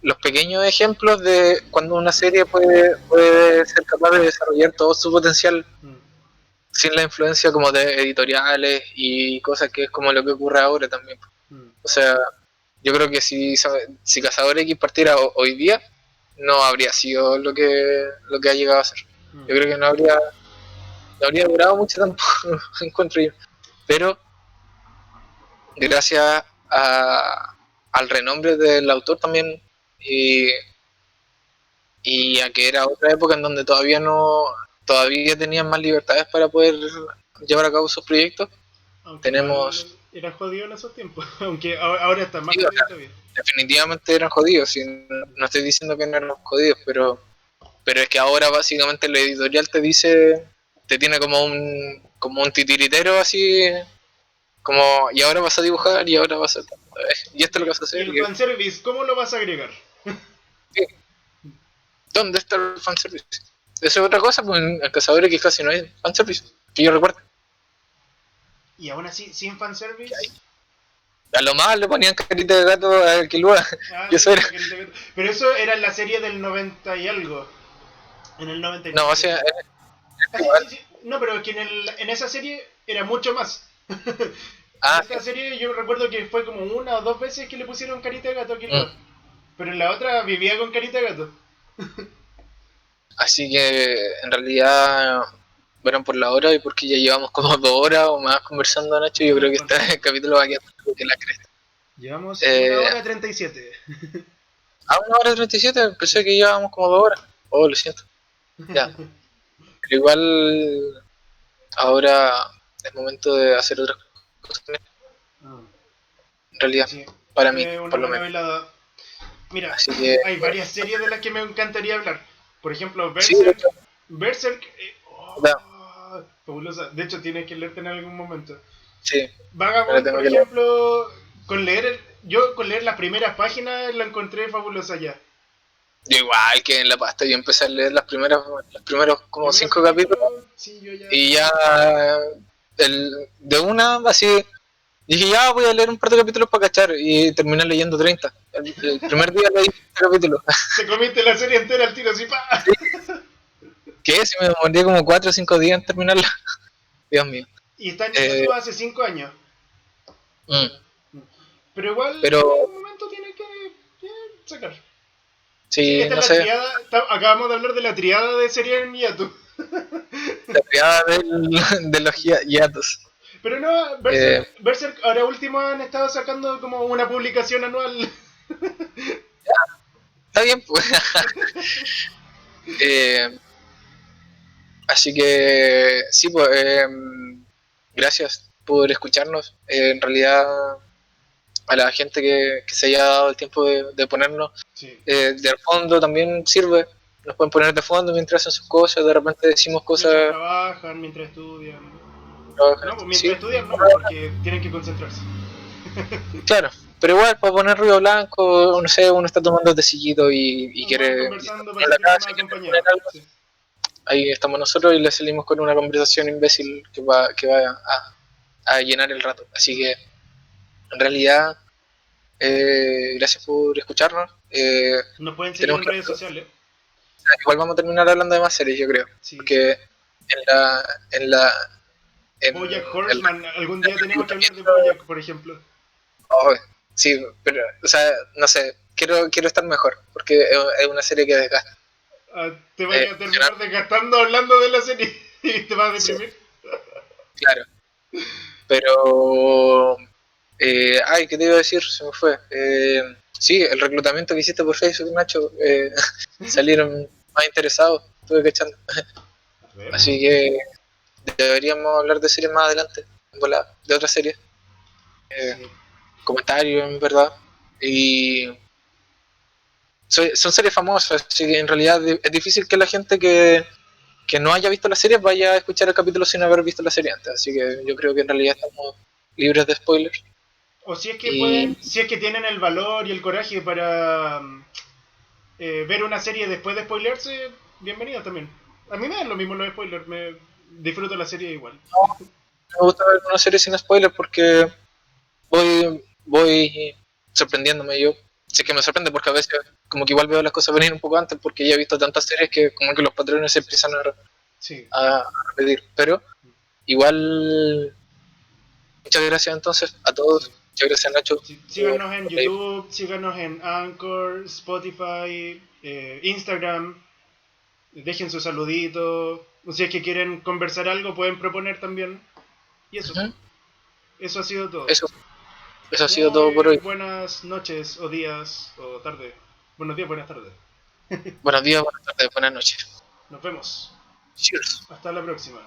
Speaker 2: los pequeños ejemplos de cuando una serie puede ser capaz de desarrollar todo su potencial sin la influencia como de editoriales y cosas que es como lo que ocurre ahora también. O sea, yo creo que si Cazador X partiera hoy día, no habría sido lo que ha llegado a ser. Yo creo que no habría durado mucho tiempo, encuentro yo. Pero gracias al renombre del autor también y, y a que era otra época en donde todavía tenían más libertades para poder llevar a cabo sus proyectos,
Speaker 1: Aunque igual
Speaker 2: tenemos,
Speaker 1: era jodido en esos tiempos. Aunque ahora está más
Speaker 2: sí, o sea,
Speaker 1: jodido todavía.
Speaker 2: definitivamente eran jodidos, y no estoy diciendo que no eran jodidos, pero es que ahora básicamente la editorial te tiene como un titiritero así, como, y ahora vas a dibujar, y ahora vas a, y esto es lo que vas a
Speaker 1: Y
Speaker 2: hacer,
Speaker 1: el fanservice, ¿cómo lo vas a agregar?
Speaker 2: sí, ¿dónde está el fanservice? Eso es otra cosa, pues en el Cazador X casi no hay fanservice, que yo recuerdo.
Speaker 1: Y aún así, sin
Speaker 2: Que hay.
Speaker 1: fanservice.
Speaker 2: A lo más le ponían carita de gato a Killua,
Speaker 1: Ah,
Speaker 2: y
Speaker 1: sí,
Speaker 2: eso era.
Speaker 1: la carita que... Pero eso era en la serie del 90 y algo. En el
Speaker 2: No, o
Speaker 1: 99.
Speaker 2: sea,
Speaker 1: Ah, sí, sí, sí. No, pero que en esa serie era mucho más. En
Speaker 2: ah, sí.
Speaker 1: esta serie yo recuerdo que fue como una o dos veces que le pusieron carita de gato a
Speaker 2: Mm.
Speaker 1: Killua. Pero en la otra vivía con carita de gato.
Speaker 2: Así que en realidad, bueno, por la hora y porque ya llevamos como 2 horas o más conversando, Nacho, yo
Speaker 1: Ah,
Speaker 2: creo que
Speaker 1: ¿cuánto?
Speaker 2: este capítulo va a quedar que la cresta.
Speaker 1: Llevamos una
Speaker 2: Eh,
Speaker 1: hora 37.
Speaker 2: 1 hora 37, pensé que llevábamos como 2 horas. Oh, lo siento. Ya. Pero igual ahora es momento de hacer otras cosas,
Speaker 1: Ah,
Speaker 2: en realidad,
Speaker 1: sí,
Speaker 2: para mí,
Speaker 1: fue una
Speaker 2: por lo
Speaker 1: buena
Speaker 2: menos.
Speaker 1: velada. Mira,
Speaker 2: Así que,
Speaker 1: hay varias series de las que me encantaría hablar. Por ejemplo,
Speaker 2: sí, de
Speaker 1: Berserk.
Speaker 2: hecho,
Speaker 1: Berserk,
Speaker 2: ya,
Speaker 1: fabulosa. De hecho, tienes que leerte en algún momento.
Speaker 2: sí, me la
Speaker 1: Vagabond,
Speaker 2: tengo
Speaker 1: por
Speaker 2: que leer.
Speaker 1: ejemplo, yo con leer las primeras páginas la encontré fabulosa ya.
Speaker 2: Yo igual que en la pasta, yo empecé a leer los primeros como
Speaker 1: Primeros
Speaker 2: 5 capítulos
Speaker 1: capítulos, sí, yo ya
Speaker 2: y ya
Speaker 1: estaba.
Speaker 2: de una, así, dije ya voy a leer un par de capítulos para cachar y terminé leyendo 30. El primer día leí 30 capítulos.
Speaker 1: Te comiste la serie entera al tiro, así, pa.
Speaker 2: Sí, que si me demoré como 4 o 5 días en terminarla. Dios mío.
Speaker 1: Y está en
Speaker 2: Eh,
Speaker 1: hiato hace 5 años.
Speaker 2: mm,
Speaker 1: Pero igual
Speaker 2: pero
Speaker 1: en algún momento tiene que sacar. Sí,
Speaker 2: sí,
Speaker 1: esta es
Speaker 2: no
Speaker 1: la
Speaker 2: sé,
Speaker 1: triada. Acabamos de hablar de la triada de serie en hiato.
Speaker 2: la triada de los hiatos.
Speaker 1: Pero no,
Speaker 2: Eh,
Speaker 1: Berserk ahora último han estado sacando como una publicación anual.
Speaker 2: Está bien, pues. Eh, así que sí, pues gracias por escucharnos. En realidad a la gente que se haya dado el tiempo de ponernos
Speaker 1: Sí.
Speaker 2: de fondo también sirve. Nos pueden poner de fondo mientras hacen sus cosas, de repente decimos
Speaker 1: Mientras
Speaker 2: cosas.
Speaker 1: trabajan, mientras estudian. No, pues
Speaker 2: Sí,
Speaker 1: mientras estudian no, pues porque tienen que concentrarse.
Speaker 2: claro, pero igual para poner ruido blanco, no sé, uno está tomando tecillito y
Speaker 1: Igual
Speaker 2: quiere y está
Speaker 1: conversando para
Speaker 2: en la
Speaker 1: sentirse
Speaker 2: casa
Speaker 1: más
Speaker 2: y quiere poner
Speaker 1: acompañado.
Speaker 2: algo,
Speaker 1: Sí.
Speaker 2: ahí estamos nosotros y le salimos con una conversación imbécil que va a llenar el rato. Así que, en realidad, gracias por escucharnos.
Speaker 1: Nos pueden seguir
Speaker 2: Tenemos
Speaker 1: en
Speaker 2: que
Speaker 1: redes sociales.
Speaker 2: igual vamos a terminar hablando de más series, yo creo,
Speaker 1: Sí.
Speaker 2: porque en la en
Speaker 1: BoJack
Speaker 2: el
Speaker 1: Horseman, algún día tenemos que hablar de
Speaker 2: reclutamiento.
Speaker 1: BoJack, por ejemplo.
Speaker 2: Oh, sí, pero, o sea, no sé, quiero estar mejor, porque es una serie que desgasta.
Speaker 1: Te vaya a
Speaker 2: Emocional,
Speaker 1: terminar desgastando hablando de la serie y te vas a
Speaker 2: sí,
Speaker 1: deprimir.
Speaker 2: claro. Pero, ay, ¿qué te iba a decir? Se me fue. Sí, el reclutamiento que hiciste por Facebook, Nacho, salieron más interesados, estuve cachando.
Speaker 1: A ver.
Speaker 2: Así que deberíamos hablar de series más adelante, en volada, de otras series. Eh,
Speaker 1: Sí.
Speaker 2: Comentarios, en verdad. Y son series famosas, así que en realidad es difícil que la gente que no haya visto la serie vaya a escuchar el capítulo sin haber visto la serie antes. Así que yo creo que en realidad estamos libres de spoilers.
Speaker 1: O si es que
Speaker 2: Y
Speaker 1: pueden, si es que tienen el valor y el coraje para ver una serie después de spoilerse, bienvenido también. A mí me dan lo mismo los spoilers, me disfruto la serie igual.
Speaker 2: me gusta ver una serie sin spoilers porque voy sorprendiéndome yo. Sí que me sorprende porque a veces como que igual veo las cosas venir un poco antes porque ya he visto tantas series que como que los patrones se empiezan
Speaker 1: Sí.
Speaker 2: a repetir. Pero igual, muchas gracias entonces a
Speaker 1: Sí.
Speaker 2: todos. Muchas gracias Nacho
Speaker 1: Sí,
Speaker 2: por
Speaker 1: síganos en
Speaker 2: leer.
Speaker 1: YouTube, síganos en Anchor, Spotify, Instagram. Dejen su saludito. O si es que quieren conversar algo, pueden proponer también. Y eso,
Speaker 2: Ujú.
Speaker 1: eso ha sido todo.
Speaker 2: Eso, eso ha sido todo por
Speaker 1: Muy
Speaker 2: hoy.
Speaker 1: buenas noches, o días, o tarde. Buenos días, buenas tardes.
Speaker 2: Buenos días, buenas tardes, buenas noches.
Speaker 1: Nos vemos.
Speaker 2: Cheers.
Speaker 1: Hasta la próxima.